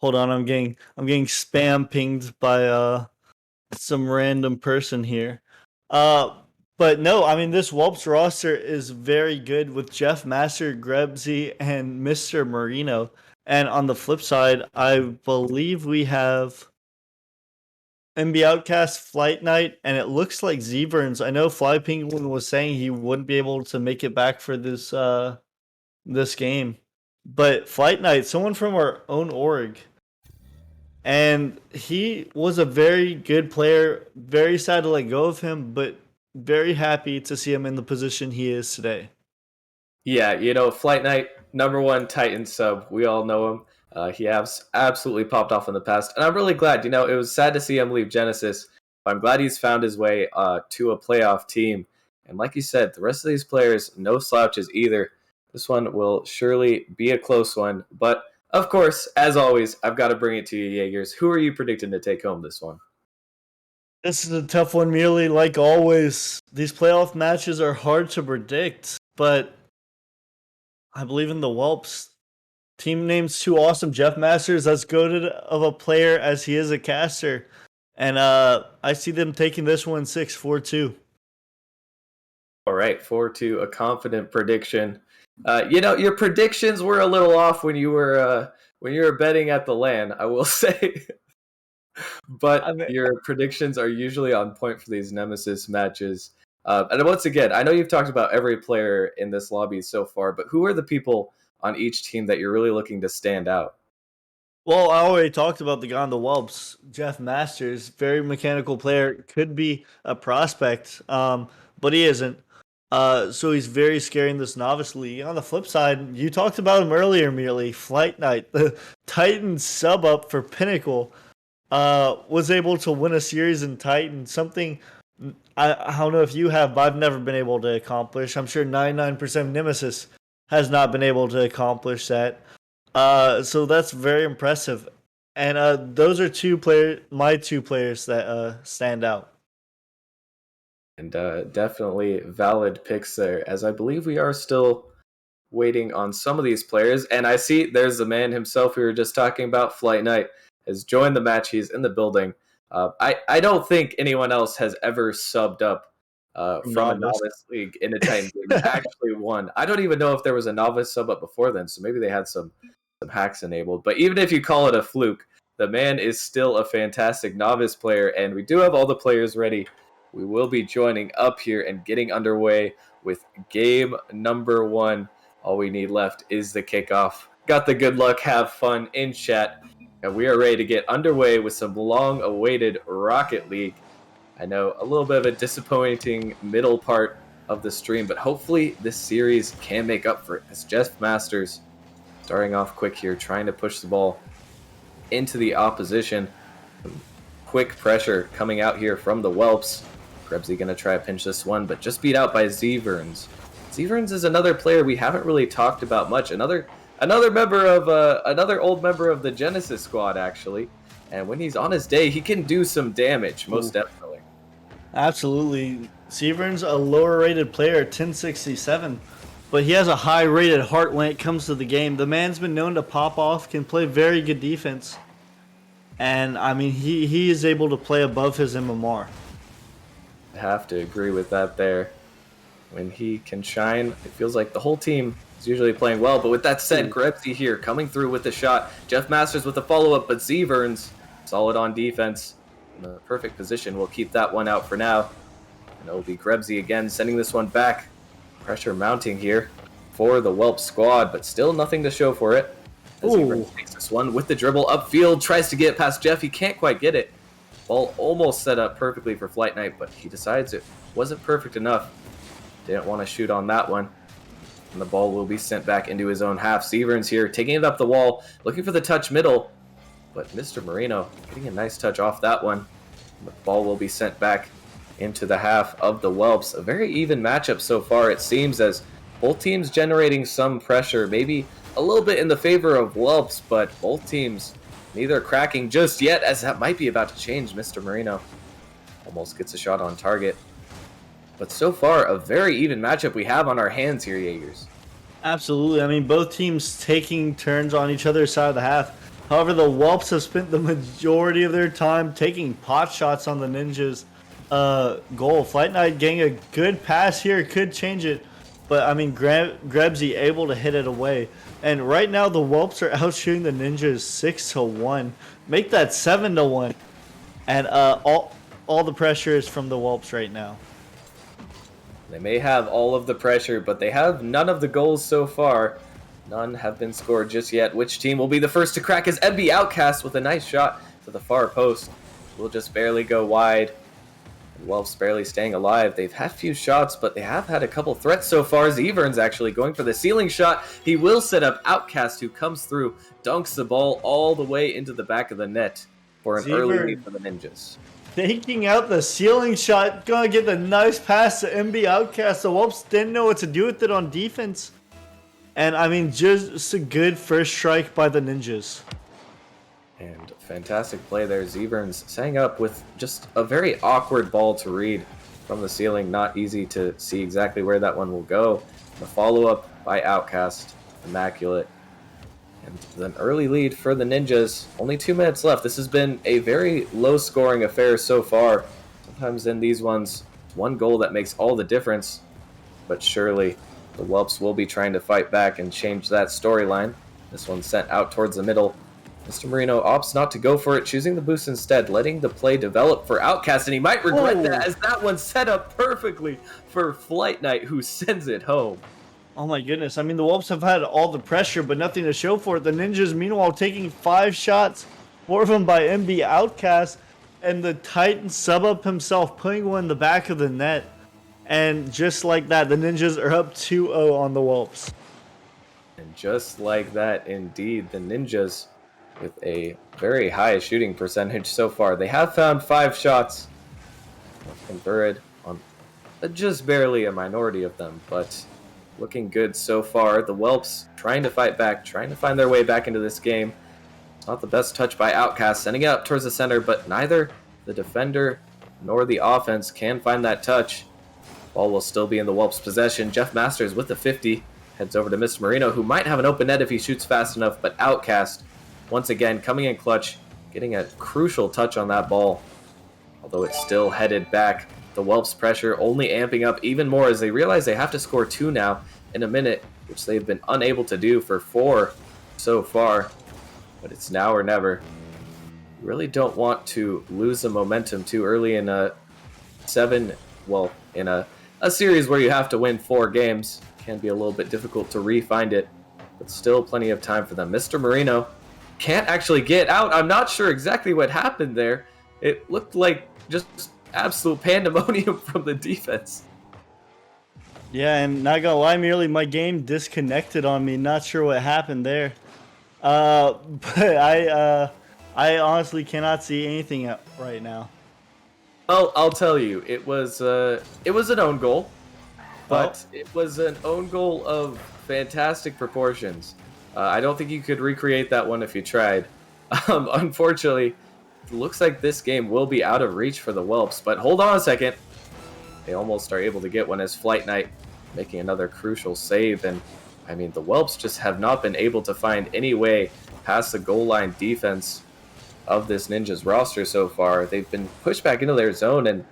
hold on, I'm getting spam pinged by some random person here. But no, I mean, this Whelps roster is very good with Jeff Master, Grebsy, and Mr. Marino. And on the flip side, I believe we have MB Outcast, Flight Night, and it looks like Zeverns. I know Fly Penguin was saying he wouldn't be able to make it back for this game. But Flight Night, someone from our own org, and he was a very good player. Very sad to let go of him, but very happy to see him in the position he is today. Yeah, Flight Night, #1 Titan sub. We all know him. He has absolutely popped off in the past. And I'm really glad. It was sad to see him leave Genesis. But I'm glad he's found his way to a playoff team. And like you said, the rest of these players, no slouches either. This one will surely be a close one. But, of course, as always, I've got to bring it to you, Jaegers. Who are you predicting to take home this one? This is a tough one, merely like always. These playoff matches are hard to predict, but I believe in the Whelps. Team name's too awesome. Jeff Masters, as goated of a player as he is a caster. And I see them taking this one 6-4-2. All right, 4-2, a confident prediction. Your predictions were a little off when you were betting at the LAN, I will say. But your predictions are usually on point for these Nemesis matches. And once again, I know you've talked about every player in this lobby so far, but who are the people on each team that you're really looking to stand out? Well, I already talked about the guy on the Whelps, Jeff Masters, very mechanical player, could be a prospect, but he isn't. So he's very scary in this novice league. On the flip side, you talked about him earlier, merely Flight Night, the Titan sub up for Pinnacle, was able to win a series in Titan, something I don't know if you have, but I've never been able to accomplish. I'm sure 99% of Nemesis has not been able to accomplish that. So that's very impressive. And those are my two players that stand out. And definitely valid picks there, as I believe we are still waiting on some of these players. And I see there's the man himself we were just talking about, Flight Night, has joined the match. He's in the building. I don't think anyone else has ever subbed up from a novice league in a Titan game and actually won. I don't even know if there was a novice sub up before then, so maybe they had some hacks enabled. But even if you call it a fluke, the man is still a fantastic novice player, and we do have all the players ready. We will be joining up here and getting underway with game #1. All we need left is the kickoff. Got the good luck, have fun in chat. And we are ready to get underway with some long-awaited Rocket League. I know a little bit of a disappointing middle part of the stream, but hopefully this series can make up for it. As Jeff Masters starting off quick here, trying to push the ball into the opposition. Quick pressure coming out here from the Whelps. Krebsy going to try to pinch this one, but just beat out by Zeverns. Zeverns is another player we haven't really talked about much. Another old member of the Genesis squad, actually. And when he's on his day, he can do some damage, most definitely. Absolutely. Severn's a lower rated player, 1067, but he has a high rated heart when it comes to the game. The man's been known to pop off, can play very good defense. And I mean, he is able to play above his MMR. I have to agree with that there. When he can shine, it feels like the whole team is usually playing well. But with that said, Grebsy here coming through with the shot. Jeff Masters with the follow-up, but Zeverns solid on defense. In the perfect position. We'll keep that one out for now. And it'll be Grebsy again sending this one back. Pressure mounting here for the Whelp squad, but still nothing to show for it. As Zeverns takes this one with the dribble upfield, tries to get it past Jeff. He can't quite get it. Ball almost set up perfectly for Flight Night, but he decides it wasn't perfect enough. Didn't want to shoot on that one. And the ball will be sent back into his own half. Severns here taking it up the wall, looking for the touch middle. But Mr. Marino getting a nice touch off that one. The ball will be sent back into the half of the Whelps. A very even matchup so far, it seems, as both teams generating some pressure, maybe a little bit in the favor of Whelps, but both teams neither cracking just yet, as that might be about to change. Mr. Marino almost gets a shot on target. But so far, a very even matchup we have on our hands here, Jaegers. Absolutely. I mean, both teams taking turns on each other's side of the half. However, the Whelps have spent the majority of their time taking pot shots on the Ninjas' goal. Flight Knight getting a good pass here could change it. But, I mean, Grebsy able to hit it away. And right now, the Whelps are out shooting the Ninjas 6-1. Make that 7-1. And all the pressure is from the Whelps right now. They may have all of the pressure, but they have none of the goals so far. None have been scored just yet. Which team will be the first to crack is MB Outcast with a nice shot to the far post. Will just barely go wide. And Whelps barely staying alive. They've had a few shots, but they have had a couple threats so far. Zeverns actually going for the ceiling shot. He will set up Outcast, who comes through, dunks the ball all the way into the back of the net for an early lead for the Ninjas. Taking out the ceiling shot, gonna get the nice pass to MB Outcast. The Whelps didn't know what to do with it on defense. And I mean, just a good first strike by the Ninjas. And fantastic play there. Zeverns setting up with just a very awkward ball to read from the ceiling. Not easy to see exactly where that one will go. The follow-up by Outcast, immaculate. And an early lead for the Ninjas. Only 2 minutes left. This has been a very low-scoring affair so far. Sometimes in these ones, one goal that makes all the difference. But surely the Whelps will be trying to fight back and change that storyline. This one sent out towards the middle. Mr. Marino opts not to go for it, choosing the boost instead, letting the play develop for Outcast, and he might regret that, as that one set up perfectly for Flight Knight, who sends it home. Oh my goodness. I mean, the Whelps have had all the pressure, but nothing to show for it. The Ninjas, meanwhile, taking 5 shots, 4 of them by MB Outcast, and the Titan sub-up himself putting one in the back of the net. And just like that, the Ninjas are up 2-0 on the Whelps. And just like that, indeed, the Ninjas, with a very high shooting percentage so far. They have found 5 shots, converted on just barely a minority of them, but looking good so far. The Whelps trying to fight back, trying to find their way back into this game. Not the best touch by Outcast, sending it up towards the center, but neither the defender nor the offense can find that touch. Ball will still be in the Whelps' possession. Jeff Masters with the 50 heads over to Mr. Marino, who might have an open net if he shoots fast enough, but Outcast once again coming in clutch, getting a crucial touch on that ball. Although it's still headed back. The Whelps' pressure only amping up even more as they realize they have to score 2 now in a minute, which they've been unable to do for 4 so far. But it's now or never. You really don't want to lose the momentum too early in a series where you have to win 4 games. It can be a little bit difficult to re-find it, but still plenty of time for them. Mr. Marino can't actually get out. I'm not sure exactly what happened there. It looked like just absolute pandemonium from the defense. Yeah, and not gonna lie, merely my game disconnected on me. Not sure what happened there. But I honestly cannot see anything right now. Well, I'll tell you, it was an own goal, but it was an own goal of fantastic proportions. I don't think you could recreate that one if you tried. Unfortunately, it looks like this game will be out of reach for the Whelps, but hold on a second. They almost are able to get one as Flight Knight making another crucial save, and I mean, the Whelps just have not been able to find any way past the goal line defense of this Ninjas roster so far. They've been pushed back into their zone, and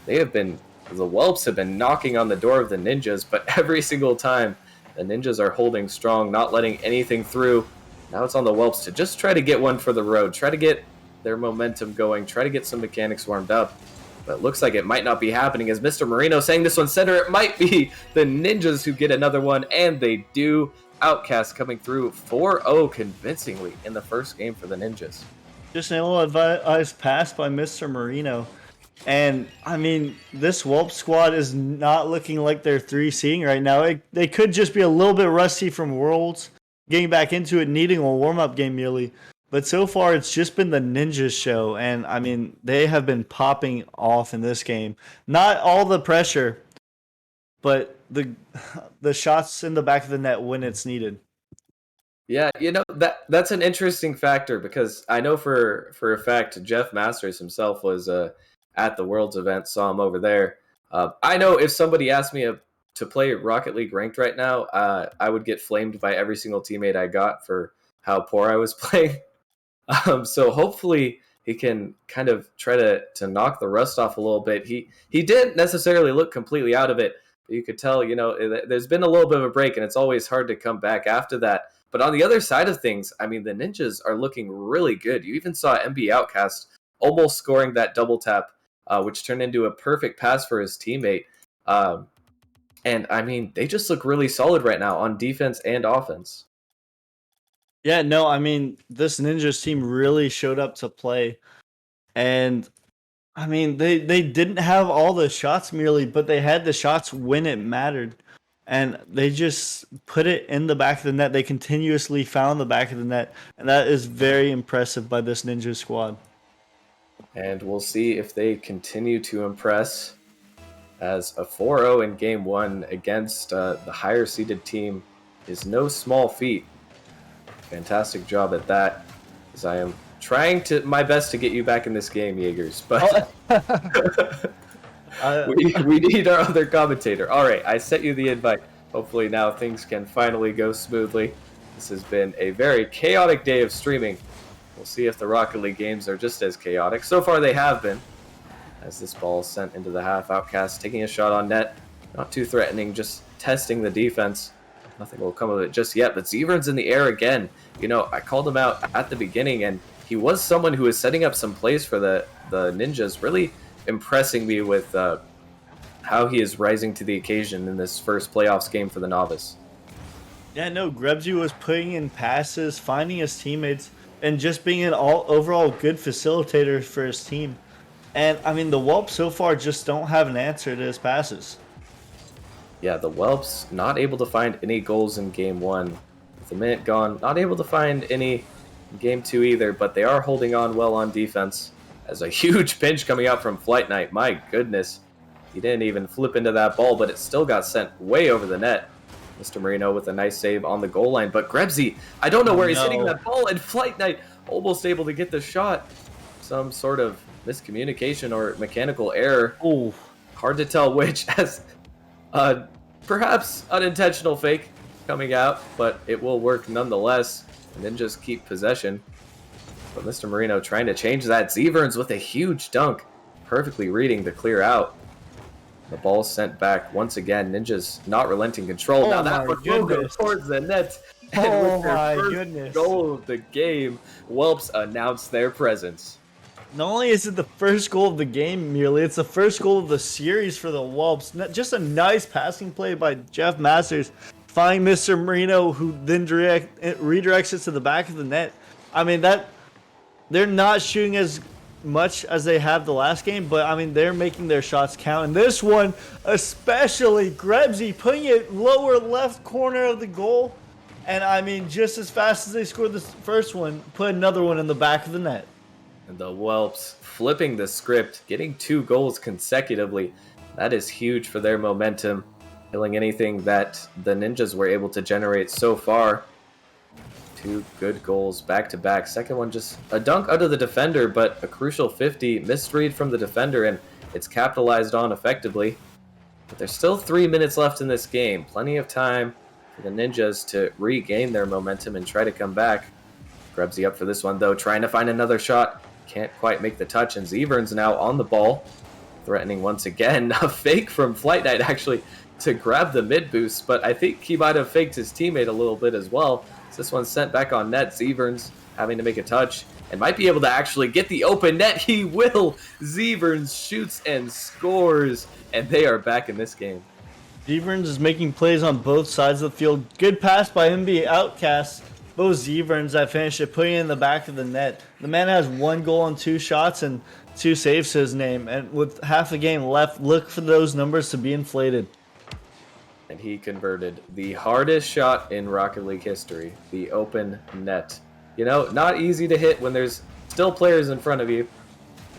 the Whelps have been knocking on the door of the Ninjas, but every single time the Ninjas are holding strong, not letting anything through. Now it's on the Whelps to just try to get one for the road, try to get their momentum going, try to get some mechanics warmed up. But it looks like it might not be happening, as Mr. Marino saying this one center. It might be the Ninjas who get another one, and they do. Outcast coming through 4-0 convincingly in the first game for the Ninjas. Just an ill-advised pass by Mr. Marino. And I mean, this Whelp squad is not looking like they're 3-seeing right now. They could just be a little bit rusty from Worlds, getting back into it, needing a warm-up game merely. But so far, it's just been the Ninjas show. And I mean, they have been popping off in this game. Not all the pressure, but the shots in the back of the net when it's needed. Yeah, that's an interesting factor because I know for a fact Jeff Masters himself was at the Worlds event, saw him over there. I know if somebody asked me to play Rocket League ranked right now, I would get flamed by every single teammate I got for how poor I was playing. So hopefully he can kind of try to knock the rust off a little bit. He didn't necessarily look completely out of it. You could tell, there's been a little bit of a break, and it's always hard to come back after that. But on the other side of things, I mean, the Ninjas are looking really good. You even saw MB Outcast almost scoring that double tap, which turned into a perfect pass for his teammate. And I mean, they just look really solid right now on defense and offense. Yeah, no, I mean, this Ninjas team really showed up to play. And I mean, they didn't have all the shots merely, but they had the shots when it mattered. And they just put it in the back of the net. They continuously found the back of the net. And that is very impressive by this Ninja squad. And we'll see if they continue to impress, as a 4-0 in Game 1 against the higher-seeded team is no small feat. Fantastic job at that, as I am trying my best to get you back in this game, Jaegers, but we need our other commentator. All right, I sent you the invite. Hopefully now things can finally go smoothly. This has been a very chaotic day of streaming. We'll see if the Rocket League games are just as chaotic. So far they have been, as this ball is sent into the half. Outcast taking a shot on net. Not too threatening, just testing the defense. Nothing will come of it just yet, but Zevern's in the air again. I called him out at the beginning, and he was someone who was setting up some plays for the Ninjas, really impressing me with how he is rising to the occasion in this first playoffs game for the Novice. Yeah, no, Grebsy was putting in passes, finding his teammates, and just being an overall good facilitator for his team. And, I mean, the Whelps so far just don't have an answer to his passes. Yeah, the Whelps not able to find any goals in Game 1. With a minute gone, not able to find any in Game 2 either, but they are holding on well on defense. As a huge pinch coming out from Flight Knight. My goodness. He didn't even flip into that ball, but it still got sent way over the net. Mr. Marino with a nice save on the goal line. But Grebsy, I don't know where he's hitting that ball, and Flight Knight almost able to get the shot. Some sort of miscommunication or mechanical error. Ooh. Hard to tell which, as perhaps unintentional fake coming out, but it will work nonetheless. And then just keep possession. But Mr. Marino trying to change that. Zeverns with a huge dunk, perfectly reading the clear out. The ball sent back once again. Ninjas not relenting control. Now that one will go towards the net. And with their first goal of the game, Whelps announced their presence. Not only is it the first goal of the game merely, it's the first goal of the series for the Whelps. Just a nice passing play by Jeff Masters, finding Mr. Marino, who then redirects it to the back of the net. I mean, they're not shooting as much as they have the last game, but I mean, they're making their shots count. And this one, especially Grebsy putting it lower left corner of the goal. And I mean, just as fast as they scored the first one, put another one in the back of the net. And the Whelps flipping the script, getting 2 goals consecutively. That is huge for their momentum, killing anything that the Ninjas were able to generate so far. 2 good goals back to back. Second one just a dunk under the defender, but a crucial 50 misread from the defender, and it's capitalized on effectively. But there's still 3 minutes left in this game. Plenty of time for the Ninjas to regain their momentum and try to come back. Grebsy up for this one, though, trying to find another shot. Can't quite make the touch, and Zeverns now on the ball, threatening once again. A fake from Flight Knight, actually, to grab the mid boost, but I think he might have faked his teammate a little bit as well. So this one's sent back on net. Zeverns having to make a touch and might be able to actually get the open net. He will. Zeverns shoots and scores, and they are back in this game. Zeverns is making plays on both sides of the field. Good pass by MB Outcast. Those Zeverns that finished it, putting it in the back of the net. The man has 1 goal and 2 shots and 2 saves to his name. And with half the game left, look for those numbers to be inflated. And he converted the hardest shot in Rocket League history, the open net. You know, not easy to hit when there's still players in front of you.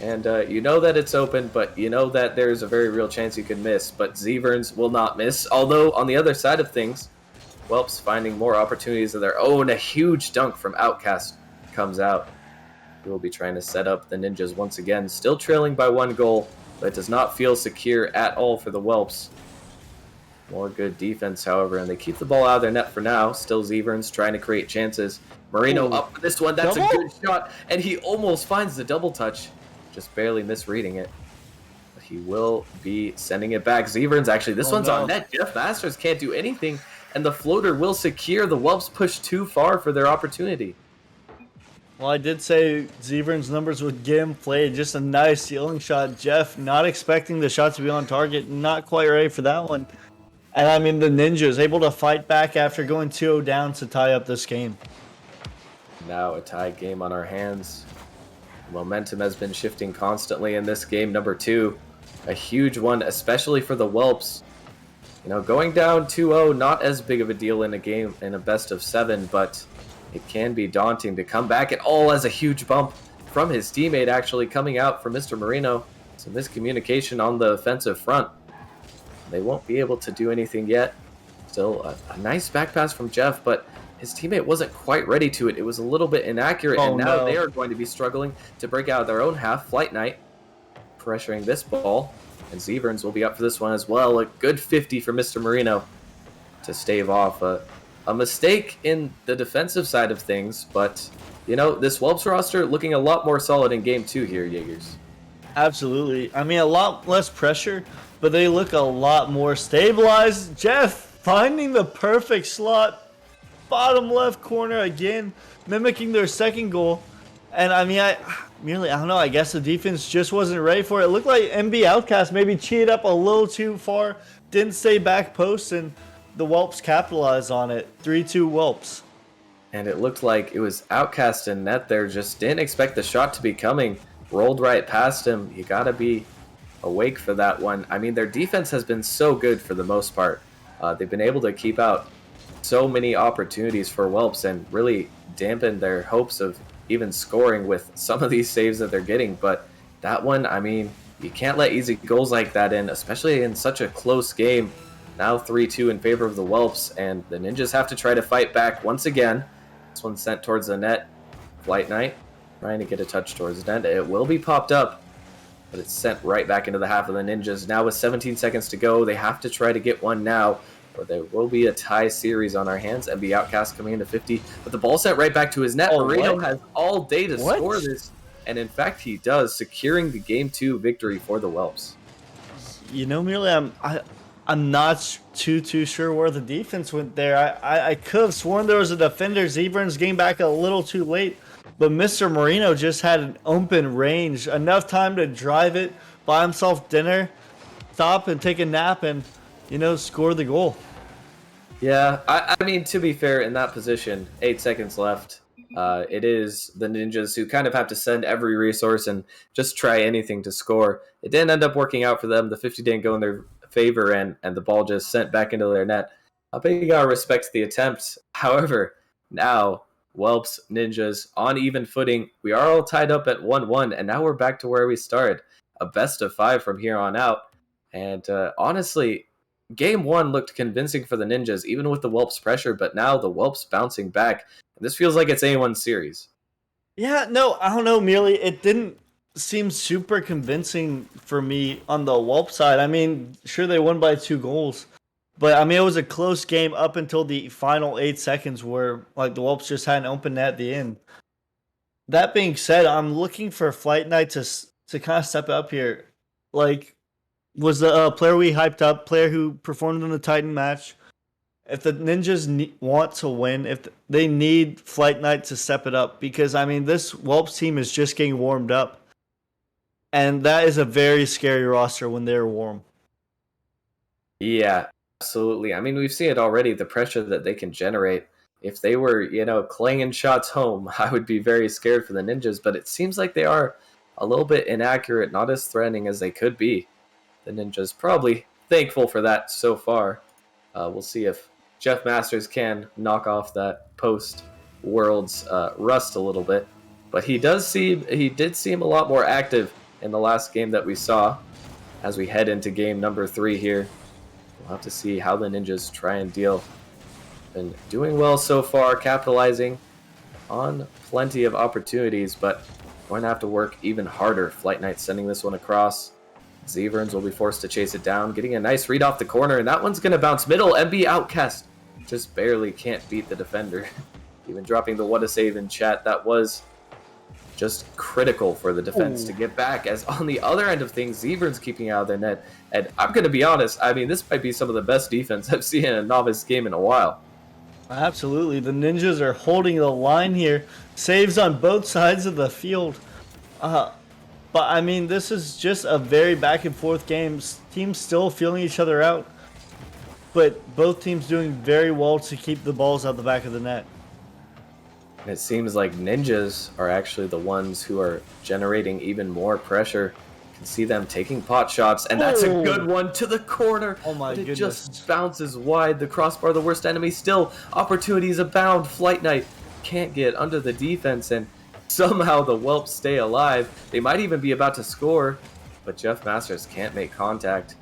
And you know that it's open, but you know that there's a very real chance you could miss. But Zeverns will not miss. Although, on the other side of things, Welps finding more opportunities of their own. A huge dunk from Outcast comes out. He will be trying to set up the Ninjas once again. Still trailing by 1 goal, but it does not feel secure at all for the Welps. More good defense, however, and they keep the ball out of their net for now. Still Zeverns trying to create chances. Marino up for this one. That's a good shot, and he almost finds the double touch. Just barely misreading it. But he will be sending it back. Zeverns, actually, this one's on net. Jeff Masters can't do anything, and the floater will secure. The Whelps push too far for their opportunity. Well, I did say Zeverns' numbers would get him played. Just a nice ceiling shot. Jeff not expecting the shot to be on target. Not quite ready for that one. And I mean, the Ninjas able to fight back after going 2-0 down to tie up this game. Now a tie game on our hands. Momentum has been shifting constantly in this game, number 2. A huge one, especially for the Whelps. You know, going down 2-0, not as big of a deal in a game in a best of 7, but it can be daunting to come back. It all has a huge bump from his teammate actually coming out for Mr. Marino. Some miscommunication on the offensive front. They won't be able to do anything yet. Still a nice back pass from Jeff, but his teammate wasn't quite ready to it. It was a little bit inaccurate, and now they are going to be struggling to break out of their own half. Flight Knight pressuring this ball, and Zeverns will be up for this one as well. A good 50 for Mr. Marino to stave off a mistake in the defensive side of things, but, you know, this Whelps roster looking a lot more solid in Game 2 here, Jaegers. Absolutely. I mean, a lot less pressure, but they look a lot more stabilized. Jeff finding the perfect slot. Bottom left corner again, mimicking their second goal. And I mean, I don't know, I guess the defense just wasn't ready for it. It looked like MB Outcast maybe cheated up a little too far, didn't stay back post, and the Whelps capitalized on it. 3-2 Whelps. And it looked like it was Outcast in net there, just didn't expect the shot to be coming. Rolled right past him. You gotta be awake for that one. I mean, their defense has been so good for the most part. They've been able to keep out so many opportunities for Whelps and really dampen their hopes of even scoring with some of these saves that they're getting. But that one, I mean, you can't let easy goals like that in, especially in such a close game. Now 3-2 in favor of the Whelps, and the Ninjas have to try to fight back once again. This one sent towards the net. Flight Knight trying to get a touch towards the net. It will be popped up, but it's sent right back into the half of the Ninjas. Now with 17 seconds to go, they have to try to get one now, or there will be a tie series on our hands. MB Outcast coming into 50, but the ball sent right back to his net. Marino has all day to score this, and in fact he does, securing the Game 2 victory for the Whelps. You know, merely I'm not too sure where the defense went there. I could have sworn there was a defender. Zeverns getting back a little too late, but Mr. Marino just had an open range, enough time to drive it, buy himself dinner, stop and take a nap, and, you know, score the goal. Yeah, I mean, to be fair, in that position, 8 seconds left. It is the Ninjas who kind of have to send every resource and just try anything to score. It didn't end up working out for them. The 50 didn't go in their favor, and the ball just sent back into their net. But you gotta respect the attempt. However, now Whelps, Ninjas on even footing. We are all tied up at 1-1, and now we're back to where we started. A best of 5 from here on out. And honestly, Game 1 looked convincing for the Ninjas, even with the Whelps pressure, but now the Whelps bouncing back. This feels like it's anyone's series. Yeah, no, I don't know, merely it didn't seem super convincing for me on the Whelp side. I mean, sure, they won by 2 goals, but I mean, it was a close game up until the final 8 seconds where, like, the Whelps just had an open net at the end. That being said, I'm looking for Flight Night to kind of step up here. Like, was the player we hyped up, player who performed in the Titan match. If the Ninjas want to win, if they need Flight Night to step it up, because, I mean, this Whelps team is just getting warmed up. And that is a very scary roster when they're warm. Yeah, absolutely. I mean, we've seen it already, the pressure that they can generate. if they were, clanging shots home, I would be very scared for the Ninjas, but it seems like they are a little bit inaccurate, not as threatening as they could be. The Ninjas probably thankful for that so far. We'll see if Jeff Masters can knock off that post Worlds rust a little bit, but he did seem a lot more active in the last game that we saw. As we head into game number 3 here, we'll have to see how the Ninjas try and deal. Been doing well so far, capitalizing on plenty of opportunities, but going to have to work even harder. Flight Knight sending this one across. Zeverns will be forced to chase it down, getting a nice read off the corner, and that one's going to bounce middle. MB Outcast just barely can't beat the defender. Even dropping the what a save in chat, that was just critical for the defense to get back, as on the other end of things, Zeverns keeping out of their net. And I'm going to be honest, I mean, this might be some of the best defense I've seen in a novice game in a while. Absolutely. The Ninjas are holding the line here. Saves on both sides of the field. But, I mean, this is just a very back-and-forth game. Teams still feeling each other out. But both teams doing very well to keep the balls out the back of the net. And it seems like Ninjas are actually the ones who are generating even more pressure. You can see them taking pot shots, and that's a good one to the corner. Oh my goodness. It just bounces wide. The crossbar, the worst enemy. Still, opportunities abound. Flight Knight can't get under the defense, and somehow the Whelps stay alive. They might even be about to score, but Jeff Masters can't make contact.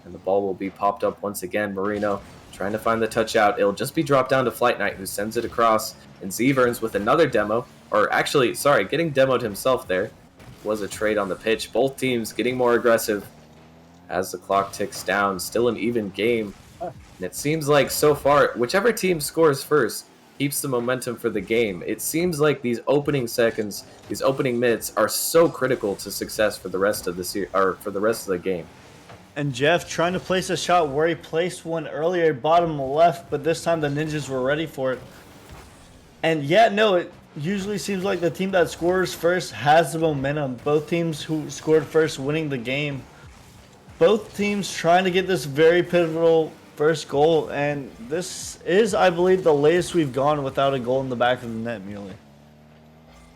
And the ball will be popped up once again. Marino trying to find the touch out. It'll just be dropped down to Flight Knight, who sends it across. And Zeverns with another demo. Or actually, sorry, getting demoed himself there. Was a trade on the pitch. Both teams getting more aggressive as the clock ticks down. Still an even game. And it seems like so far, whichever team scores first keeps the momentum for the game. It seems like these opening seconds, these opening minutes are so critical to success for the rest of the game. And Jeff trying to place a shot where he placed one earlier, bottom left, but this time the Ninjas were ready for it. And yeah, no, it usually seems like the team that scores first has the momentum. Both teams who scored first winning the game. Both teams trying to get this very pivotal first goal, and this is, I believe, the latest we've gone without a goal in the back of the net, Muley.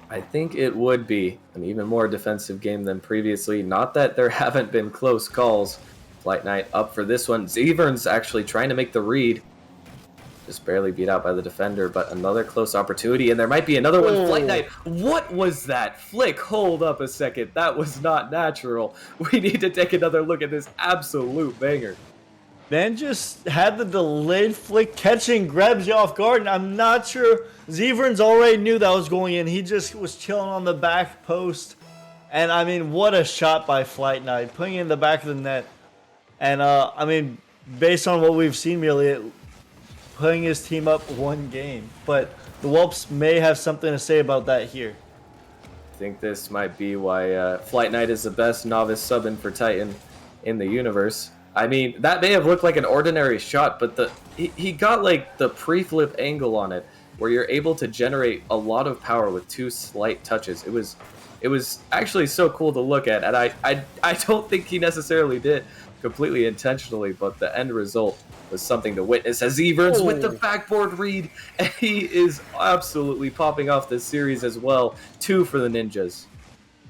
I think it would be an even more defensive game than previously. Not that there haven't been close calls. Flight Knight up for this one. Zeverns actually trying to make the read. Just barely beat out by the defender, but another close opportunity, and there might be another one. Flight Knight, what was that flick? Hold up a second. That was not natural. We need to take another look at this absolute banger. Man just had the delayed flick catching, grabs you off guard, and I'm not sure Zeverns already knew that was going in. He just was chilling on the back post. And I mean, what a shot by Flight Knight, putting it in the back of the net. And I mean, based on what we've seen, merely putting his team up one game. But the Whelps may have something to say about that here. I think this might be why Flight Knight is the best novice sub-in for Titan in the universe. I mean, that may have looked like an ordinary shot, but he got like the pre-flip angle on it, where you're able to generate a lot of power with 2 slight touches. It was actually so cool to look at, and I don't think he necessarily did completely intentionally, but the end result was something to witness. As Zeverns with the backboard read, and he is absolutely popping off this series as well. 2 for the Ninjas.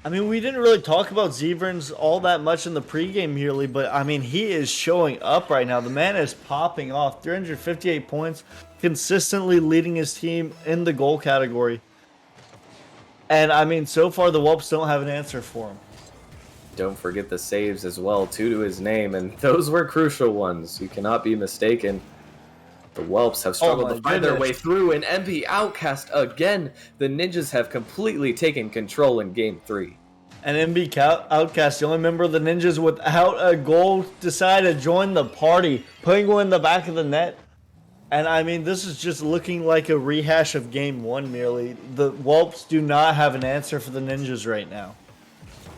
I mean, we didn't really talk about Zeverns all that much in the pregame merely, but I mean, he is showing up right now. The man is popping off. 358 points, consistently leading his team in the goal category. And I mean, so far the Whelps don't have an answer for him. Don't forget the saves as well, 2 to his name, and those were crucial ones. You cannot be mistaken. The Whelps have struggled to find their way through, and MB Outcast again. The Ninjas have completely taken control in Game 3. And MB Outcast, the only member of the Ninjas without a goal, decided to join the party, putting one in the back of the net. And I mean, this is just looking like a rehash of Game 1 merely. The Whelps do not have an answer for the Ninjas right now.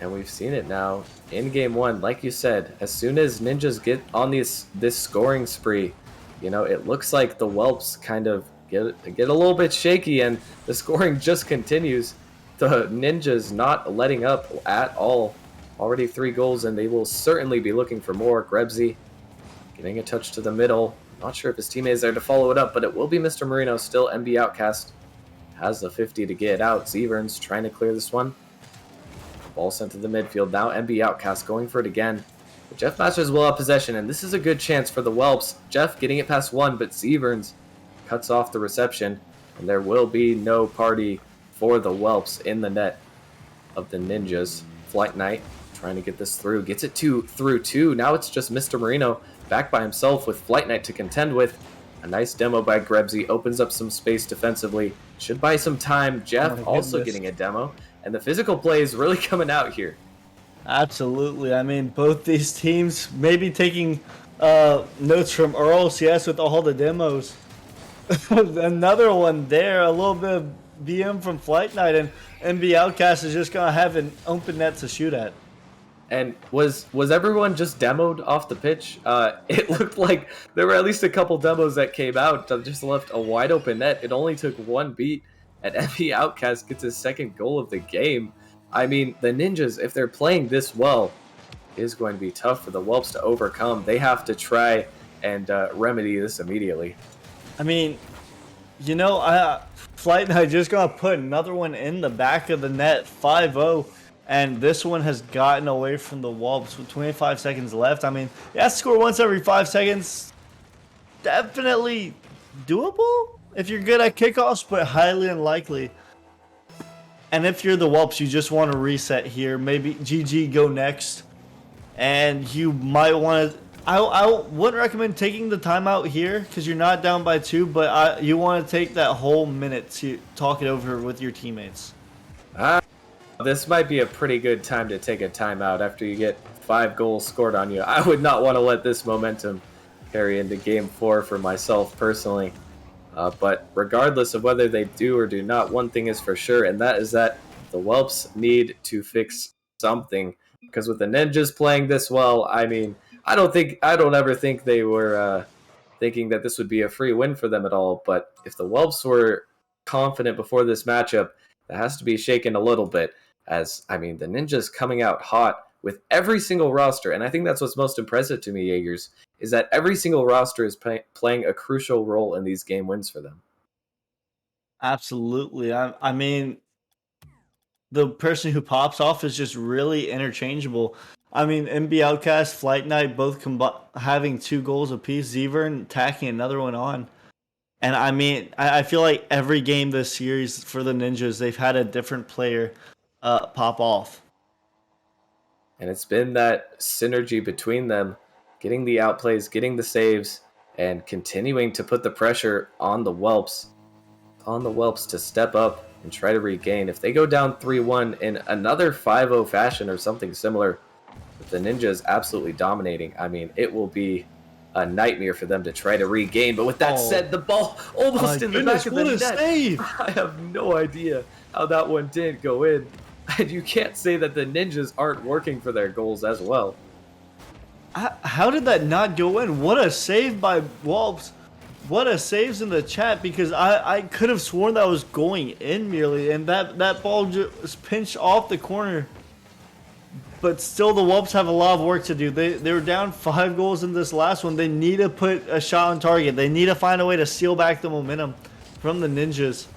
And we've seen it now in Game 1. Like you said, as soon as Ninjas get on this scoring spree, you know, it looks like the Whelps kind of get a little bit shaky, and the scoring just continues. The Ninjas not letting up at all. Already 3 goals, and they will certainly be looking for more. Grebsy getting a touch to the middle. Not sure if his teammate is there to follow it up, but it will be Mr. Marino. Still MB Outcast has the 50 to get out. Zevern's trying to clear this one. Ball sent to the midfield. Now MB Outcast going for it again. But Jeff Masters will have possession, and this is a good chance for the Whelps. Jeff getting it past one, but Zevern's cuts off the reception, and there will be no party for the Whelps in the net of the Ninjas. Flight Knight trying to get this through. Gets it through two. Now it's just Mr. Marino back by himself with Flight Knight to contend with. A nice demo by Grebsy. Opens up some space defensively. Should buy some time. Jeff also getting a demo. And the physical play is really coming out here. Absolutely. I mean, both these teams maybe taking notes from Earl CS with all the demos. Another one there. A little bit of BM from Flight Knight. And MB Outcast is just going to have an open net to shoot at. And was everyone just demoed off the pitch? It looked like there were at least a couple demos that came out that just left a wide open net. It only took one beat, and MB Outcast gets his second goal of the game. I mean, the Ninjas, if they're playing this well, it is going to be tough for the Whelps to overcome. They have to try and remedy this immediately. I mean, you know, Flight Knight just going to put another one in the back of the net, 5-0. And this one has gotten away from the Whelps with 25 seconds left. I mean, yeah, score once every 5 seconds. Definitely doable if you're good at kickoffs, but highly unlikely. And if you're the Whelps, you just want to reset here. Maybe GG go next. And you might want to... I wouldn't recommend taking the timeout here because you're not down by 2, but you want to take that whole minute to talk it over with your teammates. This might be a pretty good time to take a timeout after you get 5 goals scored on you. I would not want to let this momentum carry into Game 4 for myself personally. But regardless of whether they do or do not, one thing is for sure, and that is that the Whelps need to fix something. Because with the Ninjas playing this well, I mean, I don't ever think they were thinking that this would be a free win for them at all. But if the Whelps were confident before this matchup, that has to be shaken a little bit. As, I mean, the Ninjas coming out hot with every single roster, and I think that's what's most impressive to me, Jaegers, is that every single roster is playing a crucial role in these game wins for them. Absolutely. I mean, the person who pops off is just really interchangeable. I mean, MB Outcast, Flight Knight, both having 2 goals apiece. Zevern tacking another one on. And I mean, I feel like every game this series for the Ninjas, they've had a different player pop off. And it's been that synergy between them, getting the outplays, getting the saves, and continuing to put the pressure on the Whelps. On the Whelps to step up and try to regain. If they go down 3-1 in another 5-0 fashion or something similar, with the Ninjas absolutely dominating, I mean, it will be a nightmare for them to try to regain. But with that said, the ball almost in the back of the net. Save. I have no idea how that one did go in. And you can't say that the Ninjas aren't working for their goals as well. How did that not go in? What a save by Whelps. What a saves in the chat, because I could have sworn that was going in merely, and that ball just pinched off the corner. But still, the Whelps have a lot of work to do. They were down 5 goals in this last one. They need to put a shot on target. They need to find a way to seal back the momentum from the Ninjas.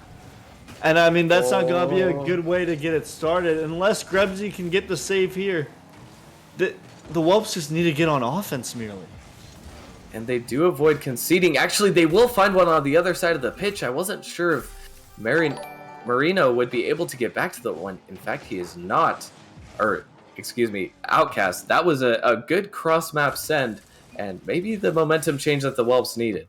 And I mean, that's not going to be a good way to get it started unless Grebsy can get the save here. The Whelps just need to get on offense merely. And they do avoid conceding. Actually, they will find one on the other side of the pitch. I wasn't sure if Marino would be able to get back to the one. In fact, he is not. Or, excuse me, Outcast. That was a good cross-map send, and maybe the momentum change that the Whelps needed.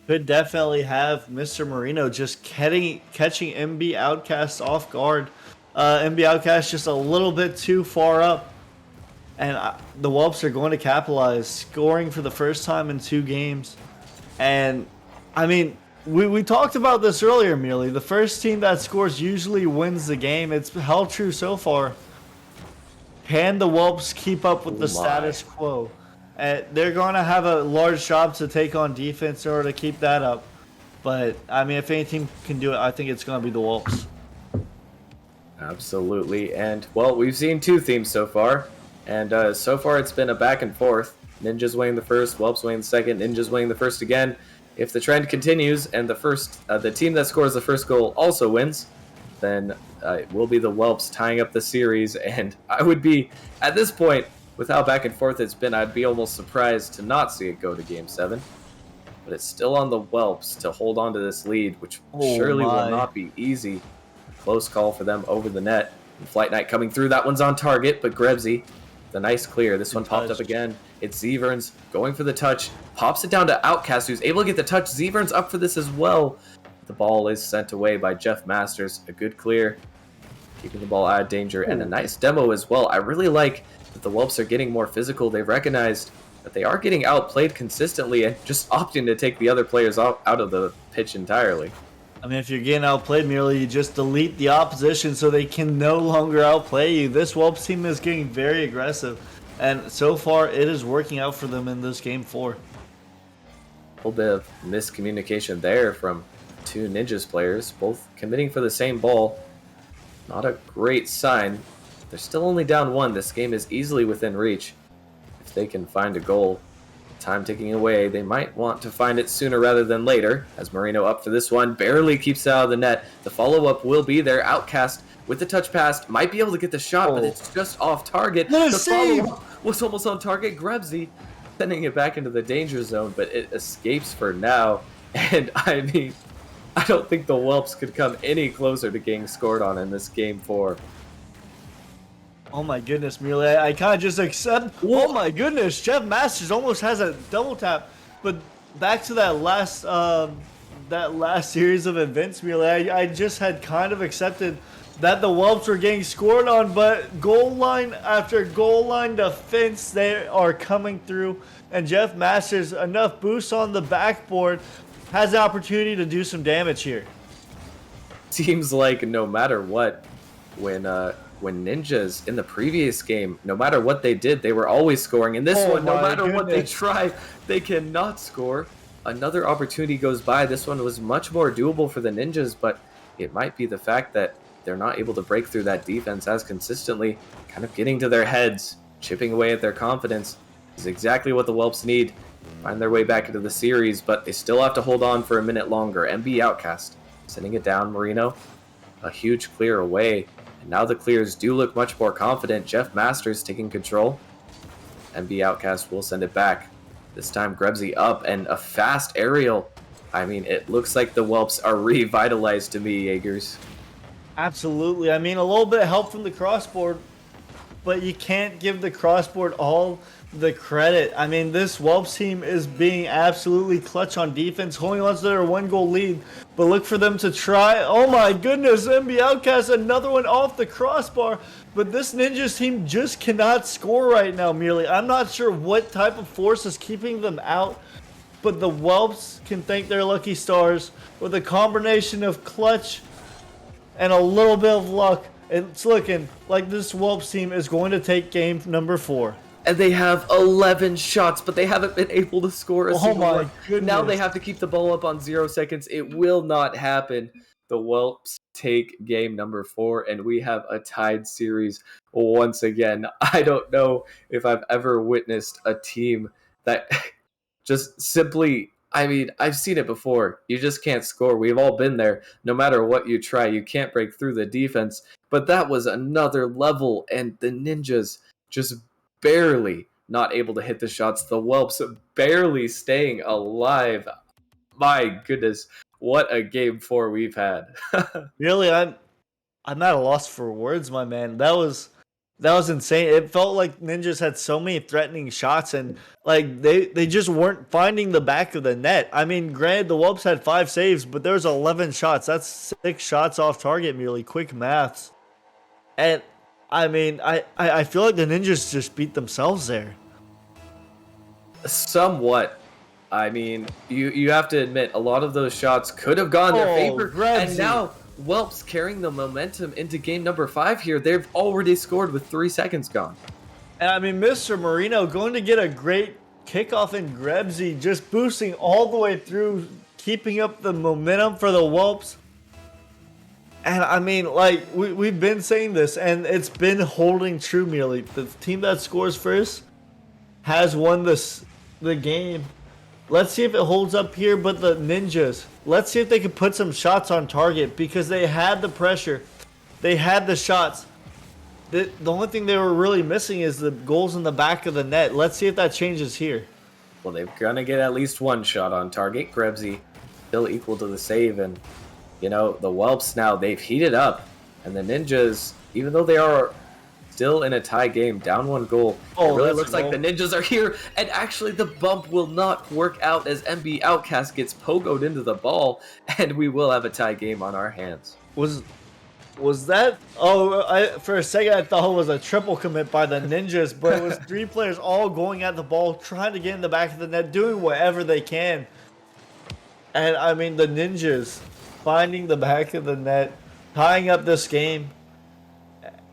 Could definitely have Mr. Marino just catching MB Outcast off guard. MB Outcast just a little bit too far up. And the Whelps are going to capitalize, scoring for the first time in 2 games. And, I mean, we talked about this earlier, merely. The first team that scores usually wins the game. It's held true so far. Can the Whelps keep up with the status quo? They're going to have a large job to take on defense in order to keep that up. But, I mean, if any team can do it, I think it's going to be the Whelps. Absolutely. And, well, we've seen 2 themes so far. And so far it's been a back and forth. Ninjas winning the first, Whelps winning the second, Ninjas winning the first again. If the trend continues and the team that scores the first goal also wins, then it will be the Whelps tying up the series. And I would be, at this point, with how back and forth it's been, I'd be almost surprised to not see it go to Game 7. But it's still on the Whelps to hold on to this lead, which surely will not be easy. Close call for them over the net. And Flight Knight coming through. That one's on target, but Grebsy, the nice clear. This one popped up again. It's Zeverns going for the touch. Pops it down to Outcast, who's able to get the touch. Zeverns up for this as well. The ball is sent away by Jeff Masters. A good clear. Keeping the ball out of danger. And a nice demo as well. I really like that the Whelps are getting more physical. They've recognized that they are getting outplayed consistently and just opting to take the other players out of the pitch entirely. I mean, if you're getting outplayed, merely you just delete the opposition so they can no longer outplay you. This Whelps team is getting very aggressive, and so far it is working out for them in this Game 4. A little bit of miscommunication there from two Ninjas players, both committing for the same ball. Not a great sign. They're still only down 1. This game is easily within reach. If they can find a goal, time ticking away, they might want to find it sooner rather than later. As Marino up for this one, barely keeps it out of the net. The follow-up will be there. Outcast with the touch pass, might be able to get the shot, but it's just off target. The follow-up was almost on target. Grebsy sending it back into the danger zone, but it escapes for now. And I mean, I don't think the Whelps could come any closer to getting scored on in this Game 4. Oh my goodness, Merely, I kind of just accept. Oh my goodness, Jeff Masters almost has a double tap. But back to that last series of events, Merely, I just had kind of accepted that the Whelps were getting scored on, but goal line after goal line defense, they are coming through. And Jeff Masters, enough boost on the backboard, has the opportunity to do some damage here. Seems like no matter what, when Ninjas in the previous game, no matter what they did, they were always scoring. In this one, no matter what they try, they cannot score. Another opportunity goes by. This one was much more doable for the Ninjas, but it might be the fact that they're not able to break through that defense as consistently, kind of getting to their heads, chipping away at their confidence. Is exactly what the Whelps need. Find their way back into the series, but they still have to hold on for a minute longer. MB Outcast sending it down. Marino, a huge clear away. Now the clears do look much more confident. Jeff Masters taking control. MB Outcast will send it back. This time Grebsy up and a fast aerial. I mean, it looks like the Whelps are revitalized to me, Jaegers. Absolutely. I mean, a little bit of help from the crossboard, but you can't give the crossboard all the credit. I mean, this Whelps team is being absolutely clutch on defense, holding on to their 1-goal lead. But look for them to try. Oh my goodness, MB Outcast, another one off the crossbar. But this Ninjas team just cannot score right now, Merely. I'm not sure what type of force is keeping them out, but the Whelps can thank their lucky stars with a combination of clutch and a little bit of luck. It's looking like this Whelps team is going to take game number 4. And they have 11 shots, but they haven't been able to score a single one. Goodness. Now they have to keep the ball up on 0 seconds. It will not happen. The Whelps take game number 4, and we have a tied series once again. I don't know if I've ever witnessed a team that just simply... I mean, I've seen it before. You just can't score. We've all been there. No matter what you try, you can't break through the defense. But that was another level, and the Ninjas just barely not able to hit the shots. The Whelps barely staying alive. My goodness, what a game 4 we've had. Really, I'm at a loss for words, my man. That was insane. It felt like Ninjas had so many threatening shots, and like they just weren't finding the back of the net. I mean, granted, the Whelps had 5 saves, but there was 11 shots. That's 6 shots off target, merely. Quick maths. And I mean, I feel like the Ninjas just beat themselves there. Somewhat. I mean, you have to admit, a lot of those shots could have gone their favor. Grebsy. And now, Whelps carrying the momentum into game number 5 here. They've already scored with 3 seconds gone. And I mean, Mr. Marino going to get a great kickoff in Grebsy, just boosting all the way through, keeping up the momentum for the Whelps. And I mean, like, we've been saying this, and it's been holding true, merely. The team that scores first has won the game. Let's see if it holds up here, but the Ninjas, let's see if they can put some shots on target because they had the pressure. They had the shots. The only thing they were really missing is the goals in the back of the net. Let's see if that changes here. Well, they're going to get at least one shot on target. Krebsy still equal to the save. And, the Whelps now, they've heated up. And the Ninjas, even though they are still in a tie game, down 1 goal, it really looks like the Ninjas are here. And actually, the bump will not work out as MB Outcast gets pogoed into the ball. And we will have a tie game on our hands. Was that? Oh, for a second I thought it was a triple commit by the Ninjas, but it was 3 players all going at the ball, trying to get in the back of the net, doing whatever they can. And I mean, the Ninjas finding the back of the net, tying up this game,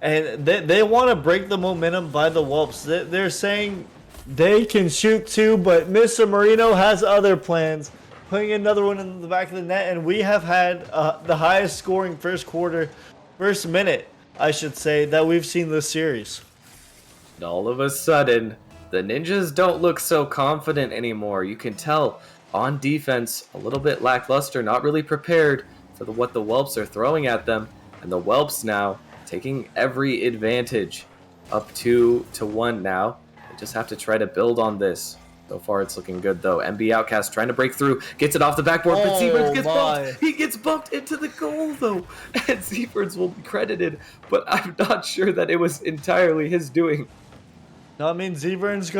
and they want to break the momentum by the Whelps. They're saying they can shoot too, but Mr. Marino has other plans. Putting another one in the back of the net, and we have had the highest scoring first minute, I should say, that we've seen this series. And all of a sudden, the Ninjas don't look so confident anymore. You can tell on defense, a little bit lackluster, not really prepared for what the Whelps are throwing at them. And the Whelps now taking every advantage, up 2-1 now. They just have to try to build on this. So far, it's looking good, though. MB Outcast trying to break through. Gets it off the backboard, but Seaburns gets bumped. He gets bumped into the goal, though. And Seaburns will be credited, but I'm not sure that it was entirely his doing. No, I mean, Seaburns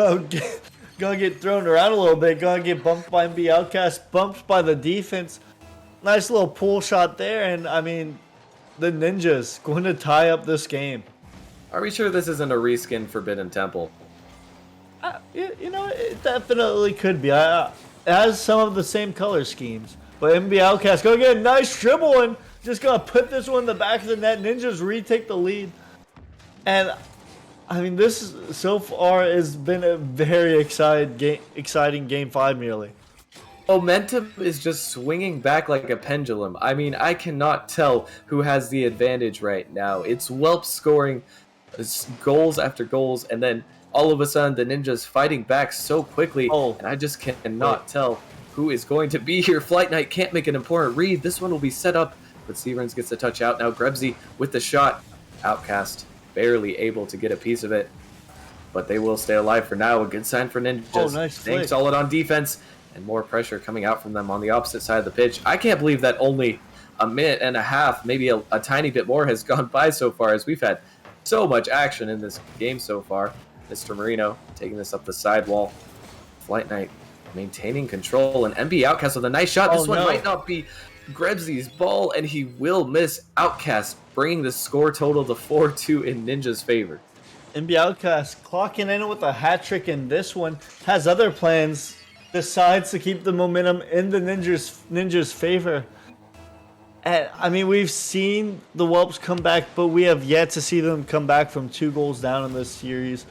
gonna get thrown around a little bit. Gonna get bumped by MB Outcast, bumped by the defense. Nice little pull shot there, and I mean, the Ninjas going to tie up this game. Are we sure this isn't a reskin Forbidden Temple? It definitely could be. It has some of the same color schemes. But MB Outcast gonna get a nice dribble and just gonna put this one in the back of the net. Ninjas retake the lead. And I mean, this so far has been a very exciting game 5 merely. Momentum is just swinging back like a pendulum. I mean, I cannot tell who has the advantage right now. It's Whelp scoring goals after goals, and then all of a sudden the Ninjas fighting back so quickly, and I just cannot tell who is going to be here. Flight Knight can't make an important read. This one will be set up, but Seaburns gets the touch out. Now Krebsy with the shot. Outcast barely able to get a piece of it, but they will stay alive for now. A good sign for Ninjas. Nice Staying solid on defense, and more pressure coming out from them on the opposite side of the pitch. I can't believe that only a minute and a half, maybe a tiny bit more, has gone by so far, as we've had so much action in this game so far. Mr. Marino taking this up the sidewall. Flight Knight maintaining control, and MB Outcast with a nice shot. This one might not be Krebsy's ball, and he will miss. Outcast bringing the score total to 4-2 in Ninja's favor. MB Outcast clocking in with a hat trick in this one. Has other plans. Decides to keep the momentum in the Ninjas' favor. And I mean, we've seen the Whelps come back, but we have yet to see them come back from 2 goals down in this series.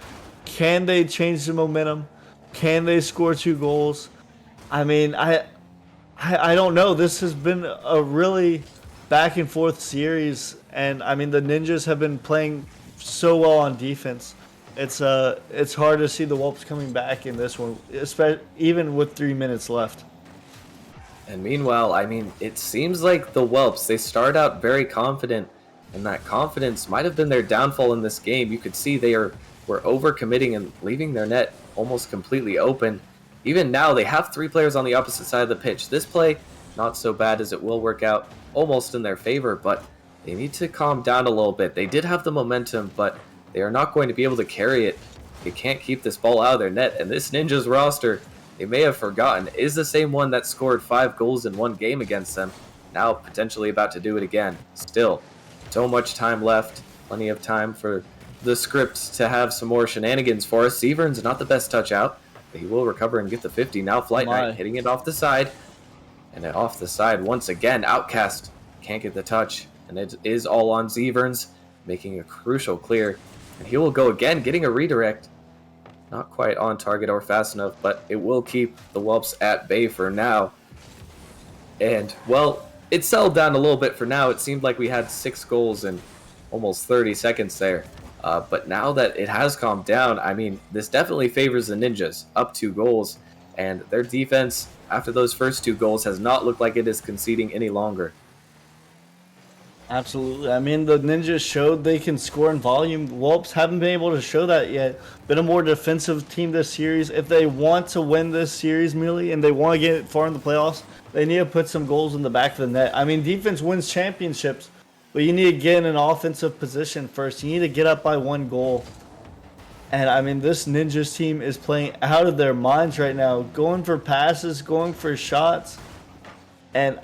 Can they change the momentum? Can they score 2 goals? I mean, I don't know. This has been a really back and forth series, and I mean, the Ninjas have been playing so well on defense. It's hard to see the Whelps coming back in this one, especially even with 3 minutes left. And meanwhile, I mean, it seems like the Whelps, they start out very confident, and that confidence might have been their downfall in this game. You could see they were overcommitting and leaving their net almost completely open. Even now, they have 3 players on the opposite side of the pitch. This play, not so bad, as it will work out almost in their favor, but they need to calm down a little bit. They did have the momentum, but they are not going to be able to carry it. They can't keep this ball out of their net, and this Ninjas roster, they may have forgotten, is the same one that scored 5 goals in 1 game against them. Now potentially about to do it again. Still, so much time left. Plenty of time for the script to have some more shenanigans for us. Seaburns not the best touch out, but he will recover and get the 50. Now Flight Knight hitting it off the side. And off the side once again. Outcast can't get the touch. And it is all on Seaburns, making a crucial clear. And he will go again, getting a redirect. Not quite on target or fast enough, but it will keep the Whelps at bay for now. And, well, it settled down a little bit for now. It seemed like we had 6 goals in almost 30 seconds there. But now that it has calmed down, I mean, this definitely favors the Ninjas, up 2 goals, and their defense after those first 2 goals has not looked like it is conceding any longer. Absolutely. I mean, the Ninjas showed they can score in volume. The Whelps haven't been able to show that yet. Been a more defensive team this series. If they want to win this series merely and they want to get far in the playoffs, they need to put some goals in the back of the net. I mean, defense wins championships, but you need to get in an offensive position first. You need to get up by 1 goal. And I mean, this Ninjas team is playing out of their minds right now, going for passes, going for shots. And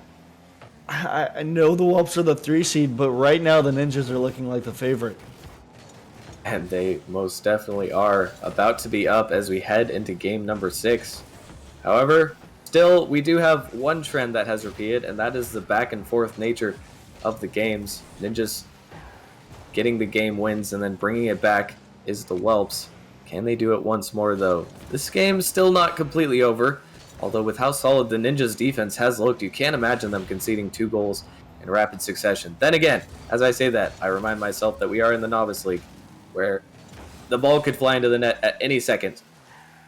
I know the Whelps are the 3 seed, but right now the Ninjas are looking like the favorite. And they most definitely are about to be up as we head into game number 6. However, still, we do have one trend that has repeated, and that is the back and forth nature of the games. Ninjas getting the game wins and then bringing it back is the Whelps. Can they do it once more, though? This game's still not completely over. Although with how solid the Ninjas' defense has looked, you can't imagine them conceding 2 goals in rapid succession. Then again, as I say that, I remind myself that we are in the Novice League, where the ball could fly into the net at any second.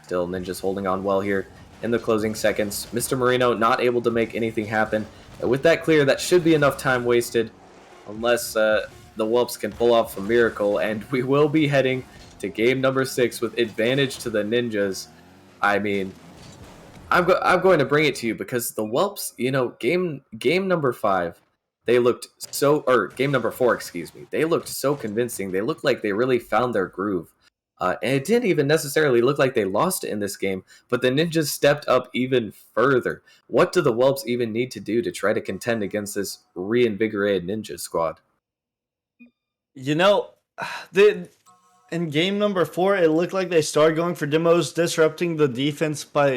Still, Ninjas holding on well here in the closing seconds. Mr. Marino not able to make anything happen. And with that clear, that should be enough time wasted, unless the Whelps can pull off a miracle, and we will be heading to game number 6 with advantage to the Ninjas. I mean, I'm going to bring it to you because the Whelps, game number 5, they looked game number 4, excuse me, they looked so convincing. They looked like they really found their groove. And it didn't even necessarily look like they lost in this game, but the Ninjas stepped up even further. What do the Whelps even need to do to try to contend against this reinvigorated Ninja squad? In game number 4, it looked like they started going for demos, disrupting the defense by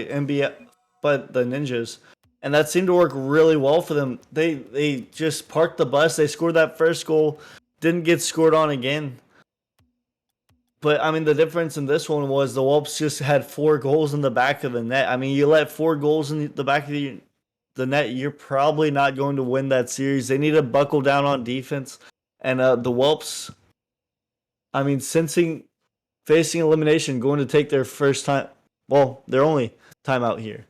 the Ninjas, and that seemed to work really well for them. They just parked the bus. They scored that first goal, didn't get scored on again. But I mean, the difference in this one was the Whelps just had 4 goals in the back of the net. I mean, you let 4 goals in the back of the net, you're probably not going to win that series. They need to buckle down on defense, and the Whelps, I mean, facing elimination, going to take their first time, their only time out here.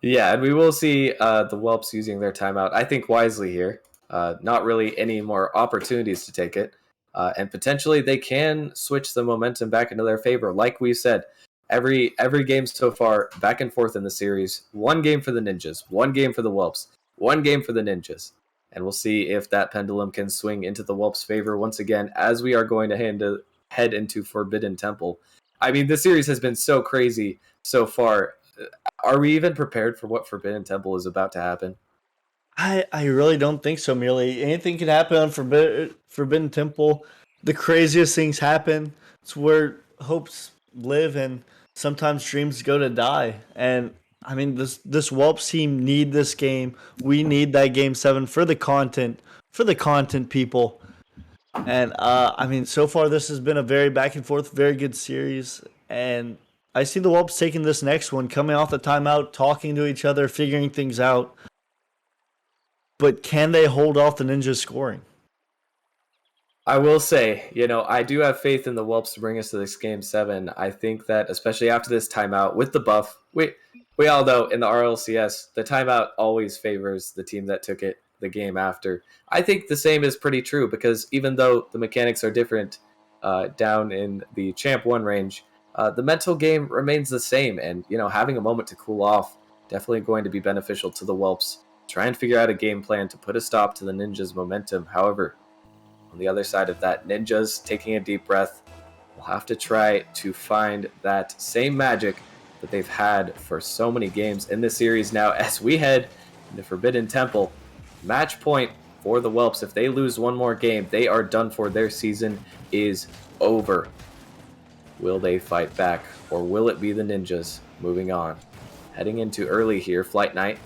Yeah, and we will see the Whelps using their timeout, I think, wisely here. Not really any more opportunities to take it. And potentially they can switch the momentum back into their favor. Like we said, every game so far, back and forth in the series. 1 game for the Ninjas, 1 game for the Whelps, 1 game for the Ninjas. And we'll see if that pendulum can swing into the Whelps' favor once again as we are going to head into Forbidden Temple. I mean, this series has been so crazy so far. Are we even prepared for what Forbidden Temple is about to happen? I really don't think so, merely. Anything can happen on Forbidden Temple. The craziest things happen. It's where hopes live and sometimes dreams go to die. And I mean, this Whelps team need this game. We need that game 7 for the content people. And I mean, so far this has been a very back and forth, very good series. And I see the Whelps taking this next one, coming off the timeout, talking to each other, figuring things out. But can they hold off the Ninjas scoring? I will say, I do have faith in the Whelps to bring us to this game 7. I think that, especially after this timeout with the buff, we all know in the RLCS, the timeout always favors the team that took it the game after. I think the same is pretty true because even though the mechanics are different down in the Champ 1 range, the mental game remains the same. And, having a moment to cool off, definitely going to be beneficial to the Whelps. Try and figure out a game plan to put a stop to the Ninjas' momentum. However, on the other side of that, Ninjas taking a deep breath will have to try to find that same magic that they've had for so many games in this series now as we head into Forbidden Temple. Match point for the Whelps. If they lose one more game, they are done for. Their season is over. Will they fight back, or will it be the Ninjas moving on? Heading into early here, Flight Night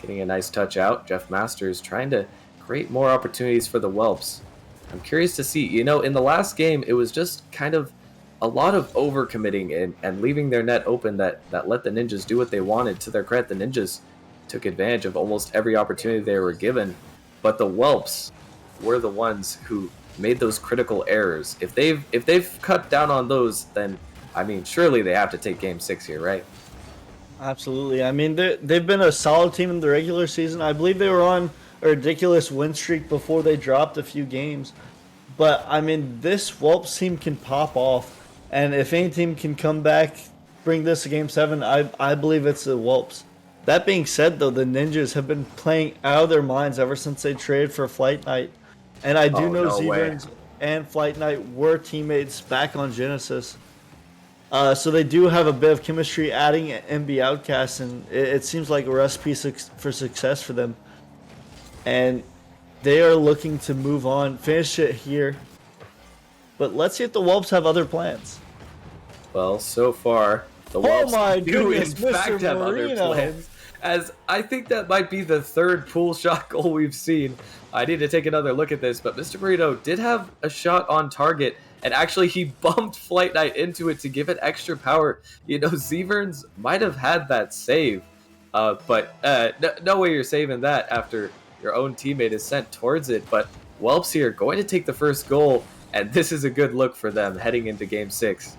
getting a nice touch out. Jeff Masters trying to create more opportunities for the Whelps. I'm curious to see, in the last game, it was just kind of a lot of overcommitting and leaving their net open that let the Ninjas do what they wanted. To their credit, the Ninjas took advantage of almost every opportunity they were given, but the Whelps were the ones who made those critical errors. If they've cut down on those, then I mean, surely they have to take Game 6 here, right? Absolutely. I mean, they've been a solid team in the regular season. I believe they were on a ridiculous win streak before they dropped a few games. But, I mean, this Whelps team can pop off. And if any team can come back, bring this to Game 7, I believe it's the Whelps. That being said, though, the Ninjas have been playing out of their minds ever since they traded for Flight Knight. And I do know Zeverns and Flight Knight were teammates back on Genesis. So they do have a bit of chemistry adding MB Outcast, and it seems like a recipe for success for them. And they are looking to move on, finish it here. But let's see if the Whelps have other plans. Well, so far, the Whelps do in fact have other plans. As I think that might be the third pool shot goal we've seen. I need to take another look at this, but Mr. Marino did have a shot on target, and actually he bumped Flight Knight into it to give it extra power. You know, Zeverns might have had that save, but no way you're saving that after your own teammate is sent towards it. But Whelps here going to take the first goal, and this is a good look for them heading into Game 6.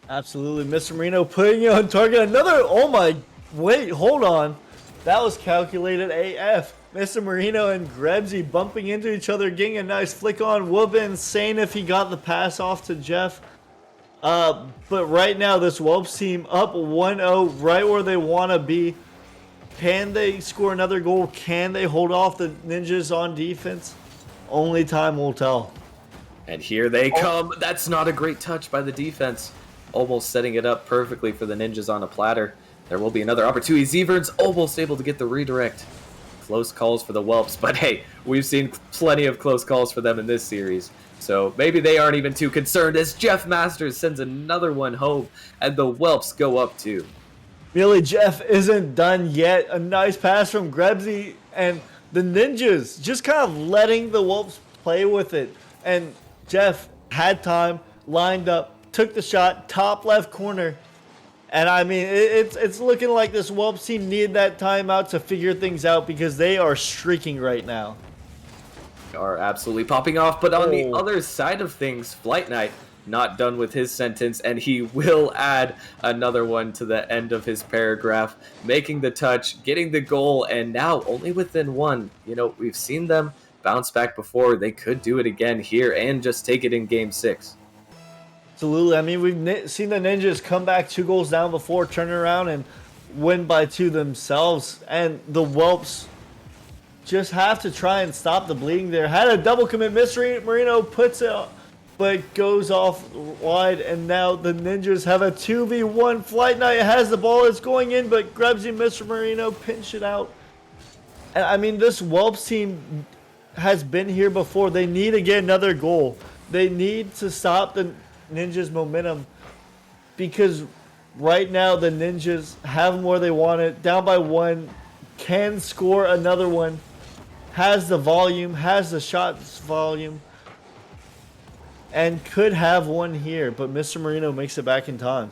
Absolutely. Mr. Marino putting it on target. Another, oh my, wait, hold on. That was calculated AF. Mr. Marino and Grebsy bumping into each other, getting a nice flick on. Would have been insane if he got the pass off to Jeff. But right now, this Whelps team up 1-0, right where they want to be. Can they score another goal? Can they hold off the Ninjas on defense? Only time will tell. And here they come. That's not a great touch by the defense. Almost setting it up perfectly for the Ninjas on a platter. There will be another opportunity. Zeverns almost able to get the redirect. Close calls for the Whelps, but hey, we've seen plenty of close calls for them in this series. So maybe they aren't even too concerned as Jeff Masters sends another one home and the Whelps go up 2. Really, Jeff isn't done yet. A nice pass from Grebsy and the Ninjas just kind of letting the Whelps play with it. And Jeff had time, lined up, took the shot, top left corner. And I mean, it's looking like this Whelps team needed that timeout to figure things out because they are streaking right now. Are absolutely popping off, but on the other side of things, Flight Knight not done with his sentence, and he will add another one to the end of his paragraph, making the touch, getting the goal, and now only within 1. You know, we've seen them bounce back before. They could do it again here and just take it in Game 6. Absolutely. I mean, we've seen the Ninjas come back 2 goals down before, turn around and win by 2 themselves. And the Whelps just have to try and stop the bleeding there. Had a double commit. Mr. Marino puts it, but goes off wide. And now the Ninjas have a 2v1. Flight Knight has the ball. It's going in, but Grebsy and Mr. Marino pinch it out. And I mean, this Whelps team has been here before. They need to get another goal. They need to stop the Ninjas' momentum because right now the Ninjas have them where they want it, down by 1, can score another one, has the volume, has the shots volume, and could have one here, but Mr. Marino makes it back in time.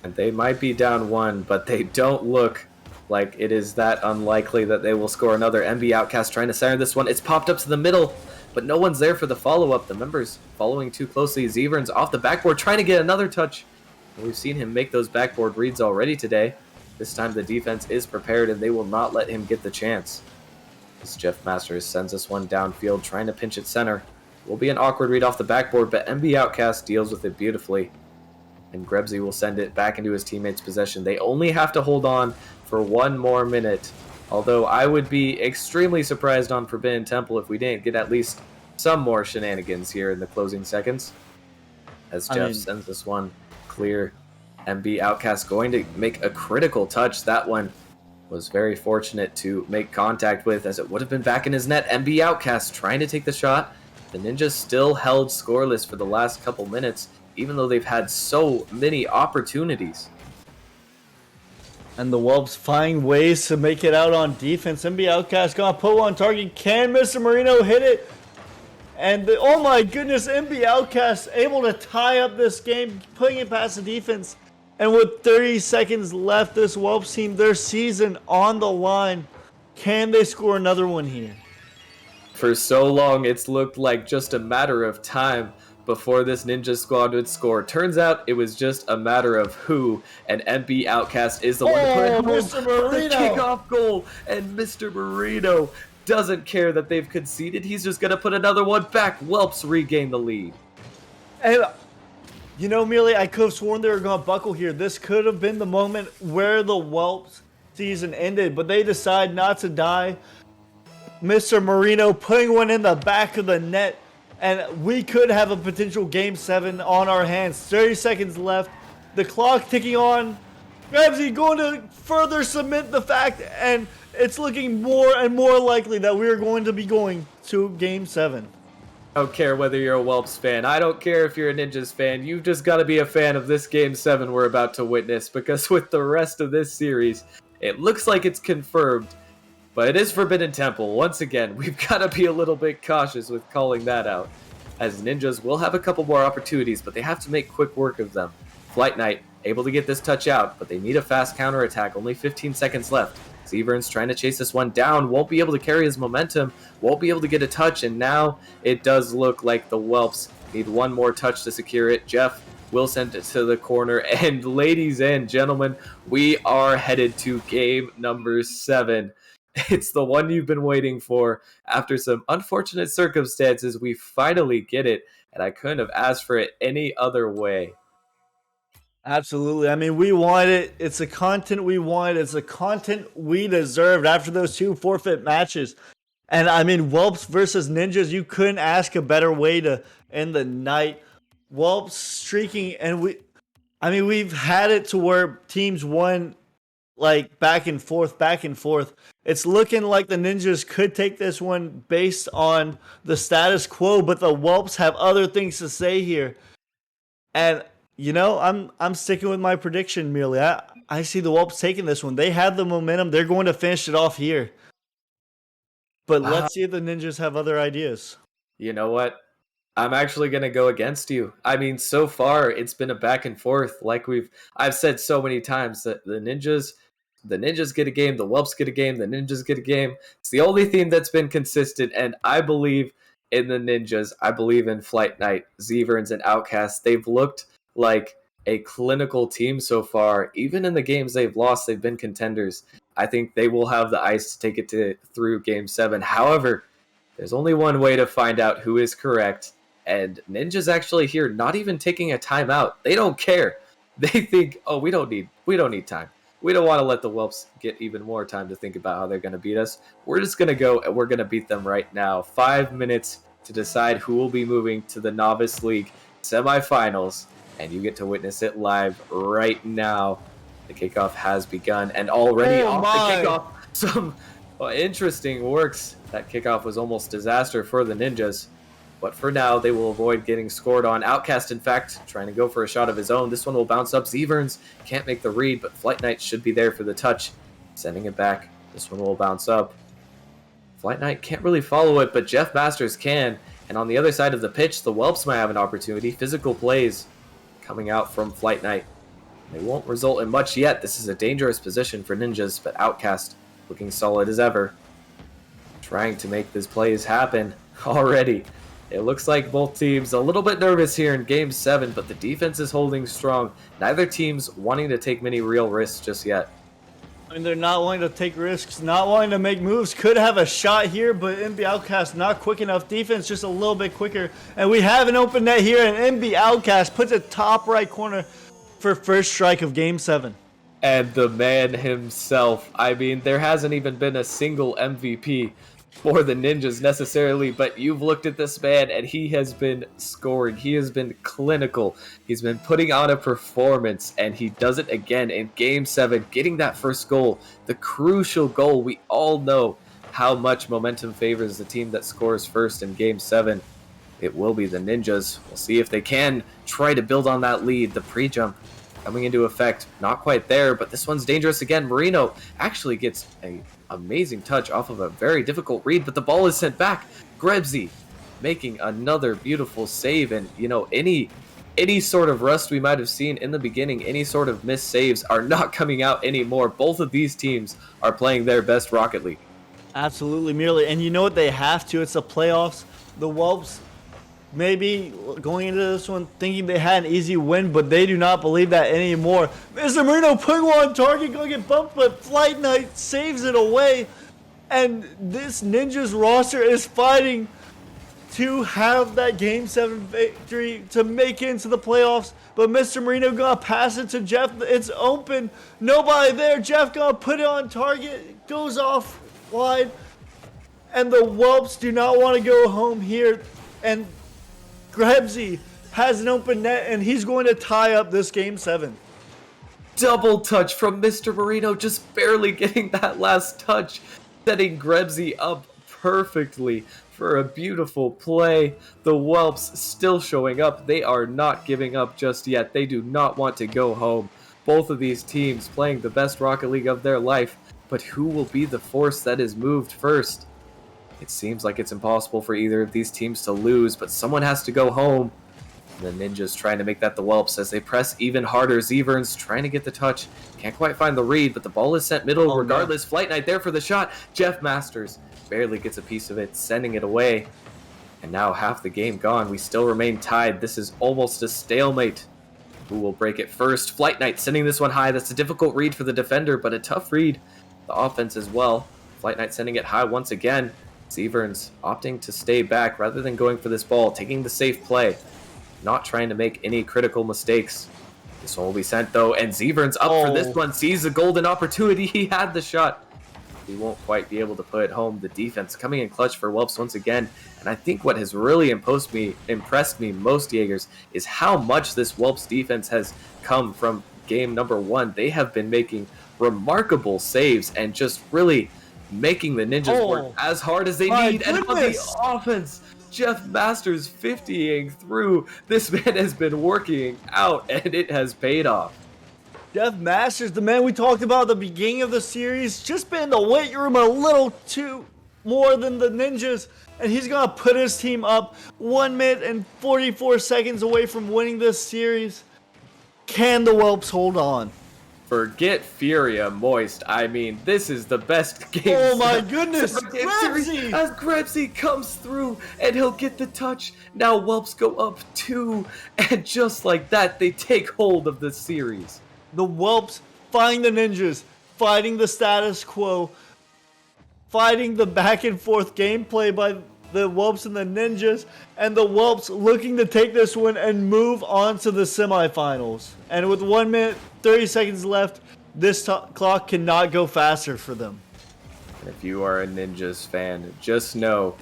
And they might be down 1, but they don't look like it is that unlikely that they will score another. MB Outcast trying to center this one. It's popped up to the middle, but no one's there for the follow-up. The members following too closely. Zeverns off the backboard, trying to get another touch. We've seen him make those backboard reads already today. This time the defense is prepared, and they will not let him get the chance. As Jeff Masters sends this one downfield, trying to pinch it center. Will be an awkward read off the backboard, but MB Outcast deals with it beautifully. And Grebsy will send it back into his teammates' possession. They only have to hold on for 1 more minute. Although I would be extremely surprised on Forbidden Temple if we didn't get at least some more shenanigans here in the closing seconds. As Jeff sends this one clear. MB Outcast going to make a critical touch. That one was very fortunate to make contact with, as it would have been back in his net. MB Outcast trying to take the shot. The Ninjas still held scoreless for the last couple minutes, even though they've had so many opportunities. And the Whelps find ways to make it out on defense. MB Outcast gonna put one on target. Can Mr. Marino hit it? And oh my goodness, MB Outcast able to tie up this game, putting it past the defense. And with 30 seconds left, this Whelps team, their season on the line. Can they score another one here? For so long, it's looked like just a matter of time before this ninja squad would score. Turns out it was just a matter of who, and MP Outcast is the one to put it home Mr. for the Marino! kickoff goal. And Mr. Marino doesn't care that they've conceded. He's just going to put another one back. Whelps regain the lead. And, you know, Mealy, I could have sworn they were going to buckle here. This could have been the moment where the Whelps season ended, but they decide not to die. Mr. Marino putting one in the back of the net, and we could have a potential Game 7 on our hands. 30 seconds left. The clock ticking on. Ramsey going to further cement the fact, and it's looking more and more likely that we are going to be going to Game 7. I don't care whether you're a Whelps fan. I don't care if you're a Ninjas fan. You've just got to be a fan of this Game 7 we're about to witness, because with the rest of this series, it looks like it's confirmed. But it is Forbidden Temple. Once again, we've got to be a little bit cautious with calling that out, as Ninjas will have a couple more opportunities, but they have to make quick work of them. Flight Knight able to get this touch out, but they need a fast counterattack. Only 15 seconds left. Severn's trying to chase this one down, won't be able to carry his momentum, won't be able to get a touch, and now it does look like the Whelps need one more touch to secure it. Jeff will send it to the corner, and ladies and gentlemen, we are headed to game number 7. It's the one you've been waiting for. After some unfortunate circumstances, we finally get it, and I couldn't have asked for it any other way. Absolutely. I mean, we want it. It's the content we wanted. It's the content we deserved after those 2 forfeit matches. And I mean, Whelps versus Ninjas, you couldn't ask a better way to end the night. Whelps streaking, and we've had it to where teams won like back and forth. It's looking like the Ninjas could take this one based on the status quo, but the Whelps have other things to say here. And you know, I'm sticking with my prediction, Mealy. I see the Whelps taking this one. They have the momentum. They're going to finish it off here. But let's see if the Ninjas have other ideas. You know what? I'm actually going to go against you. I mean, so far, it's been a back and forth. Like I've said so many times that the Ninjas get a game, the Whelps get a game, the Ninjas get a game. It's the only theme that's been consistent, and I believe in the Ninjas. I believe in Flight Knight, Zeverns, and Outcast. They've looked like a clinical team so far. Even in the games they've lost, they've been contenders. I think they will have the ice to take it through Game 7. However, there's only one way to find out who is correct, and Ninja's actually here, not even taking a timeout. They don't care. They think, oh, we don't need time. We don't want to let the Whelps get even more time to think about how they're going to beat us. We're just going to go and we're going to beat them right now. 5 minutes to decide who will be moving to the Novice League semifinals, and you get to witness it live right now. The kickoff has begun, and already off the kickoff, some interesting works. That kickoff was almost disaster for the Ninjas, but for now, they will avoid getting scored on. Outcast, in fact, trying to go for a shot of his own. This one will bounce up. Zeverns can't make the read, but Flight Knight should be there for the touch. Sending it back. This one will bounce up. Flight Knight can't really follow it, but Jeff Masters can. And on the other side of the pitch, the Whelps might have an opportunity. Physical plays coming out from Flight Knight. They won't result in much yet. This is a dangerous position for Ninjas, but Outcast looking solid as ever. Trying to make these plays happen already. It looks like both teams a little bit nervous here in Game 7, but the defense is holding strong. Neither team's wanting to take many real risks just yet. I mean, they're not wanting to take risks, not wanting to make moves. Could have a shot here, but MB Outcast not quick enough. Defense just a little bit quicker. And we have an open net here, and MB Outcast puts it top right corner for first strike of Game 7. And the man himself. I mean, there hasn't even been a single MVP for the Ninjas necessarily, but you've looked at this man and he has been scoring. He has been clinical. He's been putting on a performance, and he does it again in Game 7, getting that first goal, the crucial goal. We all know how much momentum favors the team that scores first in Game 7. It will be the Ninjas. We'll see if they can try to build on that lead. The pre-jump coming into effect, not quite there, but this one's dangerous again. Marino actually gets an amazing touch off of a very difficult read, but the ball is sent back. Grebsy making another beautiful save, and you know, any sort of rust we might have seen in the beginning, any sort of missed saves are not coming out anymore. Both of these teams are playing their best Rocket League. Absolutely, merely. And you know what they have to? It's the playoffs. The Whelps maybe going into this one thinking they had an easy win, but they do not believe that anymore. Mr. Marino putting one on target, going to get bumped, but Flight Knight saves it away. And this Ninjas roster is fighting to have that Game 7 victory to make it into the playoffs. But Mr. Marino gonna pass it to Jeff. It's open. Nobody there. Jeff gonna put it on target. Goes off wide. And the Whelps do not want to go home here. And Grebsy has an open net, and he's going to tie up this Game 7. Double touch from Mr. Marino, just barely getting that last touch, setting Grebsy up perfectly for a beautiful play. The Whelps still showing up. They are not giving up just yet. They do not want to go home. Both of these teams playing the best Rocket League of their life, but who will be the force that is moved first? It seems like it's impossible for either of these teams to lose, but someone has to go home. The Ninjas trying to make that the Whelps as they press even harder. Zeverns trying to get the touch. Can't quite find the read, but the ball is sent middle regardless. Flight Knight there for the shot. Jeff Masters barely gets a piece of it, sending it away. And now half the game gone. We still remain tied. This is almost a stalemate. Who will break it first? Flight Knight sending this one high. That's a difficult read for the defender, but a tough read. The offense as well. Flight Knight sending it high once again. Zeverns opting to stay back rather than going for this ball, taking the safe play. Not trying to make any critical mistakes. This one will be sent though, and Zeverns up for this one. Sees the golden opportunity. He had the shot. He won't quite be able to put it home. The defense coming in clutch for Whelps once again. And I think what has really impressed me most, Jaegers, is how much this Whelps defense has come from game number 1. They have been making remarkable saves and just really making the Ninjas work as hard as they need. And on the offense, Jeff Masters 50ing through. This man has been working out, and it has paid off. Jeff Masters, the man we talked about at the beginning of the series, just been in the weight room a little too more than the Ninjas, and he's going to put his team up 1 minute and 44 seconds away from winning this series. Can the Whelps hold on? Forget Furia Moist. I mean, this is the best game. Oh my goodness! Grebsy! As Grebsy comes through and he'll get the touch. Now Whelps go up 2, and just like that, they take hold of the series. The Whelps fighting the Ninjas, fighting the status quo, fighting the back and forth gameplay by the Whelps and the Ninjas, and the Whelps looking to take this one and move on to the semifinals. And with 1 minute, 30 seconds left, this clock cannot go faster for them. If you are a Ninjas fan, just know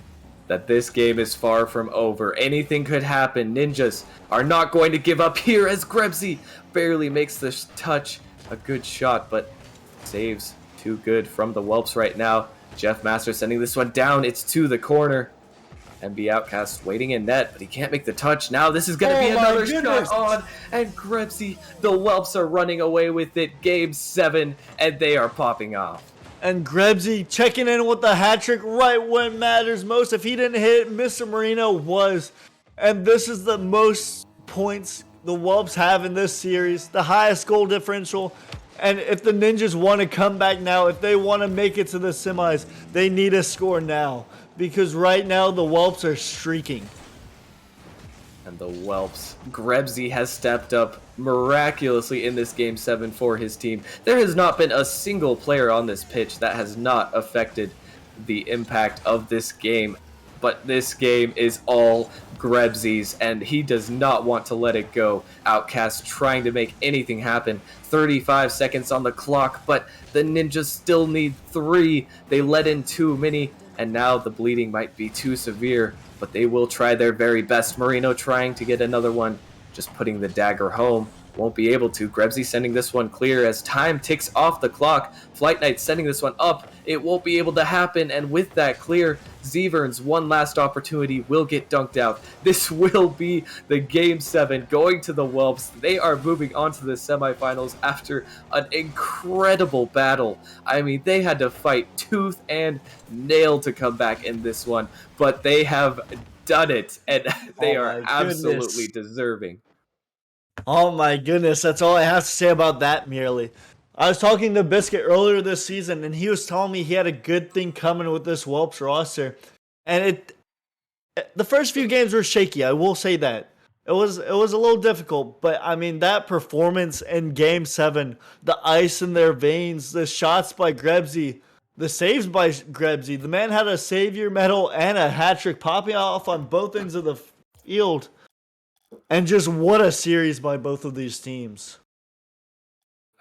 that this game is far from over. Anything could happen. Ninjas are not going to give up here as Grebsy barely makes this touch. A good shot, but saves too good from the Whelps right now. Jeff Masters sending this one down. It's to the corner. MB Outcast waiting in net, but he can't make the touch. Now this is going to be another shot on. And Grebsy, the Whelps are running away with it. Game 7, and they are popping off. And Grebsy checking in with the hat trick right when it matters most. If he didn't hit, Mr. Marino was. And this is the most points the Whelps have in this series. The highest goal differential. And if the Ninjas want to come back now, if they want to make it to the semis, they need a score now. Because right now, the Whelps are streaking. And the Whelps, Grebsy has stepped up miraculously in this Game 7 for his team. There has not been a single player on this pitch that has not affected the impact of this game. But this game is all Grebsy's, and he does not want to let it go. Outcast trying to make anything happen. 35 seconds on the clock, but the Ninjas still need 3. They let in too many, and now the bleeding might be too severe, but they will try their very best. Marino trying to get another one, just putting the dagger home. Won't be able to. Grebsy sending this one clear as time ticks off the clock. Flight Knight sending this one up. It won't be able to happen, and with that clear, Zeverns' one last opportunity will get dunked out. This will be the Game 7 going to the Whelps. They are moving on to the semifinals after an incredible battle. I mean, they had to fight tooth and nail to come back in this one, but they have done it, and they are absolutely deserving. Oh my goodness, that's all I have to say about that merely. I was talking to Biscuit earlier this season, and he was telling me he had a good thing coming with this Whelps roster. And the first few games were shaky, I will say that. It was a little difficult, but I mean that performance in Game 7, the ice in their veins, the shots by Grebsy, the saves by Grebsy. The man had a savior medal and a hat trick popping off on both ends of the field. And just what a series by both of these teams.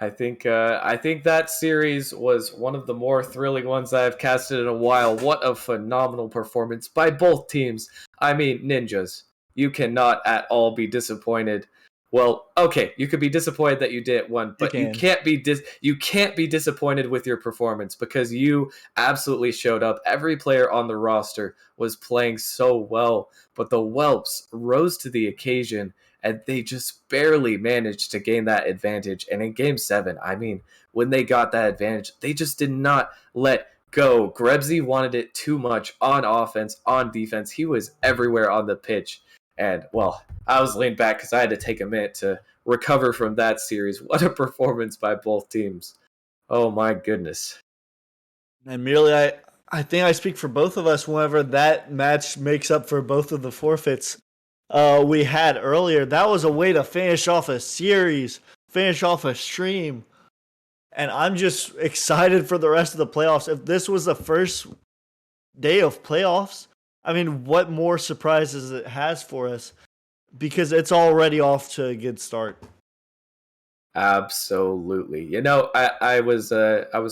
I think that series was one of the more thrilling ones I've casted in a while. What a phenomenal performance by both teams. I mean, Ninjas, you cannot at all be disappointed. Well, okay, you could be disappointed that you didn't win, but you can't be disappointed with your performance because you absolutely showed up. Every player on the roster was playing so well, but the Whelps rose to the occasion and they just barely managed to gain that advantage. And in Game 7, I mean, when they got that advantage, they just did not let go. Grebsy wanted it too much on offense, on defense. He was everywhere on the pitch. And, well, I was leaned back because I had to take a minute to recover from that series. What a performance by both teams. Oh, my goodness. And merely, I think I speak for both of us whenever that match makes up for both of the forfeits we had earlier. That was a way to finish off a series, finish off a stream. And I'm just excited for the rest of the playoffs. If this was the first day of playoffs, I mean, what more surprises it has for us? Because it's already off to a good start. Absolutely. You know, I was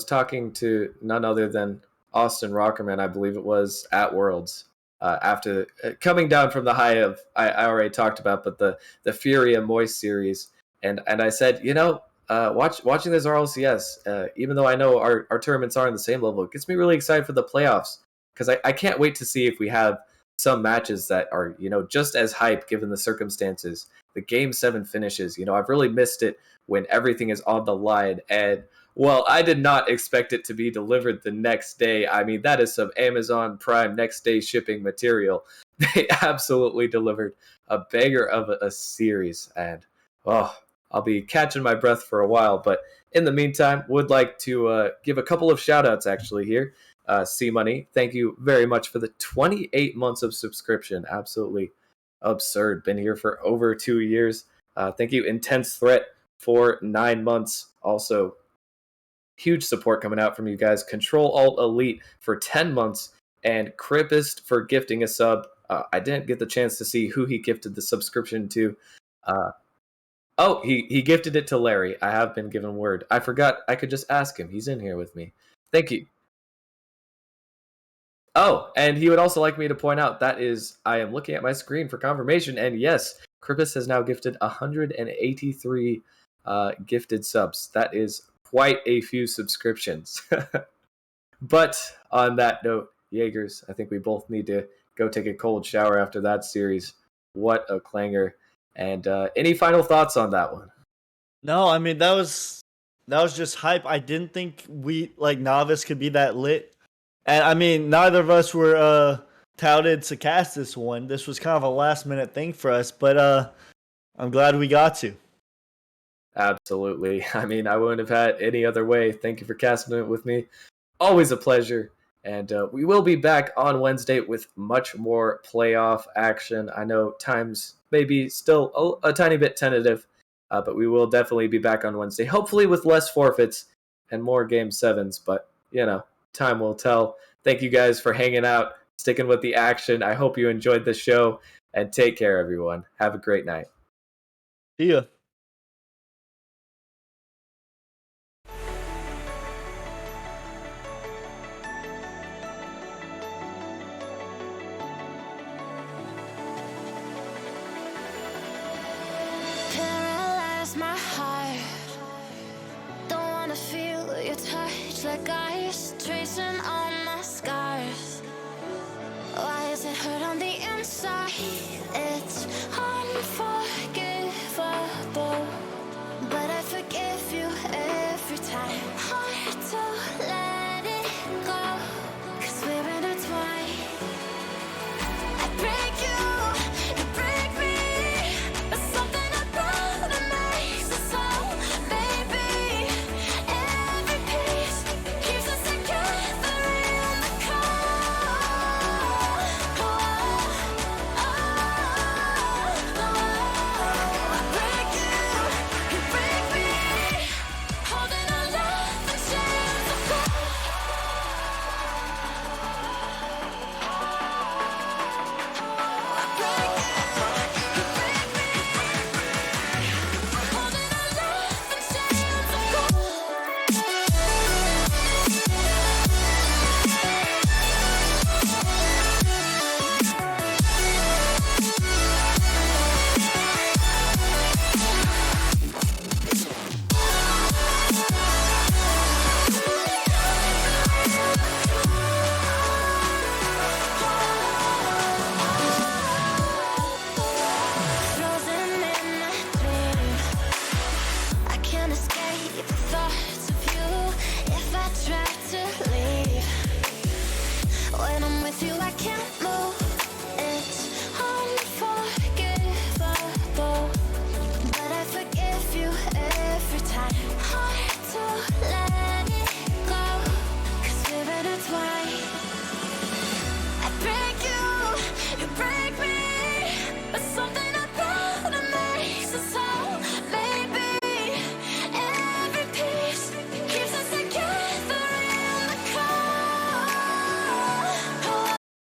talking to none other than Austin Rockerman, I believe it was, at Worlds. After coming down from the high of I already talked about, but the Fury and Moist series, and I said, you know, watching this RLCS, even though I know our tournaments aren't on the same level, it gets me really excited for the playoffs because I can't wait to see if we have some matches that are, you know, just as hype given the circumstances. The Game 7 finishes, you know, I've really missed it when everything is on the line. And, well, I did not expect it to be delivered the next day. I mean, that is some Amazon Prime next day shipping material. They absolutely delivered a banger of a series. And, oh, I'll be catching my breath for a while. But in the meantime, would like to give a couple of shout-outs actually here. C-Money, thank you very much for the 28 months of subscription. Absolutely absurd. Been here for over 2 years. Thank you, Intense Threat, for 9 months. Also, huge support coming out from you guys. Control Alt Elite for 10 months. And Crippist for gifting a sub. I didn't get the chance to see who he gifted the subscription to. He gifted it to Larry. I have been given word. I forgot I could just ask him. He's in here with me. Thank you. Oh, and he would also like me to point out that is, I am looking at my screen for confirmation, and yes, Crippus has now gifted 183 gifted subs. That is quite a few subscriptions. But on that note, Jaegers, I think we both need to go take a cold shower after that series. What a clanger. And any final thoughts on that one? No, I mean, that was just hype. I didn't think Novice could be that lit. And I mean, neither of us were touted to cast this one. This was kind of a last minute thing for us, but I'm glad we got to. Absolutely. I mean, I wouldn't have had any other way. Thank you for casting it with me. Always a pleasure. And we will be back on Wednesday with much more playoff action. I know times may be still a tiny bit tentative, but we will definitely be back on Wednesday, hopefully with less forfeits and more Game 7s. But, you know, time will tell. Thank you guys for hanging out, sticking with the action. I hope you enjoyed the show, and take care, everyone. Have a great night. See ya. Paralyze my heart. Don't wanna feel your touch like ice tracing on my scars. Why is it hurt on the inside? It's unforgivable, but I forgive you every time. Hard to let it go, 'cause we're intertwined. I break you